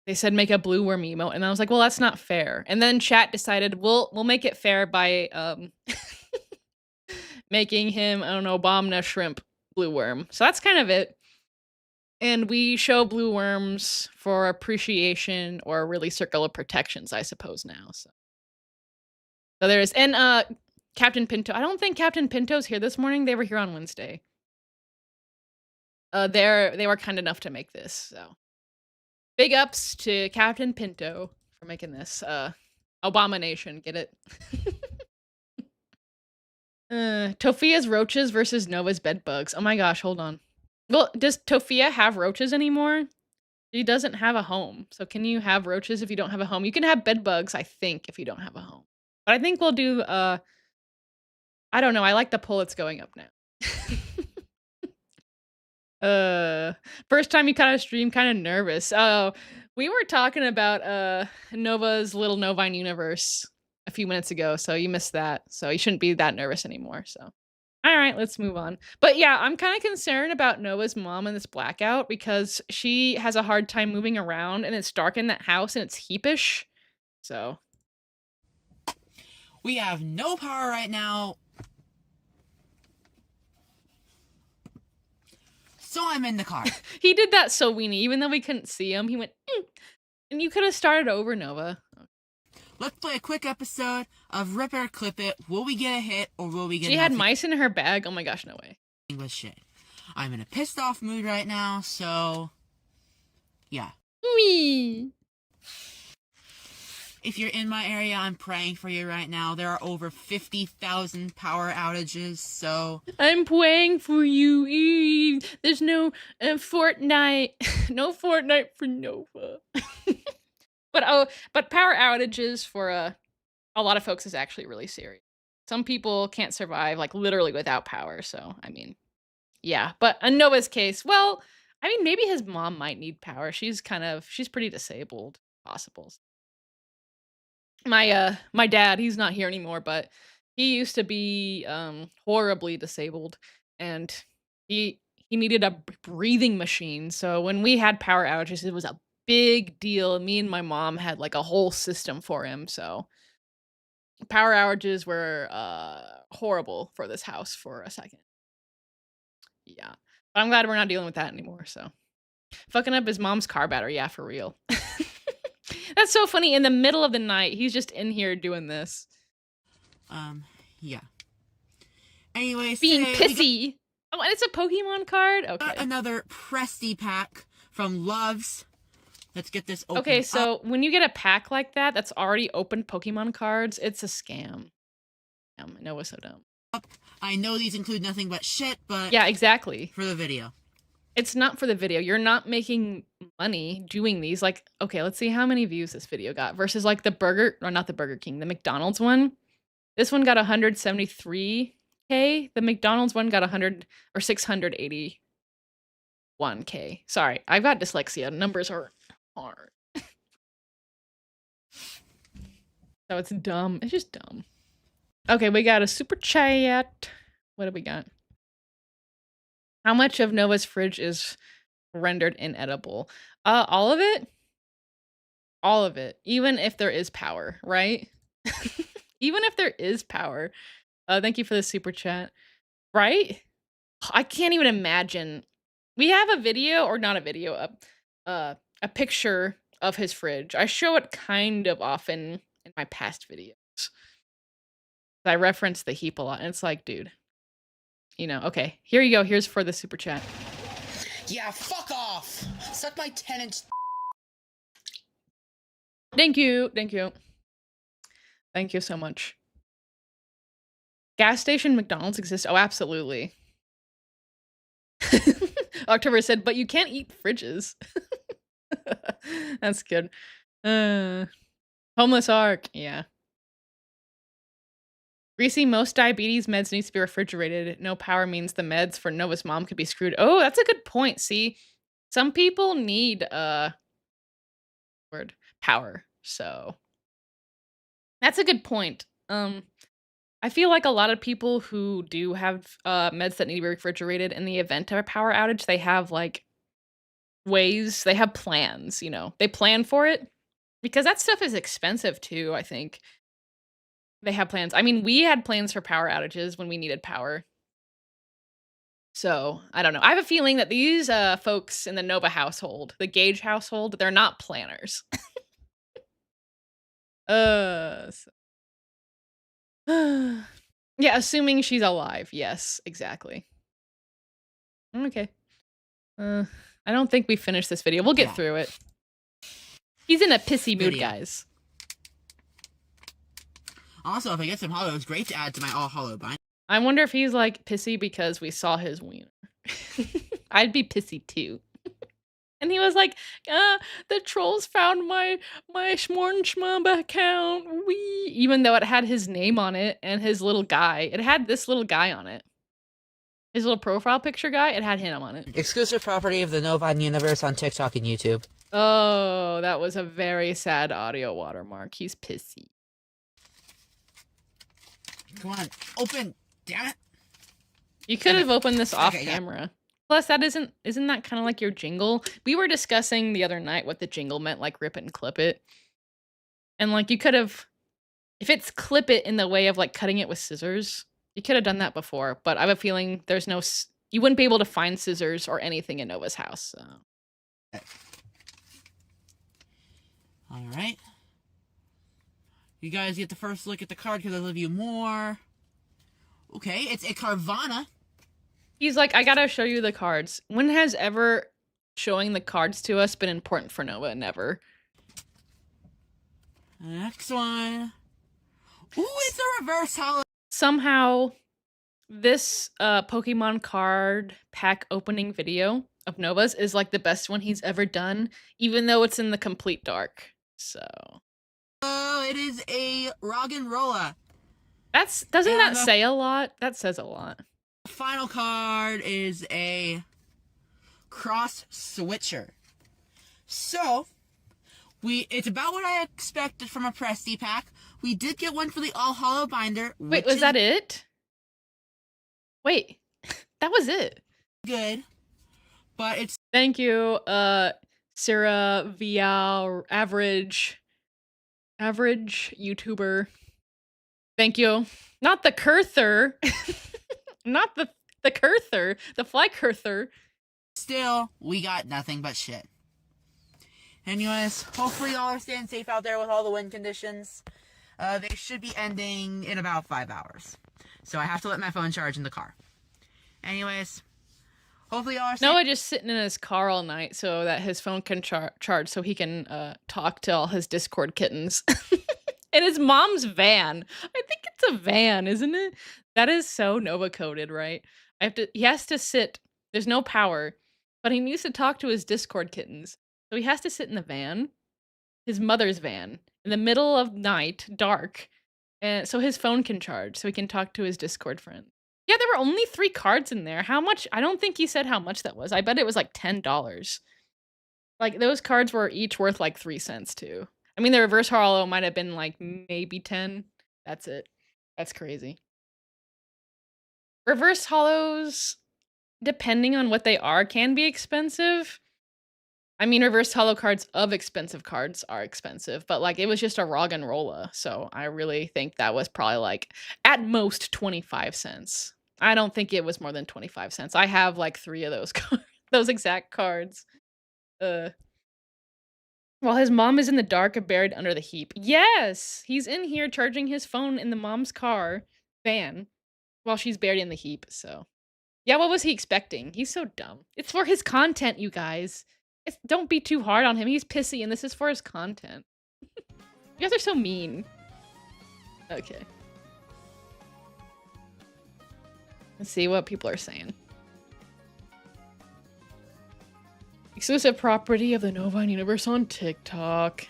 they said make a Blue Worm emote, and I was like, well, that's not fair. And then chat decided we'll make it fair by making him, I don't know, Bomna Shrimp Blue Worm. So that's kind of it. And we show blue worms for appreciation or really circle of protections, I suppose now. So there's Captain Pinto. I don't think Captain Pinto's here this morning. They were here on Wednesday. They were kind enough to make this. So big ups to Captain Pinto for making this. Abomination, get it? Tofia's roaches versus Nova's bed bugs. Oh my gosh, hold on. Well, does Tofia have roaches anymore? She doesn't have a home. So can you have roaches if you don't have a home? You can have bed bugs, I think, if you don't have a home. But I think we'll do, I don't know. I like the poll. It's going up now. First time you kind of stream, kind of nervous. Oh, we were talking about Nova's little Novine universe a few minutes ago, so you missed that. So you shouldn't be that nervous anymore. So, all right, let's move on. But yeah, I'm kind of concerned about Nova's mom and this blackout because she has a hard time moving around, and it's dark in that house, and it's heapish. So We have no power right now. So I'm in the car. He did that so weenie, even though we couldn't see him. He went, and you could have started over, Nova. Let's play a quick episode of Rip or Clip It. Will we get a hit or will we get She had nothing? mice in her bag. Oh my gosh, no way. English shit. I'm in a pissed off mood right now, so yeah. Wee. If you're in my area, I'm praying for you right now. There are over 50,000 power outages, so I'm praying for you. Eee. There's no Fortnite. No Fortnite for Nova. But power outages for a lot of folks is actually really serious. Some people can't survive like literally without power. So I mean, yeah. But in Nova's case, well, I mean, maybe his mom might need power. She's pretty disabled. Possible. My dad, he's not here anymore, but he used to be horribly disabled, and he needed a breathing machine. So when we had power outages, it was a big deal. Me and my mom had like a whole system for him. So power outages were horrible for this house for a second. Yeah. But I'm glad we're not dealing with that anymore. So fucking up his mom's car battery, yeah, for real. That's so funny. In the middle of the night, he's just in here doing this. Yeah. Anyways, Being today pissy. Oh, and it's a Pokemon card? Okay. another Presty pack from Loves. Let's get this open. Okay, so when you get a pack like that, that's already opened Pokemon cards, it's a scam. Noah so dumb. I know these include nothing but shit, but Yeah, exactly. for the video. It's not for the video. You're not making money doing these. Like, okay, let's see how many views this video got versus like the not the Burger King, the McDonald's one. This one got 173K. The McDonald's one got 681K. Sorry, I've got dyslexia. Numbers are hard. So it's dumb. It's just dumb. Okay, we got a super chat. What do we got? How much of Nova's fridge is rendered inedible? All of it? All of it. Even if there is power, right? Even if there is power. Thank you for the super chat. Right? I can't even imagine. We have a video, or not a video, a picture of his fridge. I show it kind of often in my past videos. I reference the heap a lot, and it's like, dude. You know, okay. Here you go. Here's for the super chat. Yeah, fuck off! Suck my 10-inch. Thank you. Thank you. Thank you so much. Gas station McDonald's exist? Oh, absolutely. October said, but you can't eat fridges. That's good. Homeless Ark. Yeah. Greasy, most diabetes meds needs to be refrigerated. No power means the meds for Nova's mom could be screwed. Oh, that's a good point. See, some people need power. So that's a good point. I feel like a lot of people who do have meds that need to be refrigerated in the event of a power outage, they have like ways, they have plans, you know. They plan for it because that stuff is expensive too, I think. They have plans. I mean, we had plans for power outages when we needed power. So, I don't know. I have a feeling that these folks in the Nova household, the Gage household, they're not planners. Yeah, assuming she's alive. Yes, exactly. Okay. I don't think we finished this video. We'll get through it. He's in a pissy mood, guys. Also, if I get some hollow, it's great to add to my all hollow bind. I wonder if he's like pissy because we saw his wiener. I'd be pissy too. And he was like, the trolls found my Schmornschmub account. Wee. Even though it had his name on it and his little guy. It had this little guy on it. His little profile picture guy, it had him on it. Exclusive property of the Nova universe on TikTok and YouTube. Oh, that was a very sad audio watermark. He's pissy. Come on, open, damn it. You could have opened this off camera. Yeah. Plus, that isn't that kind of like your jingle? We were discussing the other night what the jingle meant, like rip it and clip it. And like you could have If it's clip it in the way of like cutting it with scissors, you could have done that before, but I have a feeling there's no, you wouldn't be able to find scissors or anything in Nova's house. So. All right. You guys get the first look at the card because I love you more. Okay, it's a Carvana. He's like, I gotta show you the cards. When has ever showing the cards to us been important for Nova? Never. Next one. Ooh, it's a reverse holo. Somehow, this Pokemon card pack opening video of Nova's is like the best one he's ever done, even though it's in the complete dark. So. Oh, it is a Roggenrola. Doesn't that say a lot? That says a lot. The final card is a Cross Switcher. So, it's about what I expected from a Presty pack. We did get one for the All Hollow Binder. Wait, was that it? Wait, that was it. Good. But it's... Thank you, Sarah Vial, average YouTuber. Thank you. Not the Curther. Not the Curther. The Fly Curther. Still, we got nothing but shit. Anyways, hopefully y'all are staying safe out there with all the wind conditions. They should be ending in about 5 hours. So I have to let my phone charge in the car. Anyways, hopefully y'all are safe. Noah just sitting in his car all night so that his phone can charge so he can talk to all his Discord kittens. In his mom's van. I think it's a van, isn't it? That is so Nova coded, right? He has to sit. There's no power, but he needs to talk to his Discord kittens. So he has to sit in the van, his mother's van, in the middle of night, dark, and so his phone can charge, so he can talk to his Discord friend. Yeah, there were only 3 cards in there. How much? I don't think he said how much that was. I bet it was like $10. Like, those cards were each worth like 3 cents too. I mean, the reverse hollow might have been like maybe 10. That's it. That's crazy. Reverse hollows, depending on what they are, can be expensive. I mean, reverse hollow cards of expensive cards are expensive, but like it was just a Roggenrola, so I really think that was probably like at most 25 cents. I don't think it was more than 25 cents. I have like 3 of those those exact cards. While his mom is in the dark and buried under the heap. Yes! He's in here charging his phone in the mom's car van while she's buried in the heap, so. Yeah, what was he expecting? He's so dumb. It's for his content, you guys. Don't be too hard on him. He's pissy and this is for his content. You guys are so mean. Okay. Let's see what people are saying. Exclusive property of the Nova universe on TikTok.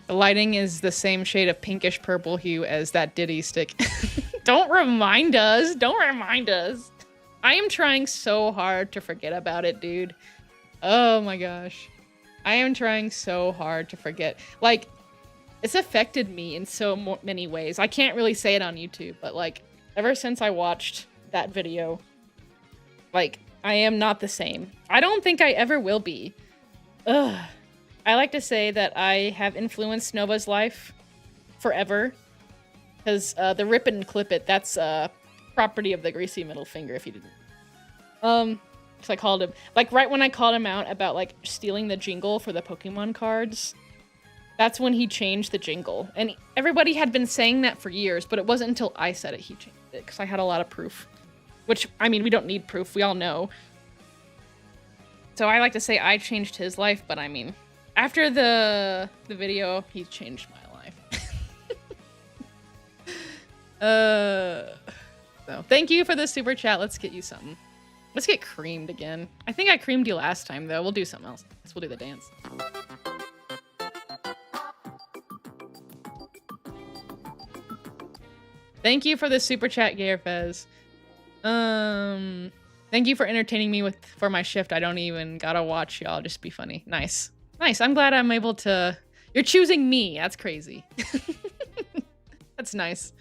The lighting is the same shade of pinkish purple hue as that Diddy stick. Don't remind us. Don't remind us. I am trying so hard to forget about it, dude. Oh my gosh. I am trying so hard to forget. Like, it's affected me in so many ways. I can't really say it on YouTube, but like, ever since I watched that video, like, I am not the same. I don't think I ever will be. Ugh. I like to say that I have influenced Nova's life forever. Because the rip it and clip it, that's property of the Greasy middle finger, if you didn't. Because I called him, like right when I called him out about like stealing the jingle for the Pokemon cards, that's when he changed the jingle. And everybody had been saying that for years, but it wasn't until I said it he changed it, because I had a lot of proof. Which, I mean, we don't need proof, we all know. So I like to say I changed his life, but I mean, after the video, he changed my life. So thank you for the super chat. Let's get you something. Let's get creamed again. I think I creamed you last time, though. We'll do something else. We'll do the dance. Thank you for the super chat, Gairfez. Thank you for entertaining me for my shift. I don't even gotta watch y'all. Just be funny. Nice. Nice. I'm glad I'm able to... You're choosing me. That's crazy. That's nice.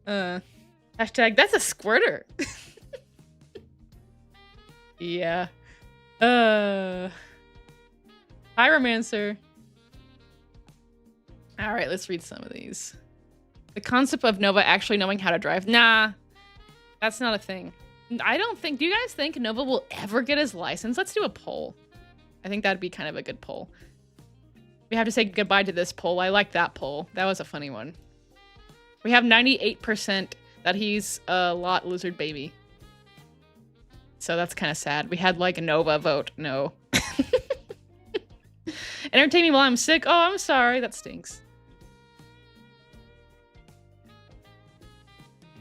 Hashtag, that's a squirter. Yeah. Pyromancer. All right, let's read some of these. The concept of Nova actually knowing how to drive. Nah, that's not a thing. I don't think, do you guys think Nova will ever get his license? Let's do a poll. I think that'd be kind of a good poll. We have to say goodbye to this poll. I like that poll. That was a funny one. We have 98% that he's a lot lizard baby. So that's kind of sad. We had like a Nova vote. No. Entertain me while I'm sick. Oh, I'm sorry. That stinks.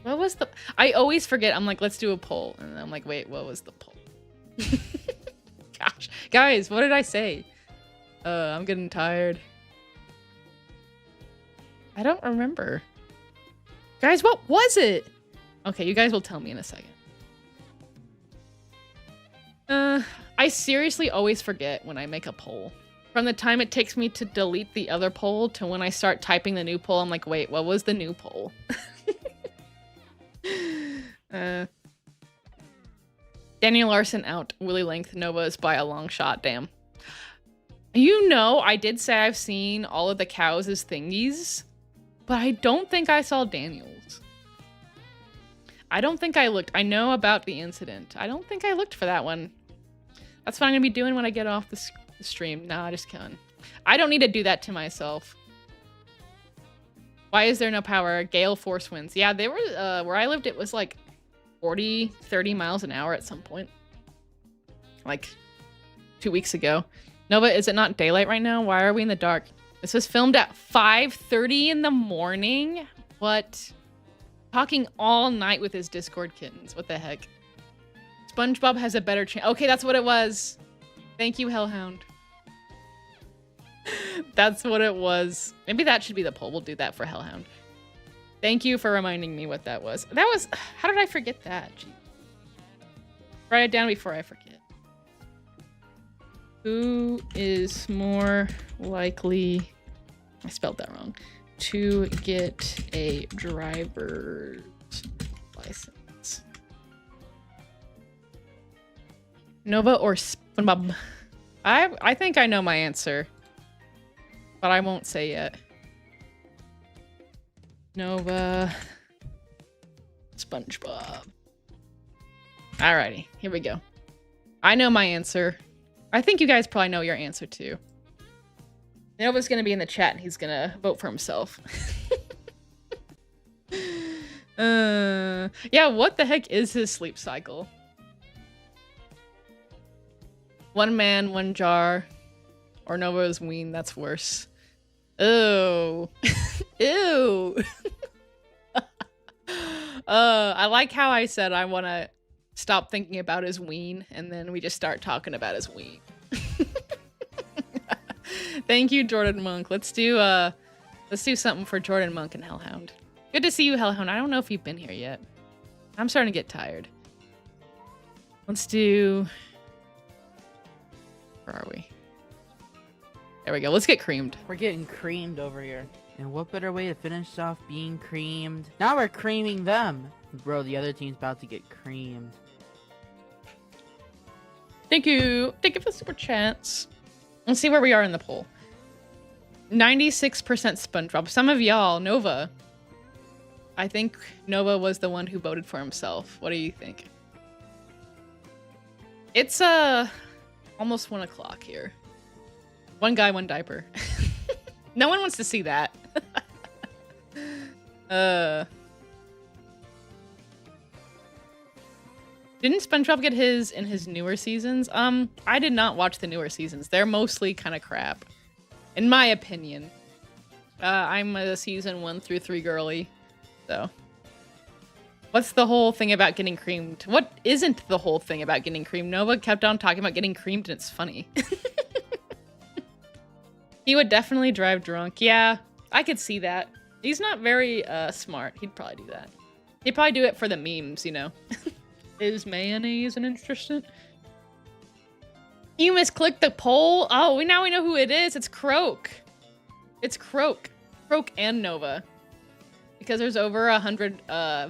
What was the... I always forget. I'm like, let's do a poll. And I'm like, wait, what was the poll? Gosh. Guys, what did I say? I'm getting tired. I don't remember. Guys, what was it? Okay, you guys will tell me in a second. I seriously always forget when I make a poll. From the time it takes me to delete the other poll to when I start typing the new poll, I'm like, wait, what was the new poll? Daniel Larson out. Willie Length. Nova is by a long shot. Damn. You know, I did say I've seen all of the cows as thingies, but I don't think I saw Daniel's. I don't think I looked. I know about the incident. I don't think I looked for that one. That's what I'm going to be doing when I get off the stream. Nah, just kidding. I don't need to do that to myself. Why is there no power? Gale force winds. Yeah, they were, where I lived, it was like 40, 30 miles an hour at some point. Like 2 weeks ago. Nova, is it not daylight right now? Why are we in the dark? This was filmed at 5:30 in the morning? What? Talking all night with his Discord kittens. What the heck? SpongeBob has a better chance. Okay, that's what it was. Thank you, Hellhound. That's what it was. Maybe that should be the poll. We'll do that for Hellhound. Thank you for reminding me what that was. That was... How did I forget that? Gee. Write it down before I forget. Who is more likely... I spelled that wrong. To get a driver's license? Nova or SpongeBob? I think I know my answer. But I won't say yet. Nova. SpongeBob. Alrighty, here we go. I know my answer. I think you guys probably know your answer too. Nova's gonna be in the chat and he's gonna vote for himself. Yeah, what the heck is his sleep cycle? One man, one jar. Or Nova's ween, that's worse. Ew. Ew. I like how I said I want to stop thinking about his ween, and then we just start talking about his ween. Thank you, Jordan Monk. Let's do something for Jordan Monk and Hellhound. Good to see you, Hellhound. I don't know if you've been here yet. I'm starting to get tired. Let's do... Where are we? There we go. Let's get creamed. We're getting creamed over here. And what better way to finish off being creamed? Now we're creaming them. Bro, the other team's about to get creamed. Thank you. Thank you for the super chats. Let's see where we are in the poll. 96% SpongeBob. Some of y'all, Nova. I think Nova was the one who voted for himself. What do you think? It's almost 1 o'clock here. One guy, one diaper. No one wants to see that. Didn't SpongeBob get his in his newer seasons? I did not watch the newer seasons. They're mostly kind of crap. In my opinion. I'm a season 1 through 3 girly. So. What's the whole thing about getting creamed? What isn't the whole thing about getting creamed? Nova kept on talking about getting creamed and it's funny. He would definitely drive drunk. Yeah, I could see that. He's not very smart. He'd probably do that. He'd probably do it for the memes, you know. Is mayonnaise an interesting? You misclicked the poll? Oh, now we know who it is. It's Croak. It's Croak. Croak and Nova. Because there's over 100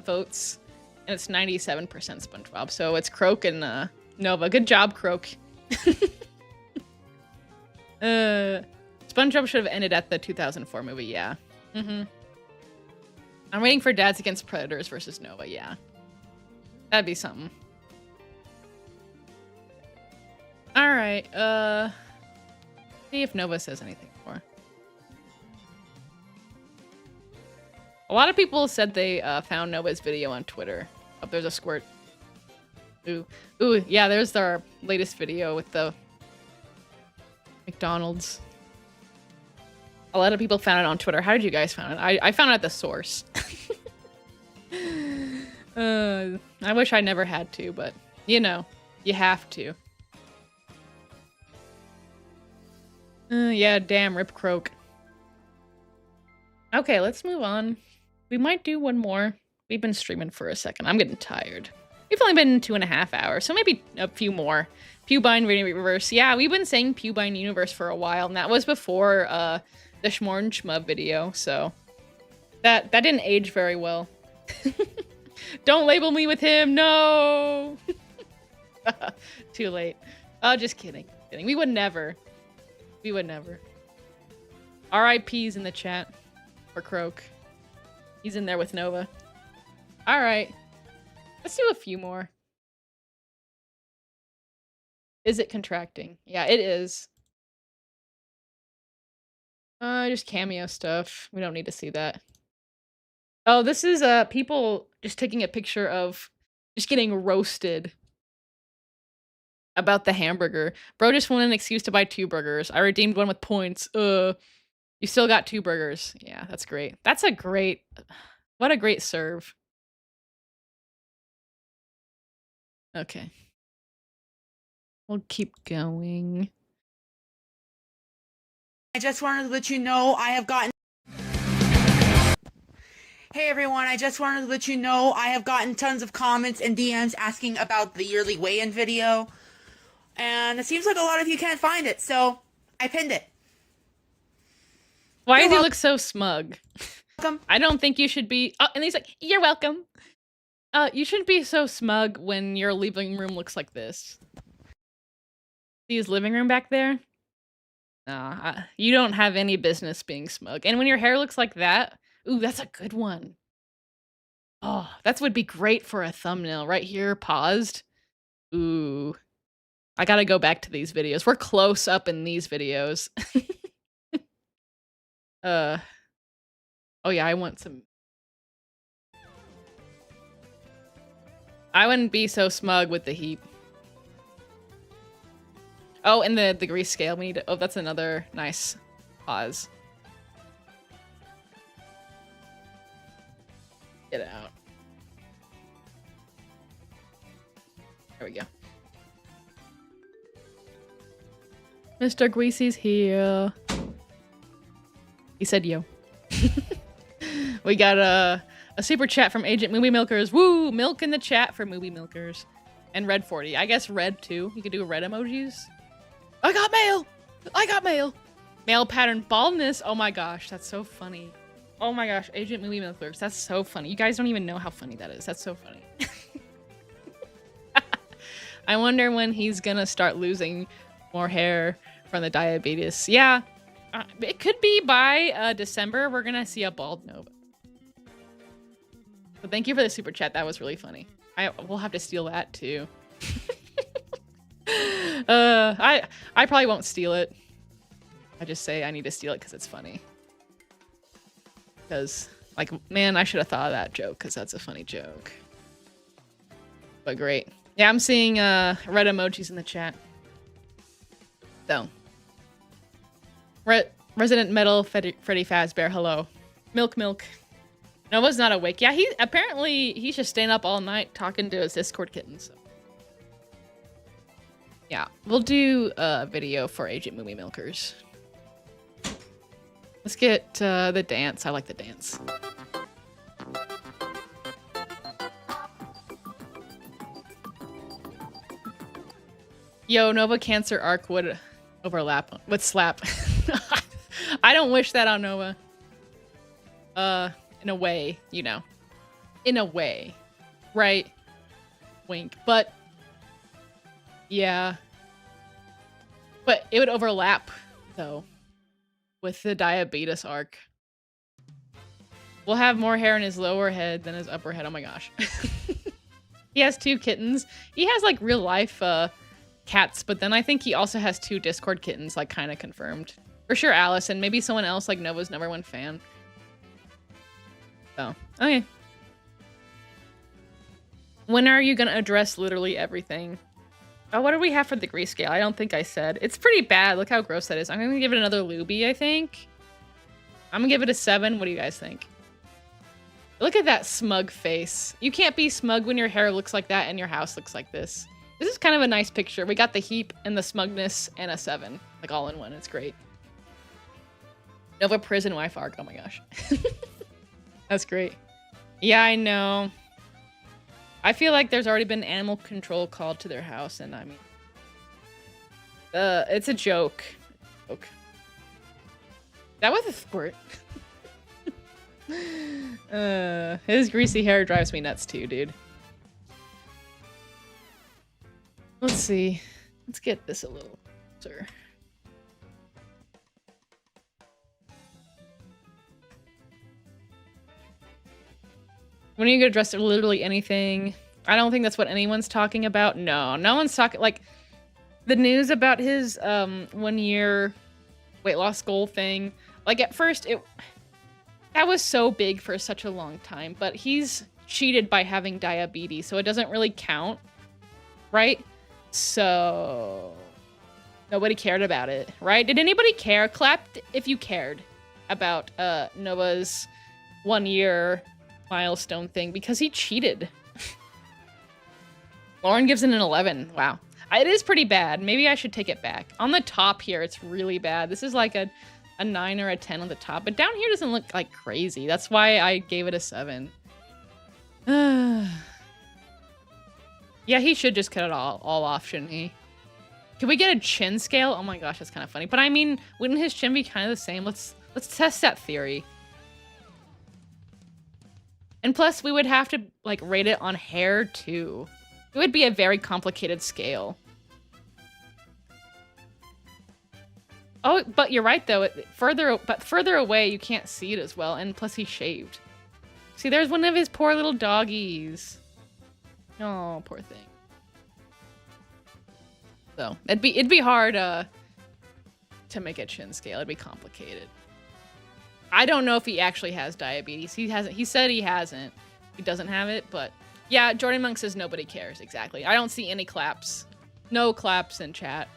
votes. And it's 97% SpongeBob. So it's Croak and Nova. Good job, Croak. SpongeBob should have ended at the 2004 movie, yeah. I'm waiting for Dads Against Predators versus Nova, yeah. That'd be something. Alright, see if Nova says anything more. A lot of people said they found Nova's video on Twitter. Oh, there's a squirt. Ooh, yeah, there's our latest video with the McDonald's. A lot of people found it on Twitter. How did you guys find it? I found it at the source. I wish I never had to, but you know, you have to. Yeah, damn, Rip Croak. Okay, let's move on. We might do one more. We've been streaming for a second. I'm getting tired. We've only been 2.5 hours, so maybe a few more. Pewbine Reverse. Yeah, we've been saying Pewbine Universe for a while, and that was before the Schmorn Schmub video, so that didn't age very well. Don't label me with him, no! Too late. Oh, just kidding. We would never. We would never. RIP's in the chat for Croak. He's in there with Nova. Alright. Let's do a few more. Is it contracting? Yeah, it is. Just cameo stuff. We don't need to see that. Oh, this is people just taking a picture of just getting roasted about the hamburger. Bro just wanted an excuse to buy 2 burgers. I redeemed one with points. You still got 2 burgers. Yeah, that's great. That's a great... What a great serve. Okay. We'll keep going. I just wanted to let you know I have gotten... Hey everyone, I just wanted to let you know I have gotten tons of comments and DMs asking about the yearly weigh-in video. And it seems like a lot of you can't find it, so I pinned it. Why does he look so smug? Welcome. I don't think you should be... Oh, and he's like, you're welcome. You shouldn't be so smug when your living room looks like this. See his living room back there? Nah, you don't have any business being smug. And when your hair looks like that... Ooh, that's a good one. Oh, that would be great for a thumbnail. Right here, paused. Ooh. I gotta go back to these videos. We're close up in these videos. Oh yeah, I want some... I wouldn't be so smug with the heat. Oh, and the grease scale. We need to... Oh, that's another nice pause. Get out. There we go. Mr. Greasy's here. He said yo. We got a super chat from Agent Movie Milkers. Woo! Milk in the chat for Movie Milkers. And Red 40. I guess Red too. You could do red emojis. I got mail! I got mail! Male pattern baldness. Oh my gosh, that's so funny. Oh my gosh, Agent Movie Milkers. That's so funny. You guys don't even know how funny that is. That's so funny. I wonder when he's gonna start losing more hair from the diabetes. Yeah, it could be by December. We're gonna see a bald Nova. So thank you for the super chat. That was really funny. We'll have to steal that too. I probably won't steal it. I just say I need to steal it because it's funny. Because, like, man, I should have thought of that joke because that's a funny joke. But great. Yeah, I'm seeing red emojis in the chat. So. Resident Metal Freddy Fazbear, hello. Milk. Nova's not awake. Yeah, he's just staying up all night talking to his Discord kittens. So. Yeah, we'll do a video for Agent Movie Milkers. Let's get the dance. I like the dance. Yo, Nova Cancer arc would overlap. Would slap. I don't wish that on Nova. In a way, you know. In a way. Right? Wink. But... yeah. But it would overlap, though. with the diabetes arc. We'll have more hair in his lower head than his upper head. Oh my gosh. He has 2 kittens. He has like real life cats, but then I think he also has 2 Discord kittens, like kind of confirmed. For sure Alice, and maybe someone else like Nova's #1 fan. So, okay. When are you gonna address literally everything? Oh, what do we have for the grease scale? I don't think I said. It's pretty bad. Look how gross that is. I'm gonna give it another looby, I think. I'm gonna give it a 7. What do you guys think? Look at that smug face. You can't be smug when your hair looks like that and your house looks like this. This is kind of a nice picture. We got the heap and the smugness and a 7. Like all in one. It's great. Nova prison wife arc. Oh my gosh. That's great. Yeah, I know. I feel like there's already been animal control called to their house, and I mean... it's a joke. That was a squirt. His greasy hair drives me nuts too, dude. Let's see. Let's get this a little closer. When are you gonna address literally anything? I don't think that's what anyone's talking about. No, no one's talking like the news about his 1-year weight loss goal thing. Like at first that was so big for such a long time, but he's cheated by having diabetes, so it doesn't really count, right? So nobody cared about it, right? Did anybody care? Clap if you cared about Nova's 1-year milestone thing, because he cheated. Lauren gives it an 11. Wow. It is pretty bad. Maybe I should take it back. On the top here, it's really bad. This is like a 9 or a 10 on the top, but down here doesn't look like crazy. That's why I gave it a 7. Yeah, he should just cut it all off, shouldn't he? Can we get a chin scale? Oh my gosh, that's kind of funny. But I mean, wouldn't his chin be kind of the same? Let's test that theory. And plus, we would have to like rate it on hair too. It would be a very complicated scale. Oh, but you're right though. Further away, you can't see it as well. And plus, he shaved. See, there's one of his poor little doggies. Oh, poor thing. So it'd be hard to make a chin scale. It'd be complicated. I don't know if he actually has diabetes. He hasn't. He said he hasn't. He doesn't have it, but yeah, Jordan Monk says nobody cares. Exactly. I don't see any claps. No claps in chat.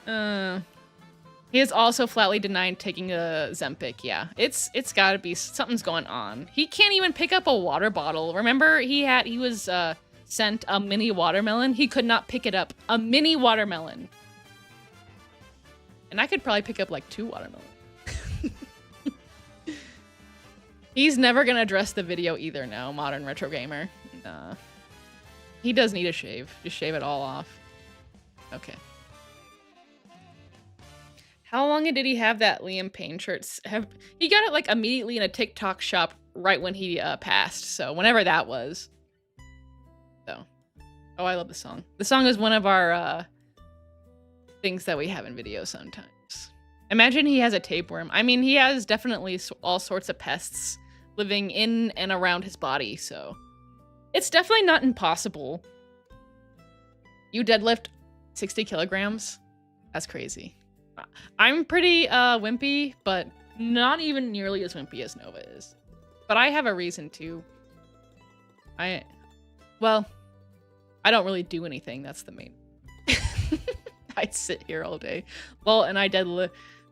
He has also flatly denied taking a Zempic. Yeah, it's gotta be something's going on. He can't even pick up a water bottle. Remember, he was sent a mini watermelon. He could not pick it up. A mini watermelon. And I could probably pick up like 2 watermelons. He's never gonna address the video either now, Modern Retro Gamer. Nah. He does need a shave. Just shave it all off. Okay. How long did he have that Liam Payne shirts? He got it like immediately in a TikTok shop right when he passed. So whenever that was. So. Oh, I love the song. The song is one of our things that we have in videos sometimes. Imagine he has a tapeworm. I mean, he has definitely all sorts of pests living in and around his body, so it's definitely not impossible. You deadlift 60 kilograms? That's crazy. I'm pretty wimpy, but not even nearly as wimpy as Nova is. But I have a reason to. Well, I don't really do anything. That's the main. I sit here all day. Well, and I deadlift.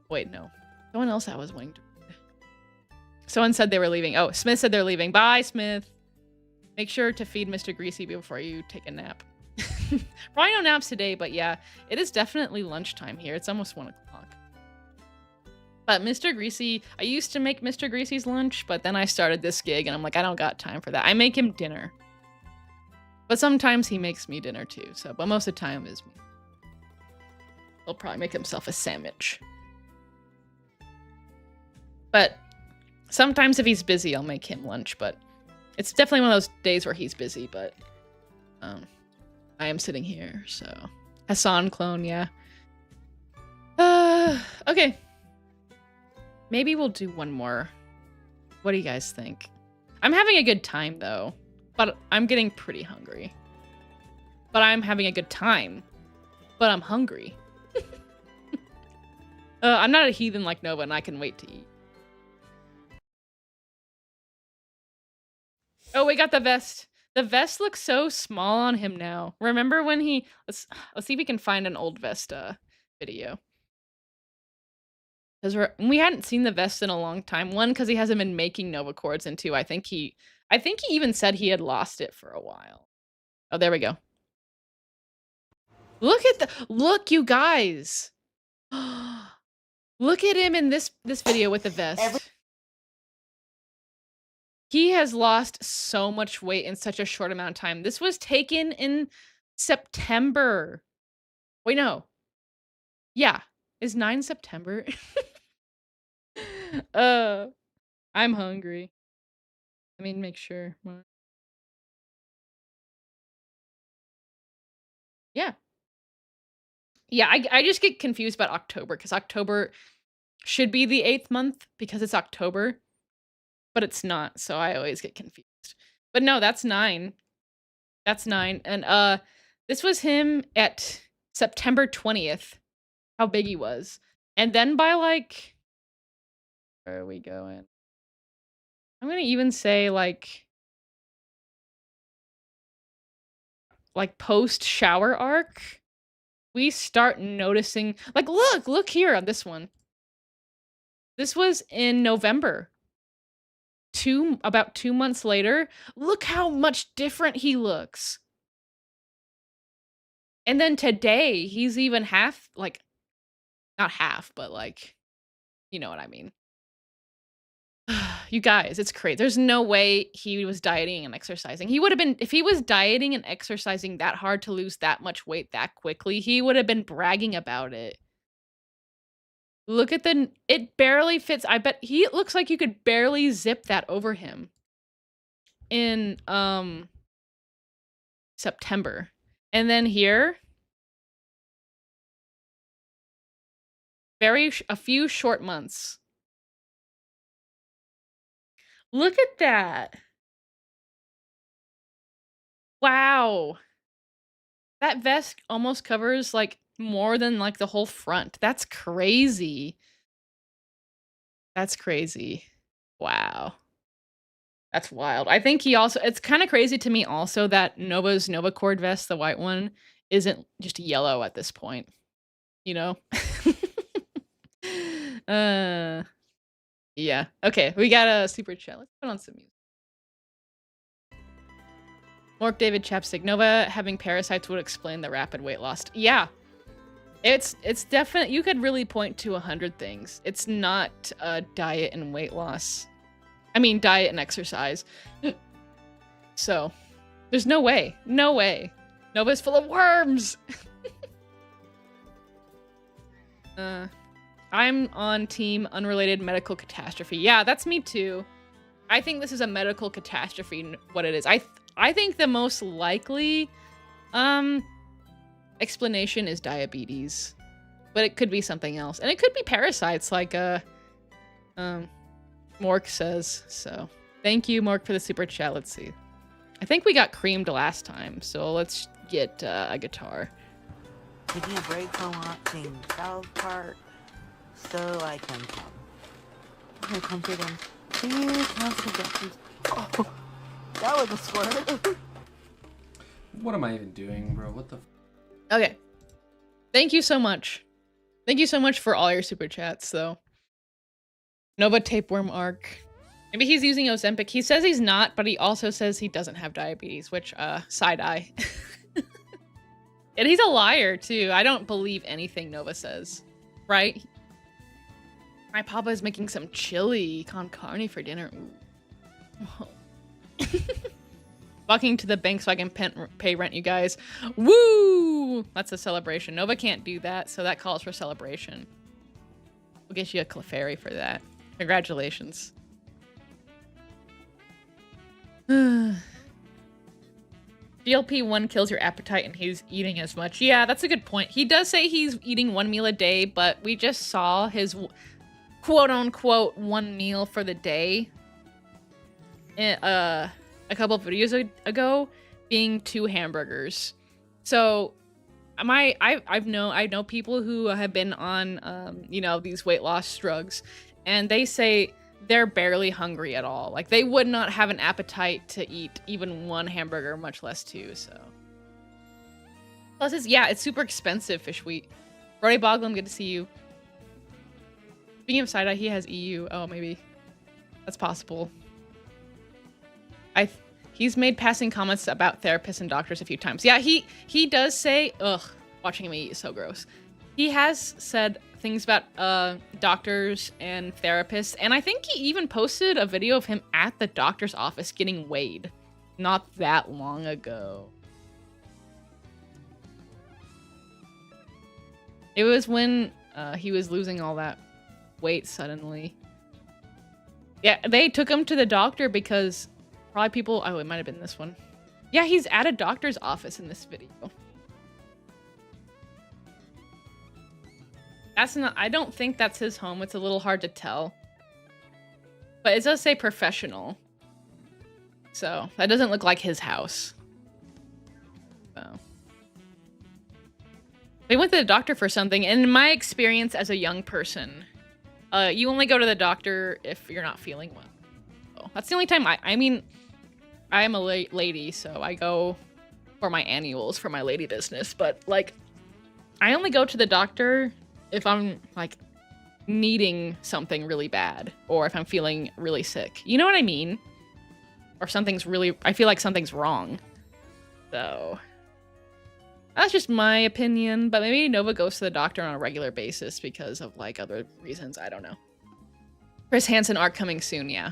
Wait, no. Someone else I was winged. Someone said they were leaving. Oh, Smith said they're leaving. Bye, Smith. Make sure to feed Mr. Greasy before you take a nap. Probably no naps today, but yeah, it is definitely lunchtime here. It's almost 1 o'clock. But Mr. Greasy, I used to make Mr. Greasy's lunch, but then I started this gig and I'm like, I don't got time for that. I make him dinner. But sometimes he makes me dinner too, so, but most of the time is me. He'll probably make himself a sandwich. But sometimes if he's busy, I'll make him lunch, but it's definitely one of those days where he's busy, but I am sitting here, so. Hassan clone, yeah. Okay. Maybe we'll do one more. What do you guys think? I'm having a good time, though. But I'm getting pretty hungry. But I'm having a good time. But I'm hungry. I'm not a heathen like Nova, and I can wait to eat. Oh, we got the vest. The vest looks so small on him now. Remember when he... Let's see if we can find an old vest video. Because we hadn't seen the vest in a long time. One, because he hasn't been making Nova cords, and two, I think he even said he had lost it for a while. Oh, there we go. Look, you guys. Look at him in this video with the vest. He has lost so much weight in such a short amount of time. This was taken in September. Wait, no. Yeah. Is 9 September? I'm hungry. Let me make sure. Yeah. Yeah, I just get confused about October because October should be the 8th month because it's October, but it's not, so I always get confused. But no, that's 9. That's 9. And this was him at September 20th. How big he was. And then by like, where are we going? I'm gonna even say like post shower arc, we start noticing, like, look here on this one. This was in November. About 2 months later, look how much different he looks. And then today, he's even half, like, not half, but like, you know what I mean. You guys, it's crazy. There's no way he was dieting and exercising. He would have been, if he was dieting and exercising that hard to lose that much weight that quickly, he would have been bragging about it. Look at it barely fits. I bet it looks like you could barely zip that over him in September. And then here, a few short months. Look at that. Wow. That vest almost covers like more than like the whole front. That's crazy. That's crazy. Wow. That's wild. I think he also, it's kind of crazy to me also that Nova's Nova Cord vest, the white one, isn't just yellow at this point. You know? Yeah. Okay, we got a super chat. Let's put on some music. Mork David Chapstick. Nova having parasites would explain the rapid weight loss. Yeah. It's definite. You could really point to 100 things. It's not diet and weight loss. I mean, diet and exercise. So, there's no way. No way. Nova's full of worms. I'm on team unrelated medical catastrophe. Yeah, that's me too. I think this is a medical catastrophe, what it is. I think the most likely explanation is diabetes. But it could be something else. And it could be parasites like Mork says. So, thank you, Mork, for the super chat. Let's see. I think we got creamed last time, so let's get a guitar. Taking a break from watching South Park so I can come. I'm gonna come to them. Oh, that was a squirt. What am I even doing, bro? What the? Okay. Thank you so much. Thank you so much for all your super chats, though. Nova Tapeworm Arc. Maybe he's using Ozempic. He says he's not, but he also says he doesn't have diabetes, which, side-eye. And he's a liar, too. I don't believe anything Nova says. Right? My papa is making some chili con carne for dinner. Walking to the bank so I can pay rent, you guys. Woo! That's a celebration. Nova can't do that, so that calls for celebration. We'll get you a Clefairy for that. Congratulations. GLP-1 kills your appetite and he's eating as much. Yeah, that's a good point. He does say he's eating 1 meal a day, but we just saw his quote-unquote 1 meal for the day a couple of videos ago being 2 hamburgers. So I know people who have been on you know, these weight loss drugs, and they say they're barely hungry at all. Like, they would not have an appetite to eat even 1 hamburger, much less 2, so. Plus, it's super expensive, fish wheat. Brody Boglum, good to see you. Speaking of side-eye, he has EU. Oh, maybe. That's possible. He's made passing comments about therapists and doctors a few times. Yeah, he does say, ugh, watching him eat is so gross. He has said things about doctors and therapists, and I think he even posted a video of him at the doctor's office getting weighed not that long ago. It was when he was losing all that weight suddenly. Yeah, they took him to the doctor because probably people... Oh, it might have been this one. Yeah, he's at a doctor's office in this video. That's not... I don't think that's his home. It's a little hard to tell. But it does say professional. So, that doesn't look like his house. So. They went to the doctor for something, and in my experience as a young person, you only go to the doctor if you're not feeling well. So that's the only time I mean, I am a lady, so I go for my annuals for my lady business, but, like, I only go to the doctor if I'm, like, needing something really bad, or if I'm feeling really sick. You know what I mean? Or something's really... I feel like something's wrong. So... That's just my opinion, but maybe Nova goes to the doctor on a regular basis because of, like, other reasons. I don't know. Chris Hansen arc coming soon, yeah.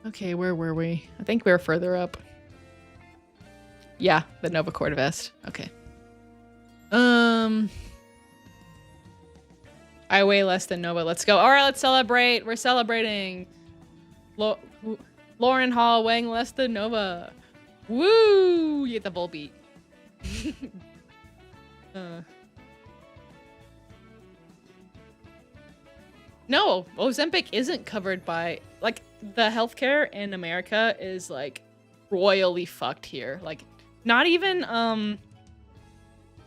Okay, where were we? I think we were further up. Yeah, the Nova Cord vest. Okay. I weigh less than Nova. Let's go. All right, let's celebrate. We're celebrating. Lauren Hall weighing less than Nova. Woo! You get the bull beat. No, Ozempic isn't covered by, like, the healthcare in America is, like, royally fucked here. Like, not even,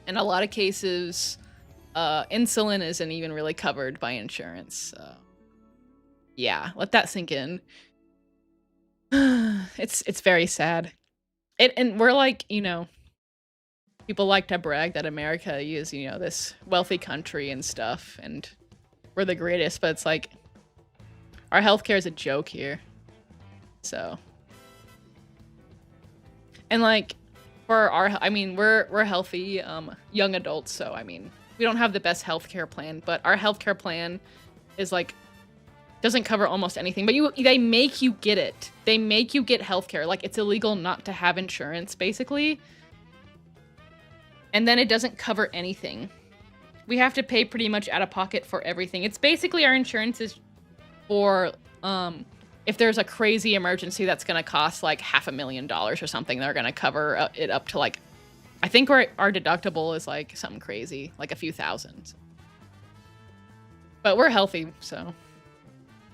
in a lot of cases, insulin isn't even really covered by insurance. So, yeah, let that sink in. It's very sad. And we're like, you know, people like to brag that America is, you know, this wealthy country and stuff, and we're the greatest, but it's like, our healthcare is a joke here. So. And, like, for our, I mean, we're healthy, young adults, so, I mean, we don't have the best healthcare plan, but our healthcare plan is, like, doesn't cover almost anything, but they make you get it. They make you get healthcare. Like, it's illegal not to have insurance, basically. And then it doesn't cover anything. We have to pay pretty much out of pocket for everything. It's basically our insurance is for, if there's a crazy emergency that's going to cost like $500,000 or something, they're going to cover it up to, like, I think our deductible is like something crazy, like a few thousand. But we're healthy, so.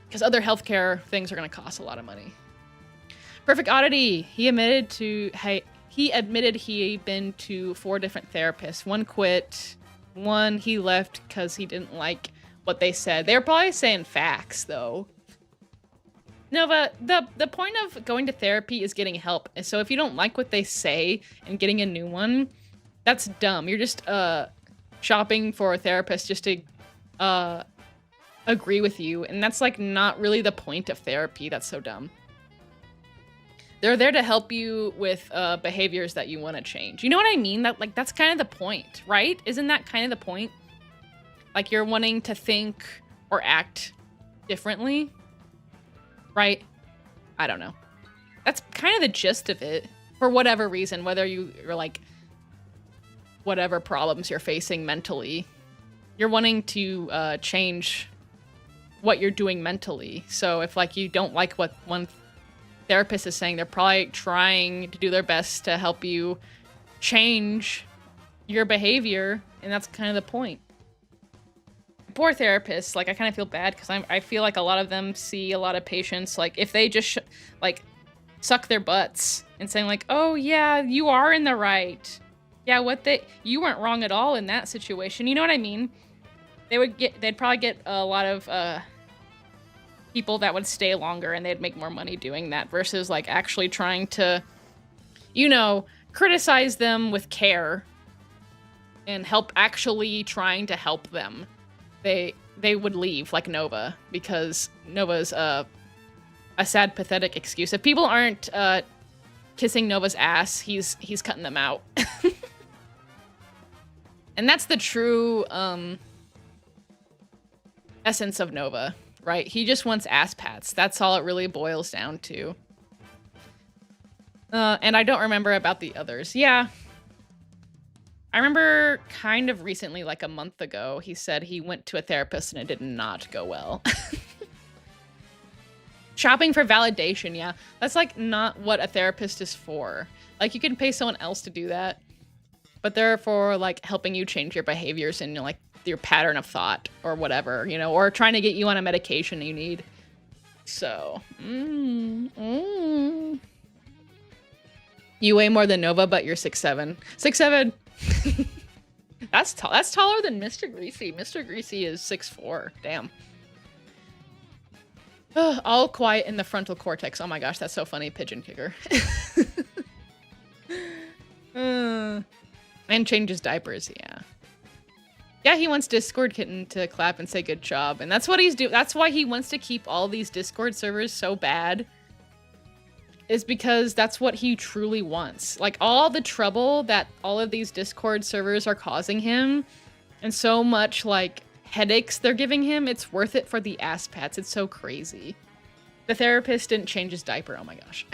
Because other healthcare things are going to cost a lot of money. Perfect Oddity. He admitted he'd been to 4 different therapists. 1 quit. 1 he left because he didn't like what they said. They were probably saying facts, though. Nova, the point of going to therapy is getting help. So if you don't like what they say and getting a new one, that's dumb. You're just shopping for a therapist just to agree with you, and that's, like, not really the point of therapy. That's so dumb. They're there to help you with behaviors that you want to change. You know what I mean? That's kind of the point, right? Isn't that kind of the point? Like, you're wanting to think or act differently, right? I don't know. That's kind of the gist of it, for whatever reason, whether you're, like, whatever problems you're facing mentally. You're wanting to change what you're doing mentally. So if, like, you don't like what one therapist is saying they're probably trying to do their best to help you change your behavior, and that's kind of the point. Poor therapists, like, I kind of feel bad because I feel like a lot of them see a lot of patients, like, if they just like suck their butts and saying like, oh yeah, you are in the right, yeah, you weren't wrong at all in that situation, you know what I mean? They'd probably get a lot of people that would stay longer, and they'd make more money doing that versus like actually trying to, you know, criticize them with care and actually trying to help them. They would leave, like Nova, because Nova's a sad, pathetic excuse. If people aren't kissing Nova's ass, he's cutting them out. And that's the true essence of Nova, right? He just wants ass pats. That's all it really boils down to. And I don't remember about the others. Yeah. I remember kind of recently, like a month ago, he said he went to a therapist and it did not go well. Shopping for validation, yeah. That's like not what a therapist is for. Like, you can pay someone else to do that, but they're for like helping you change your behaviors and like your pattern of thought or whatever, you know, or trying to get you on a medication you need. So, You weigh more than Nova, but you're 6'7". 6'7". That's tall. That's taller than Mr. Greasy. Mr. Greasy is 6'4". Damn. All quiet in the frontal cortex. Oh my gosh, that's so funny. Pigeon kicker. And changes diapers, yeah. Yeah, he wants Discord Kitten to clap and say good job. And that's what he's doing. That's why he wants to keep all these Discord servers so bad. Is because that's what he truly wants. Like, all the trouble that all of these Discord servers are causing him, and so much, like, headaches they're giving him, it's worth it for the ass pats. It's so crazy. The therapist didn't change his diaper. Oh my gosh.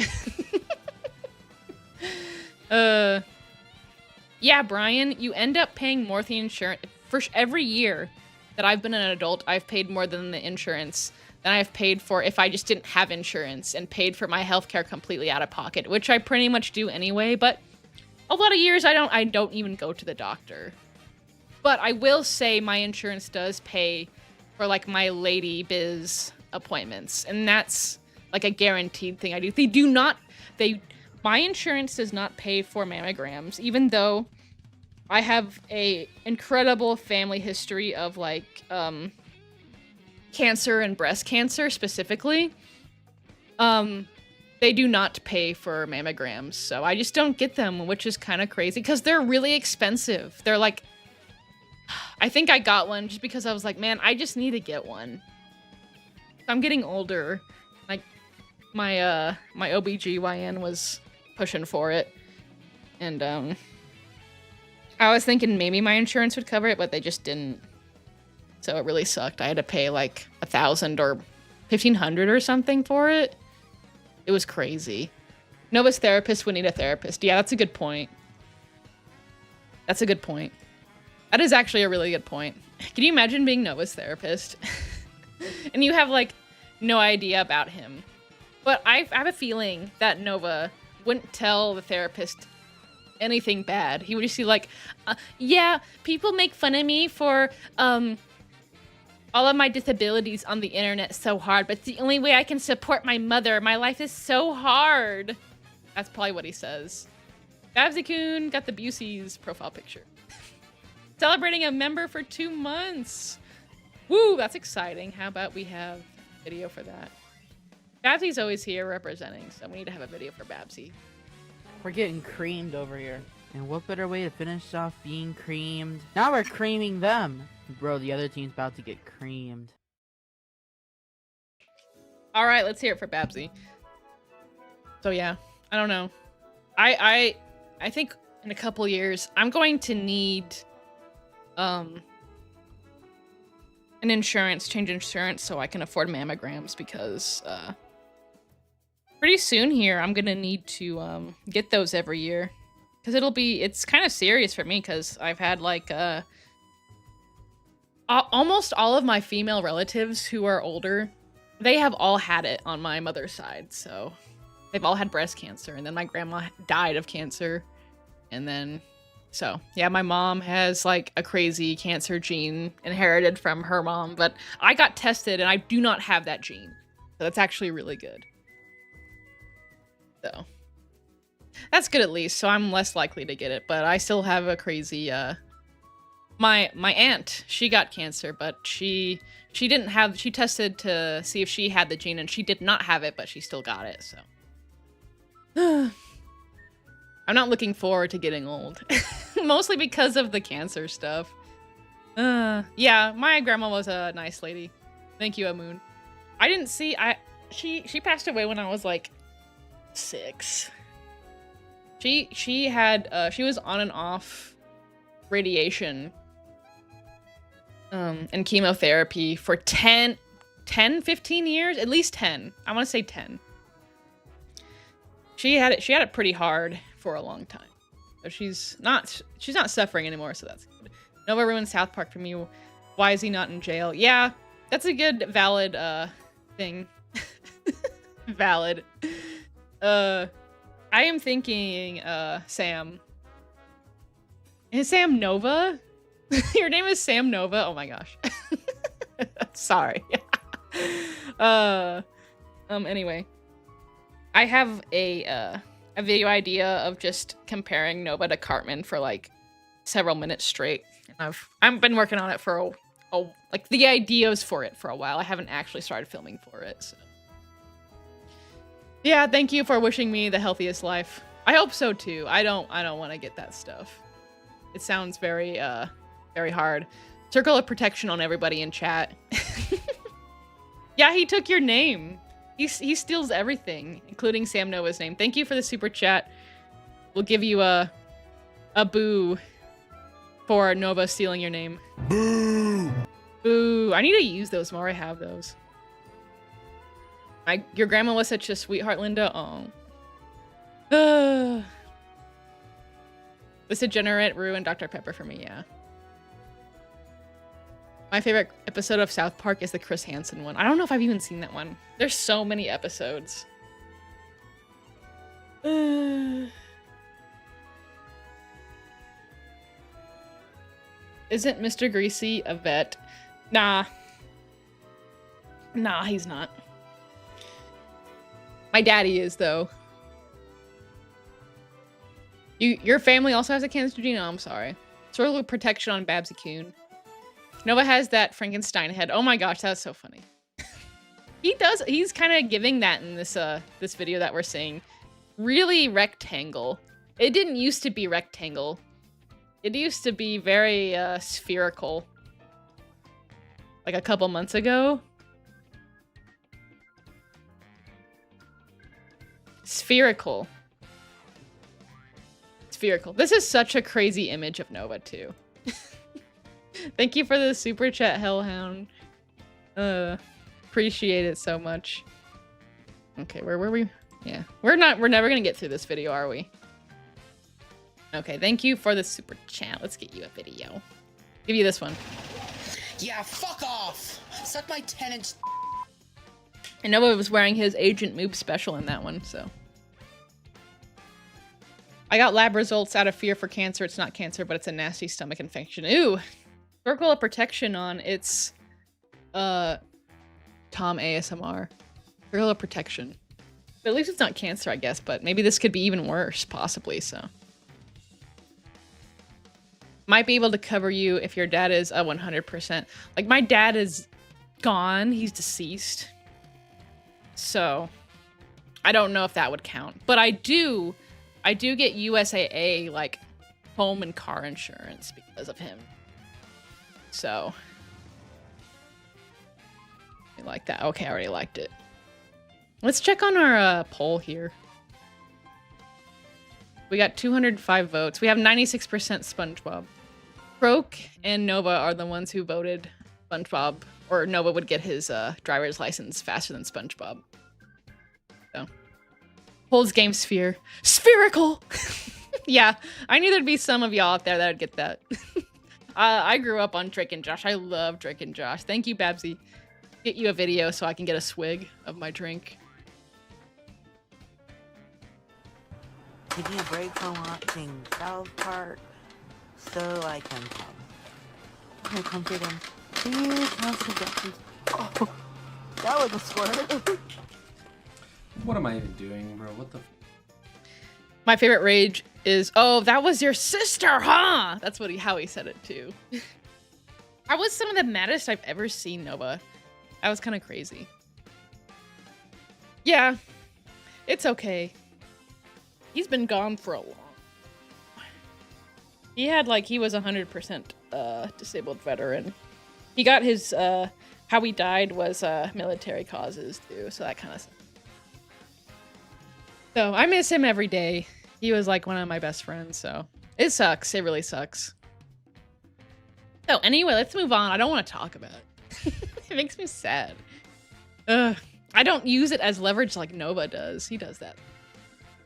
Yeah, Brian, you end up paying more the insurance. For every year that I've been an adult, I've paid more than the insurance than I've paid for if I just didn't have insurance and paid for my healthcare completely out of pocket, which I pretty much do anyway, but a lot of years I don't even go to the doctor. But I will say my insurance does pay for like my lady biz appointments, and that's like a guaranteed thing I do. My insurance does not pay for mammograms, even though I have a incredible family history of like cancer and breast cancer specifically. They do not pay for mammograms, so I just don't get them, which is kind of crazy because they're really expensive. They're like, I think I got one just because I was like, man, I just need to get one. I'm getting older. Like, my OBGYN was pushing for it, and I was thinking maybe my insurance would cover it, but they just didn't. So it really sucked. I had to pay like $1,000 or $1,500 or something for it. It was crazy. Nova's therapist would need a therapist. Yeah, that's a good point. That's a good point. That is actually a really good point. Can you imagine being Nova's therapist? And you have like no idea about him. But I have a feeling that Nova wouldn't tell the therapist anything bad. He would just be like, yeah, people make fun of me for all of my disabilities on the internet so hard, but it's the only way I can support my mother. My life is so hard. That's probably what he says. Babsy-kun got the Busey's profile picture. Celebrating a member for 2 months. Woo, that's exciting. How about we have video for that? Babsy's always here representing, so we need to have a video for Babsy. We're getting creamed over here. And what better way to finish off being creamed? Now we're creaming them. Bro, the other team's about to get creamed. All right, let's hear it for Babsy. So yeah, I don't know. I think in a couple years I'm going to need an change insurance so I can afford mammograms, because pretty soon here I'm gonna need to get those every year, because it's kind of serious for me, because I've had like almost all of my female relatives who are older, they have all had it on my mother's side, so they've all had breast cancer, and then my grandma died of cancer. And then, so yeah, my mom has like a crazy cancer gene inherited from her mom, but I got tested and I do not have that gene. So that's actually really good. So that's good at least. So I'm less likely to get it, but I still have a crazy, my aunt, she got cancer, but she tested to see if she had the gene and she did not have it, but she still got it. So I'm not looking forward to getting old. Mostly because of the cancer stuff. Yeah, my grandma was a nice lady. Thank you, Amoon. I didn't see, she passed away when I was like 6. She was on and off radiation and chemotherapy for 10, 15 years, at least 10. I want to say 10. She had it pretty hard for a long time. So she's not suffering anymore, so that's good. Nova ruined South Park for me. Why is he not in jail? Yeah, that's a good valid thing. Valid. I am thinking Sam. Is Sam Nova? Your name is Sam Nova? Oh my gosh. Sorry. Anyway. I have a video idea of just comparing Nova to Cartman for like several minutes straight. And I've been working on it for like the ideas for it for a while. I haven't actually started filming for it, so. Yeah, thank you for wishing me the healthiest life. I hope so too. I don't want to get that stuff. It sounds very very hard. Circle of protection on everybody in chat. Yeah, he took your name. He steals everything, including Sam Nova's name. Thank you for the super chat. We'll give you a boo for Nova stealing your name. Boo! Boo! I need to use those more. I have those. Your grandma was such a sweetheart, Linda. Oh. This degenerate ruined Dr. Pepper for me, yeah. My favorite episode of South Park is the Chris Hansen one. I don't know if I've even seen that one. There's so many episodes. Isn't Mr. Greasy a vet? Nah. Nah, he's not. My daddy is, though. Your family also has a cancer gene? Oh, I'm sorry. Circle of protection on Babsy Coon. Nova has that Frankenstein head. Oh my gosh, that's so funny. He's kind of giving that in this this video that we're seeing. Really rectangle. It didn't used to be rectangle. It used to be very spherical. Like a couple months ago. Spherical. Spherical. This is such a crazy image of Nova too. Thank you for the super chat, Hellhound. Appreciate it so much. Okay, where were we? Yeah, we're never gonna get through this video, are we? Okay, thank you for the super chat. Let's get you a video. Give you this one. Yeah, fuck off! Suck my 10-inch. And Nova was wearing his Agent Moob special in that one, so. I got lab results out of fear for cancer. It's not cancer, but it's a nasty stomach infection. Ooh! Circle of protection on its Tom ASMR. Circle of protection. But at least it's not cancer, I guess, but maybe this could be even worse, possibly, so. Might be able to cover you if your dad is 100%. Like, my dad is gone. He's deceased. So, I don't know if that would count. But I do get USAA, like, home and car insurance because of him. So, I like that. Okay, I already liked it. Let's check on our poll here. We got 205 votes. We have 96% SpongeBob. Croak and Nova are the ones who voted SpongeBob, or Nova would get his driver's license faster than SpongeBob. So, holds game sphere. Spherical! Yeah, I knew there'd be some of y'all out there that would get that. I grew up on Drake and Josh. I love Drake and Josh. Thank you, Babsy. Get you a video so I can get a swig of my drink. taking a break from watching South Park so I can come. I come to them. Please, suggestions. Oh, that was a squirt. What am I even doing, bro? What the? My favorite rage is, "Oh, that was your sister, huh?" That's how he said it too. I was some of the maddest I've ever seen Nova. That was kind of crazy. Yeah, it's okay. He's been gone for a long. He was 100% disabled veteran. He got his how he died was military causes too, so that kind of. So I miss him every day. He was like one of my best friends, so it sucks. It really sucks. So anyway, let's move on. I don't want to talk about it. It makes me sad. Ugh. I don't use it as leverage like Nova does. He does that.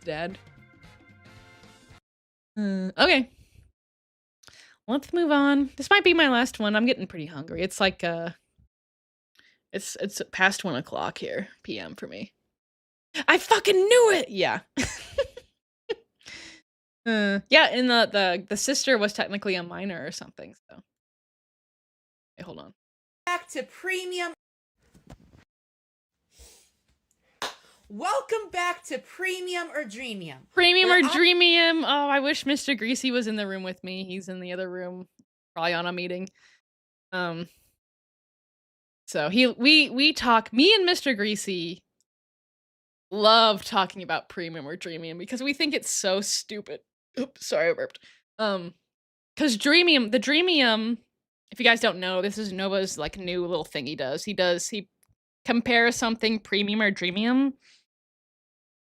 Dad. Okay. Let's move on. This might be my last one. I'm getting pretty hungry. It's like it's past 1 o'clock here, PM for me. I fucking knew it. Yeah. Yeah, and the sister was technically a minor or something. So, okay, hold on. Back to premium. Welcome back to Premium or Dreamium. Premium or Dreamium. Oh, I wish Mr. Greasy was in the room with me. He's in the other room, probably on a meeting. So we talk. Me and Mr. Greasy love talking about Premium or Dreamium because we think it's so stupid. Oops, sorry, I burped. Because Dreamium, the Dreamium, if you guys don't know, this is Nova's like new little thing he does. He compares something Premium or Dreamium.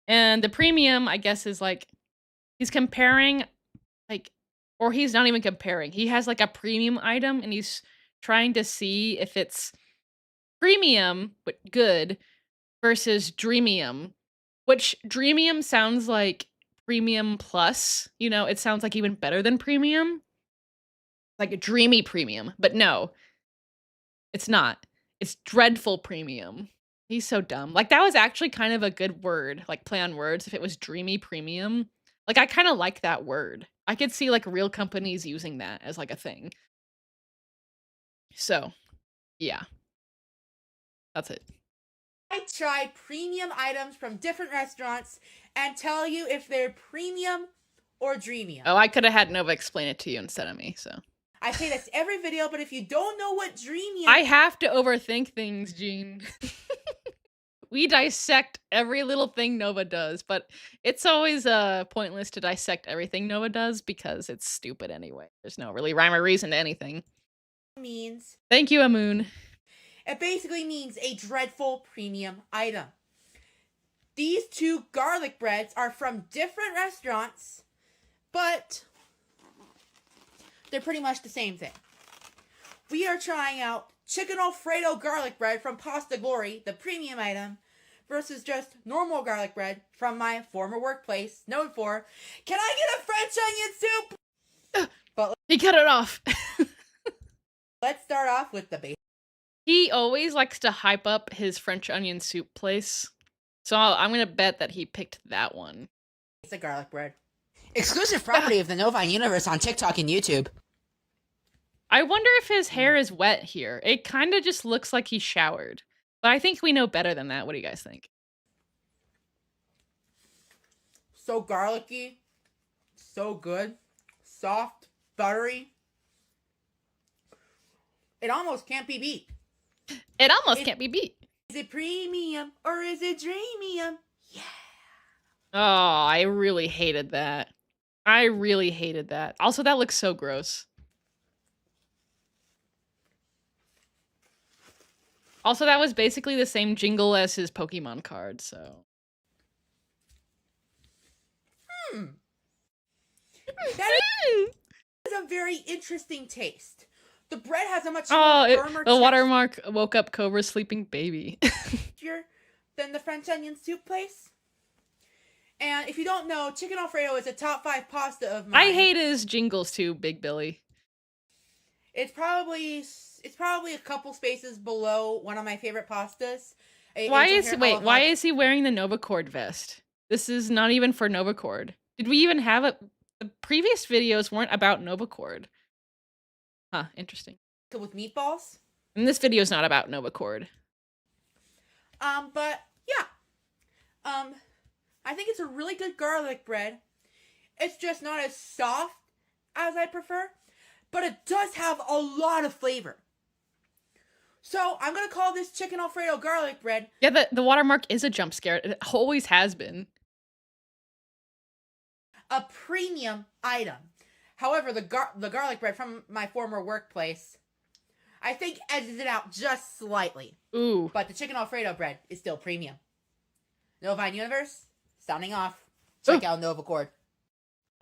And the Premium, I guess, is like, he's comparing, like, or he's not even comparing. He has like a premium item and he's trying to see if it's premium, but good, versus Dreamium, which Dreamium sounds like Premium Plus. You know, it sounds like even better than Premium. Like a dreamy premium, but no, it's not. It's dreadful premium. He's so dumb. Like, that was actually kind of a good word, like play on words, if it was dreamy premium. Like, I kind of like that word. I could see like real companies using that as like a thing. So, yeah. That's it. I try premium items from different restaurants and tell you if they're premium or dreamium. Oh, I could have had Nova explain it to you instead of me, so. I say this every video, but if you don't know what dreamium... I have to overthink things, Gene. We dissect every little thing Nova does, but it's always pointless to dissect everything Nova does because it's stupid anyway. There's no really rhyme or reason to anything. Means... Thank you, Amoon. It basically means a dreadful premium item. These two garlic breads are from different restaurants, but they're pretty much the same thing. We are trying out Chicken Alfredo garlic bread from Pasta Glory, the premium item, versus just normal garlic bread from my former workplace, known for, can I get a French onion soup? But he cut it off. Let's start off with the base. He always likes to hype up his French onion soup place, so I'm gonna bet that he picked that one. It's a garlic bread. Exclusive property of the Nova universe on TikTok and YouTube. I wonder if his hair is wet here. It kind of just looks like he showered. But I think we know better than that. What do you guys think? So garlicky. So good. Soft. Buttery. It almost can't be beat. It almost can't be beat. Is it premium or is it dreamium? Yeah. Oh, I really hated that. I really hated that. Also, that looks so gross. Also, that was basically the same jingle as his Pokemon card, so. That is a very interesting taste. The bread has a much firmer the watermark woke up Cobra's sleeping baby. Than the French onion soup place. And if you don't know, Chicken Alfredo is a top 5 pasta of mine. I hate his jingles too, Big Billy. It's probably a couple spaces below one of my favorite pastas. Why is he wearing the Novacord vest? This is not even for Novacord. Did we even have it? The previous videos weren't about Nova Cord. Huh, interesting. With meatballs. And this video is not about Nova Cord. But yeah. I think it's a really good garlic bread. It's just not as soft as I prefer, but it does have a lot of flavor. So I'm gonna call this chicken Alfredo garlic bread. Yeah, the watermark is a jump scare. It always has been. A premium item. However, the garlic bread from my former workplace, I think edges it out just slightly. Ooh. But the chicken Alfredo bread is still premium. Nova Universe, sounding off. Check out Nova Cord.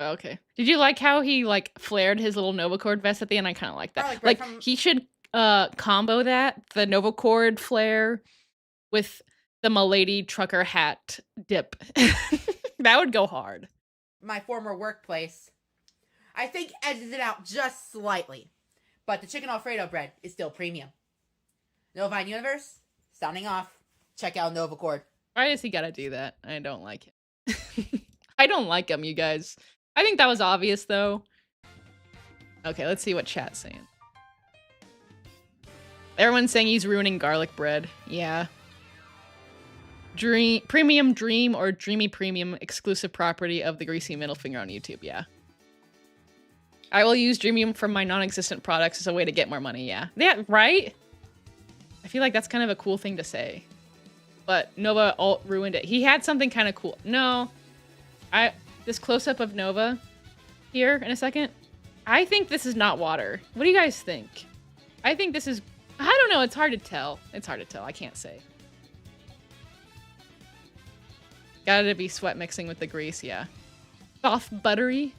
Okay. Did you like how he like flared his little Nova Cord vest at the end? I kind of like that. Like he should combo that, the Nova Cord flare with the Milady trucker hat dip. That would go hard. My former workplace, I think edges it out just slightly. But the chicken Alfredo bread is still premium. Nova Universe, sounding off. Check out Nova Cord. Why does he gotta do that? I don't like him. I don't like him, you guys. I think that was obvious, though. Okay, let's see what chat's saying. Everyone's saying he's ruining garlic bread. Yeah. Premium Dream or Dreamy Premium exclusive property of the Greasy Middle Finger on YouTube. Yeah. I will use Dreamium from my non-existent products as a way to get more money. Yeah. Yeah, right? I feel like that's kind of a cool thing to say. But Nova ruined it. He had something kind of cool. No. This close-up of Nova here in a second. I think this is not water. What do you guys think? I think this is... I don't know. It's hard to tell. It's hard to tell. I can't say. Gotta be sweat mixing with the grease, yeah. Soft, buttery.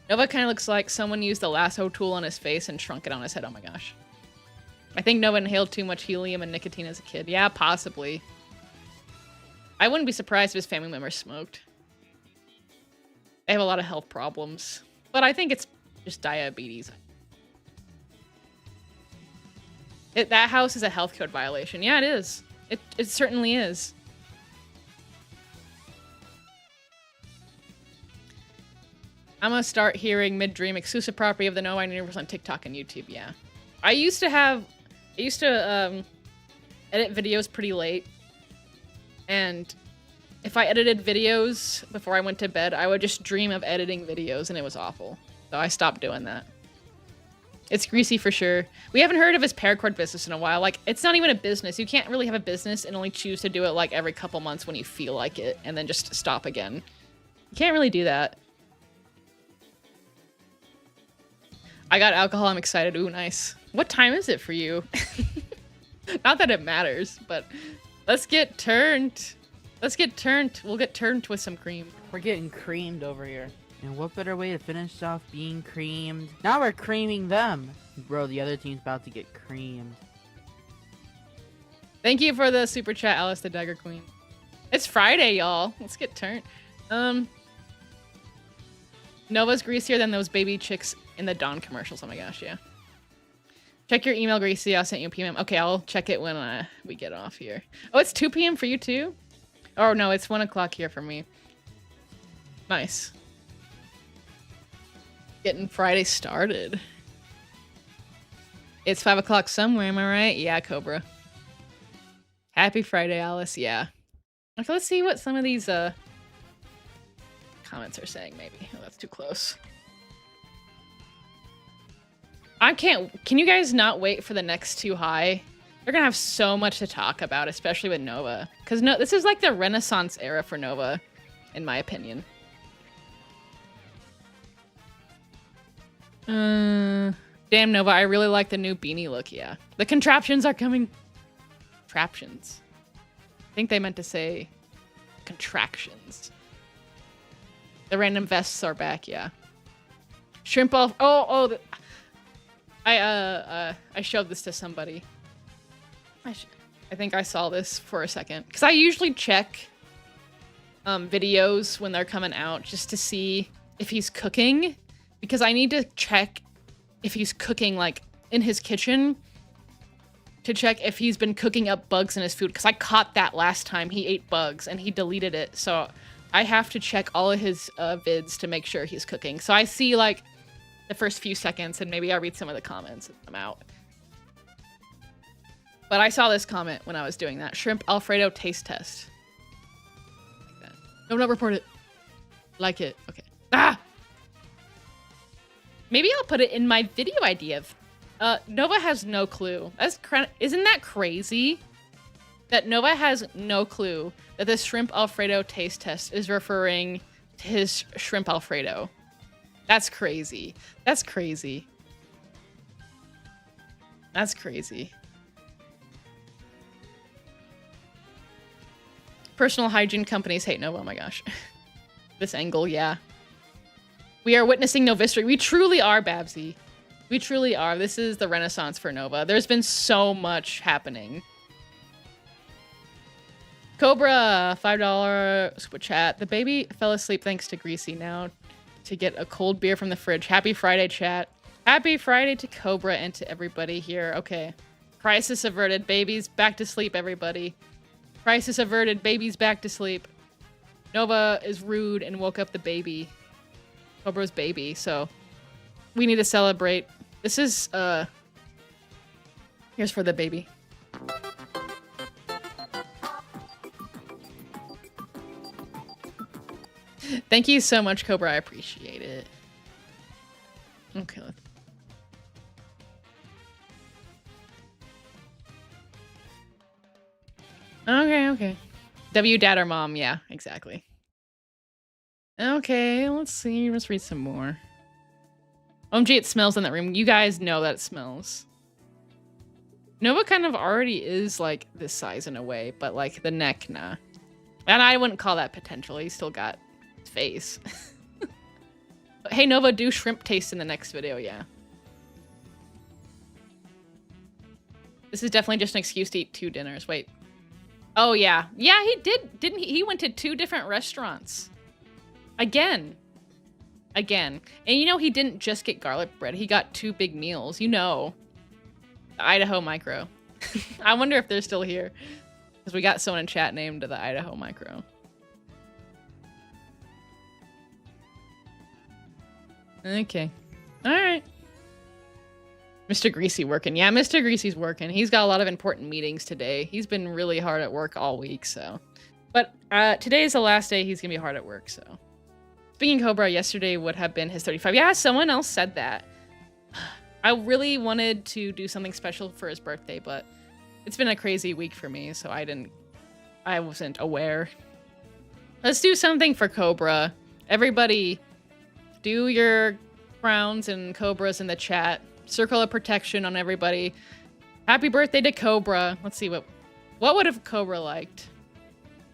Nova kind of looks like someone used the lasso tool on his face and shrunk it on his head. Oh my gosh. I think Nova inhaled too much helium and nicotine as a kid. Yeah, possibly. I wouldn't be surprised if his family members smoked. They have a lot of health problems. But I think it's just diabetes. That house is a health code violation. Yeah, it is. It certainly is. I'm gonna start hearing mid-dream exclusive property of the Nova Universe on TikTok and YouTube, yeah. I used to edit videos pretty late. And if I edited videos before I went to bed, I would just dream of editing videos and it was awful. So I stopped doing that. It's Greasy for sure. We haven't heard of his paracord business in a while. Like, it's not even a business. You can't really have a business and only choose to do it like every couple months when you feel like it and then just stop again. You can't really do that. I got alcohol. I'm excited. Ooh, nice. What time is it for you? Not that it matters, but let's get turned. Let's get turned. We'll get turned with some cream. We're getting creamed over here. And what better way to finish off being creamed? Now we're creaming them. Bro, the other team's about to get creamed. Thank you for the super chat, Alice the Dagger Queen. It's Friday, y'all. Let's get turned. Nova's greasier than those baby chicks in the Dawn commercials. Oh my gosh, yeah. Check your email, Greasy. I sent you a PM. Okay, I'll check it when we get off here. Oh, it's 2 p.m. for you too? Oh no, it's 1 o'clock here for me. Nice. Getting Friday started. It's 5 o'clock somewhere, am I right? Yeah, Cobra. Happy Friday, Alice. Yeah. Okay, let's see what some of these comments are saying, maybe. Oh, that's too close. Can you guys not wait for the next 2 high? They're gonna have so much to talk about, especially with Nova. Because this is like the Renaissance era for Nova, in my opinion. Damn, Nova, I really like the new beanie look, yeah. The contraptions are coming. Contraptions. I think they meant to say contractions. The random vests are back, yeah. Shrimp off. I showed this to somebody. I think I saw this for a second. Because I usually check videos when they're coming out just to see if he's cooking. Because I need to check if he's cooking, like, in his kitchen. to check if he's been cooking up bugs in his food, because I caught that last time he ate bugs and he deleted it. So I have to check all of his vids to make sure he's cooking. So I see like the first few seconds and maybe I'll read some of the comments and I'm out. But I saw this comment when I was doing that. Shrimp Alfredo taste test. Like that. No, not report it. Like it. Okay. Ah! Maybe I'll put it in my video idea. Nova has no clue. Isn't that crazy? That Nova has no clue that the Shrimp Alfredo taste test is referring to his Shrimp Alfredo. That's crazy. That's crazy. That's crazy. Personal hygiene companies hate Nova. Oh my gosh. This angle, yeah. We are witnessing Novistory. We truly are, Babsy. We truly are. This is the renaissance for Nova. There's been so much happening. Cobra, $5 super chat. The baby fell asleep thanks to Greasy now to get a cold beer from the fridge. Happy Friday, chat. Happy Friday to Cobra and to everybody here. Okay. Crisis averted. Babies back to sleep, everybody. Crisis averted. Baby's back to sleep. Nova is rude and woke up the baby. Cobra's baby, so we need to celebrate. This is, here's for the baby. Thank you so much, Cobra. I appreciate it. Okay. Okay. W dad or mom, yeah, exactly. Okay, let's see. Let's read some more. OMG, it smells in that room. You guys know that it smells. Nova kind of already is like this size in a way, but like the neck, nah. And I wouldn't call that potential. He's still got his face. But hey, Nova, do shrimp taste in the next video, yeah. This is definitely just an excuse to eat 2 dinners. Wait. Oh, yeah. Yeah, he did. Didn't he? He went to 2 different restaurants. Again. And you know he didn't just get garlic bread. He got 2 big meals. You know. The Idaho Micro. I wonder if they're still here. Because we got someone in chat named the Idaho Micro. Okay. Alright. Mr. Greasy working. Yeah, Mr. Greasy's working. He's got a lot of important meetings today. He's been really hard at work all week, so. But today is the last day he's gonna be hard at work, so. Speaking of Cobra, yesterday would have been his 35. Yeah, someone else said that. I really wanted to do something special for his birthday, but it's been a crazy week for me, so I wasn't aware. Let's do something for Cobra. Everybody, do your crowns and Cobras in the chat. Circle of protection on everybody. Happy birthday to Cobra. Let's see what would have Cobra liked.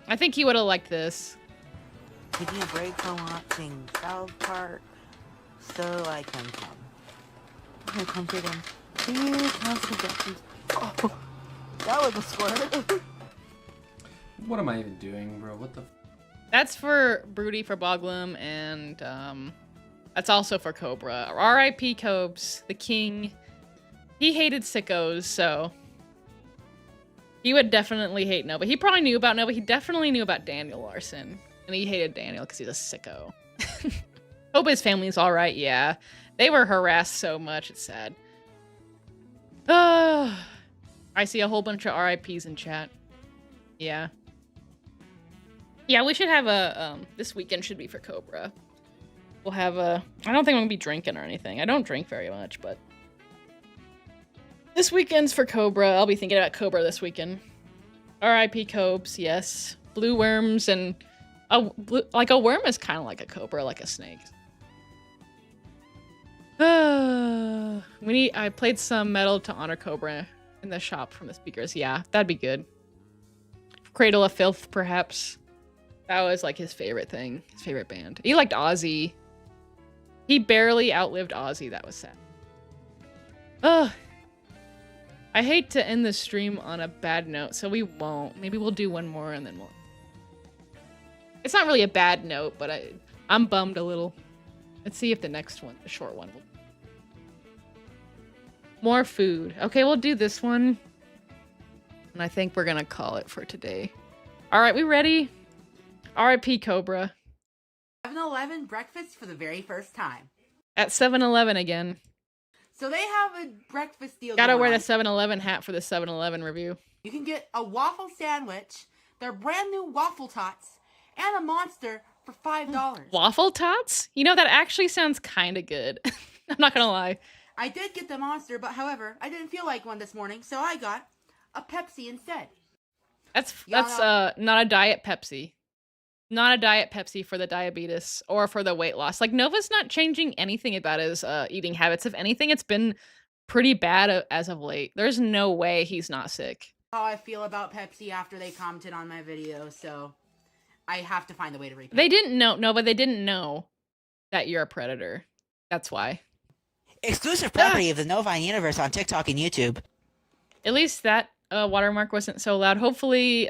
I think he would have liked this. Taking a break from watching South Park so I can come. I'm comfort him. Please cancel suggestions. Oh, that was a squirt. What am I even doing, bro? What the? That's for Broody for Boglum, and that's also for Cobra. R.I.P. Cobes, the king. He hated sickos, so he would definitely hate Nova. He probably knew about Nova. He definitely knew about Daniel Larson, and he hated Daniel because he's a sicko. Hope his family's all right. Yeah, they were harassed so much. It's sad. I see a whole bunch of RIPs in chat. Yeah. Yeah, we should have a, this weekend should be for Cobra. We'll have a, I don't think I'm gonna be drinking or anything. I don't drink very much, but this weekend's for Cobra. I'll be thinking about Cobra this weekend. R.I.P. Cobes, yes. Blue worms and, like a worm is kind of like a cobra, like a snake. I played some Metal to honor Cobra in the shop from the speakers. Yeah, that'd be good. Cradle of Filth, perhaps. That was like his favorite thing, his favorite band. He liked Ozzy. He barely outlived Ozzy. That was sad. Ugh. I hate to end the stream on a bad note, so we won't. Maybe we'll do one more and then we'll... It's not really a bad note, but I'm bummed a little. Let's see if the next one, the short one, will... More food. Okay, we'll do this one. And I think we're gonna call it for today. All right, we ready? R.I.P. Cobra. 7-Eleven breakfast for the very first time. At 7-Eleven again. So they have a breakfast deal. Gotta going wear the on. 7-Eleven hat for the 7-Eleven review. You can get a waffle sandwich, their brand new waffle tots, and a monster for $5. Waffle tots? You know, that actually sounds kind of good. I'm not gonna lie. I did get the monster, but however, I didn't feel like one this morning, so I got a Pepsi instead. That's Y'all not a diet Pepsi. Not a diet Pepsi for the diabetes or for the weight loss. Like, Nova's not changing anything about his eating habits. If anything, it's been pretty bad as of late. There's no way he's not sick. How I feel about Pepsi after they commented on my video, so I have to find a way to repay. They didn't know, Nova, they didn't know that you're a predator. That's why. Exclusive property of the Nova universe on TikTok and YouTube. At least that watermark wasn't so loud. Hopefully,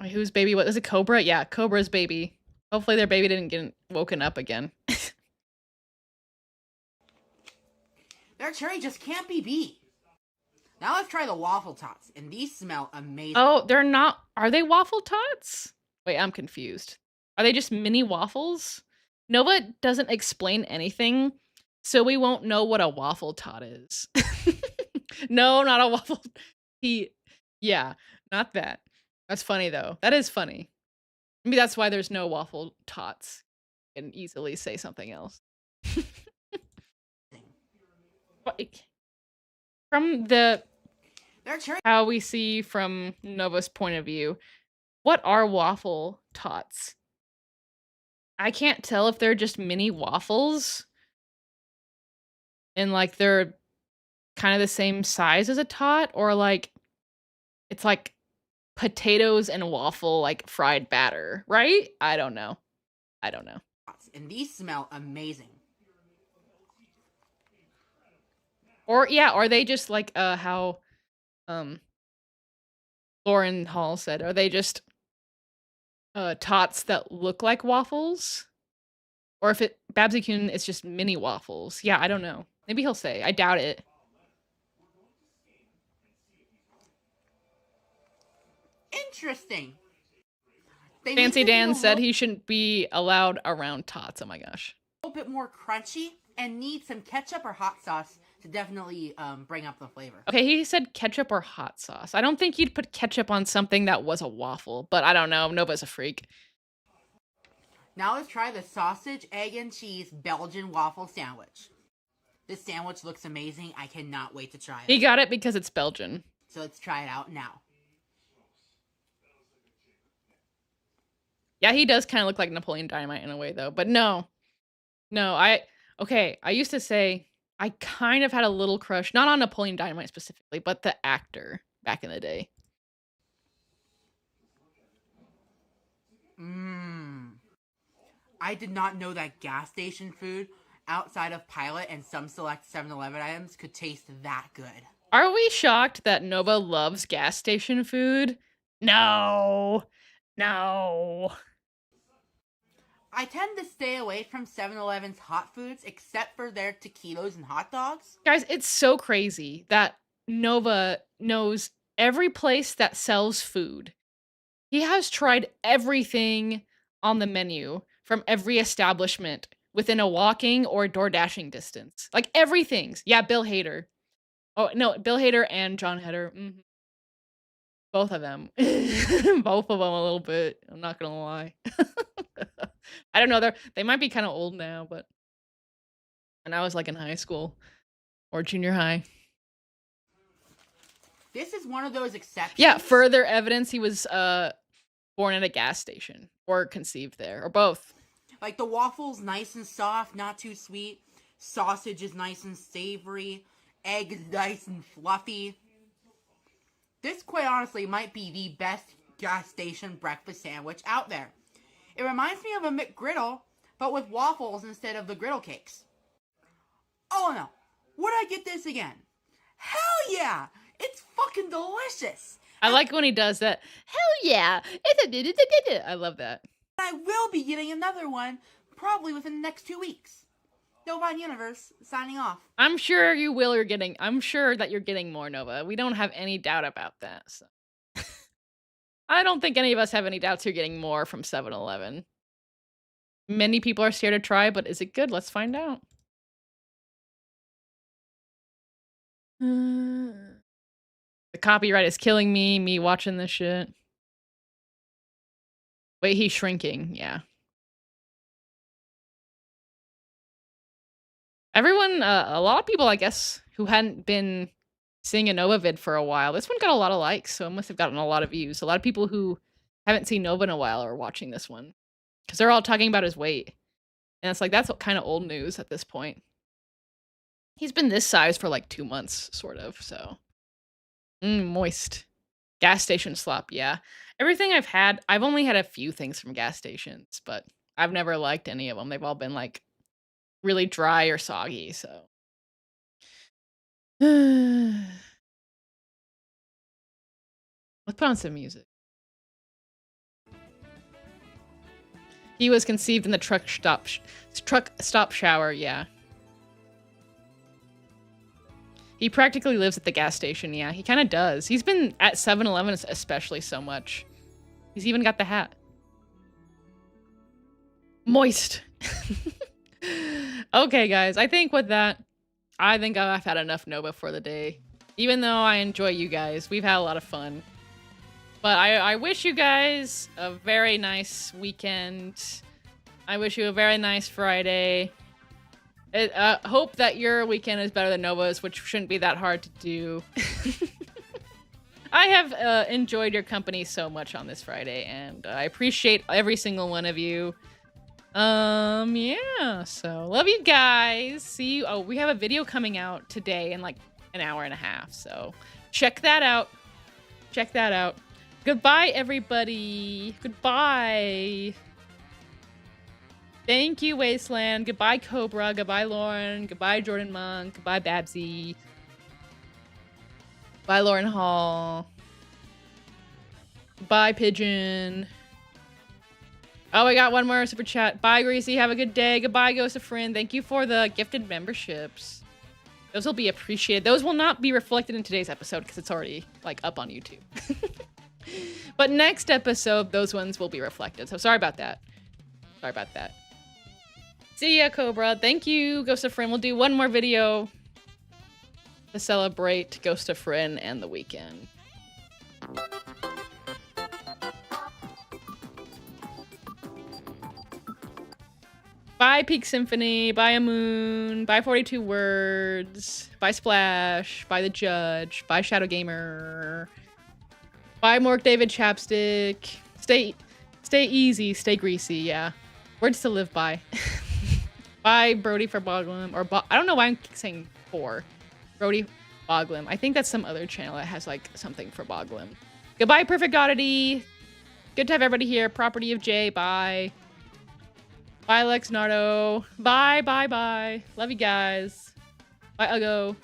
whose baby was it? Cobra? Yeah, Cobra's baby. Hopefully their baby didn't get woken up again. Their cherry just can't be beat. Now let's try the waffle tots, and these smell amazing. Oh, they're not. Are they waffle tots? Wait, I'm confused. Are they just mini waffles? Nova doesn't explain anything, so we won't know what a waffle tot is. No, not a waffle. Yeah, not that. That's funny though. That is funny. Maybe that's why there's no waffle tots. You can easily say something else. From Their cherry. how we see from Nova's point of view, what are waffle tots? I can't tell if they're just mini waffles and like they're kind of the same size as a tot, or like it's like potatoes and waffle like fried batter, right? I don't know. And these smell amazing. Or yeah, are they just like how Lauren Hall said, are they just tots that look like waffles? Or if Babsy Kun is just mini waffles. Yeah, I don't know. Maybe he'll say. I doubt it. Interesting. They Fancy need to Dan be said he shouldn't be allowed around tots. Oh my gosh. a little bit more crunchy and need some ketchup or hot sauce to definitely bring up the flavor. Okay, he said ketchup or hot sauce. I don't think you'd put ketchup on something that was a waffle, but I don't know. Nova's a freak. Now let's try the sausage, egg, and cheese Belgian waffle sandwich. This sandwich looks amazing. I cannot wait to try it. He got it because it's Belgian. So let's try it out now. Yeah, he does kind of look like Napoleon Dynamite in a way, though. But no. I used to say I kind of had a little crush, not on Napoleon Dynamite specifically, but the actor back in the day. I did not know that gas station food outside of Pilot and some select 7-Eleven items could taste that good. Are we shocked that Nova loves gas station food? No. I tend to stay away from 7-Eleven's hot foods except for their taquitos and hot dogs. Guys, it's so crazy that Nova knows every place that sells food. He has tried everything on the menu from every establishment within a walking or door dashing distance. Like everything's. Yeah, Bill Hader. Oh, no, Bill Hader and John Hader. Mm-hmm. Both of them. Both of them a little bit. I'm not going to lie. I don't know. They might be kind of old now, but when I was like in high school or junior high. This is one of those exceptions. Yeah, further evidence he was born at a gas station or conceived there or both. Like the waffle's nice and soft, not too sweet. Sausage is nice and savory. Egg is nice and fluffy. This, quite honestly, might be the best gas station breakfast sandwich out there. It reminds me of a McGriddle, but with waffles instead of the griddle cakes. Oh no, would I get this again? Hell yeah! It's fucking delicious! I like when he does that. Hell yeah! I love that. I will be getting another one probably within the next 2 weeks. Nova Universe, signing off. I'm sure you will. I'm sure that you're getting more, Nova. We don't have any doubt about that. So. I don't think any of us have any doubts you're getting more from 7-Eleven. Many people are scared to try, but is it good? Let's find out. The copyright is killing me watching this shit. Wait, he's shrinking. Yeah. Everyone, a lot of people, I guess, who hadn't been seeing a Nova vid for a while, this one got a lot of likes, so it must have gotten a lot of views. A lot of people who haven't seen Nova in a while are watching this one. Because they're all talking about his weight. And it's like, that's kind of old news at this point. He's been this size for like 2 months, sort of, so. Moist. Gas station slop, yeah. Everything I've had, I've only had a few things from gas stations, but I've never liked any of them. They've all been like really dry or soggy, so. Let's put on some music. He was conceived in the truck stop shower, yeah. He practically lives at the gas station, yeah. He kind of does. He's been at 7-Eleven especially so much. He's even got the hat. Moist. Okay, guys. I think with that, I think I've had enough Nova for the day. Even though I enjoy you guys. We've had a lot of fun. But I wish you guys a very nice weekend. I wish you a very nice Friday. Hope that your weekend is better than Nova's, which shouldn't be that hard to do. I have enjoyed your company so much on this Friday, and I appreciate every single one of you. Yeah, so love you guys. See you. Oh, we have a video coming out today in like an hour and a half, so check that out. Check that out. Goodbye, everybody. Goodbye. Thank you, Wasteland. Goodbye, Cobra. Goodbye, Lauren. Goodbye, Jordan Monk. Goodbye, Babsy. Bye, Lauren Hall. Bye, Pigeon. Oh, I got one more super chat. Bye, Greasy. Have a good day. Goodbye, Ghost of Friend. Thank you for the gifted memberships. Those will be appreciated. Those will not be reflected in today's episode because it's already like up on YouTube. But next episode, those ones will be reflected. So sorry about that. Sorry about that. See ya, Cobra. Thank you, Ghost of Friend. We'll do one more video to celebrate Ghost of Friend and the weekend. Bye, Peak Symphony. Bye, A Moon. Bye, 42 Words. Bye, Splash. Bye, The Judge. Bye, Shadow Gamer. Bye, Mork David Chapstick. Stay easy. Stay greasy. Yeah. Words to live by. Bye, Brody for Boglum. Or I don't know why I'm saying for. Brody Boglum. I think that's some other channel that has like something for Boglum. Goodbye, Perfect Oddity. Good to have everybody here. Property of J. Bye. Bye, Lex Nardo. Bye, bye, bye. Love you guys. Bye, Uggo.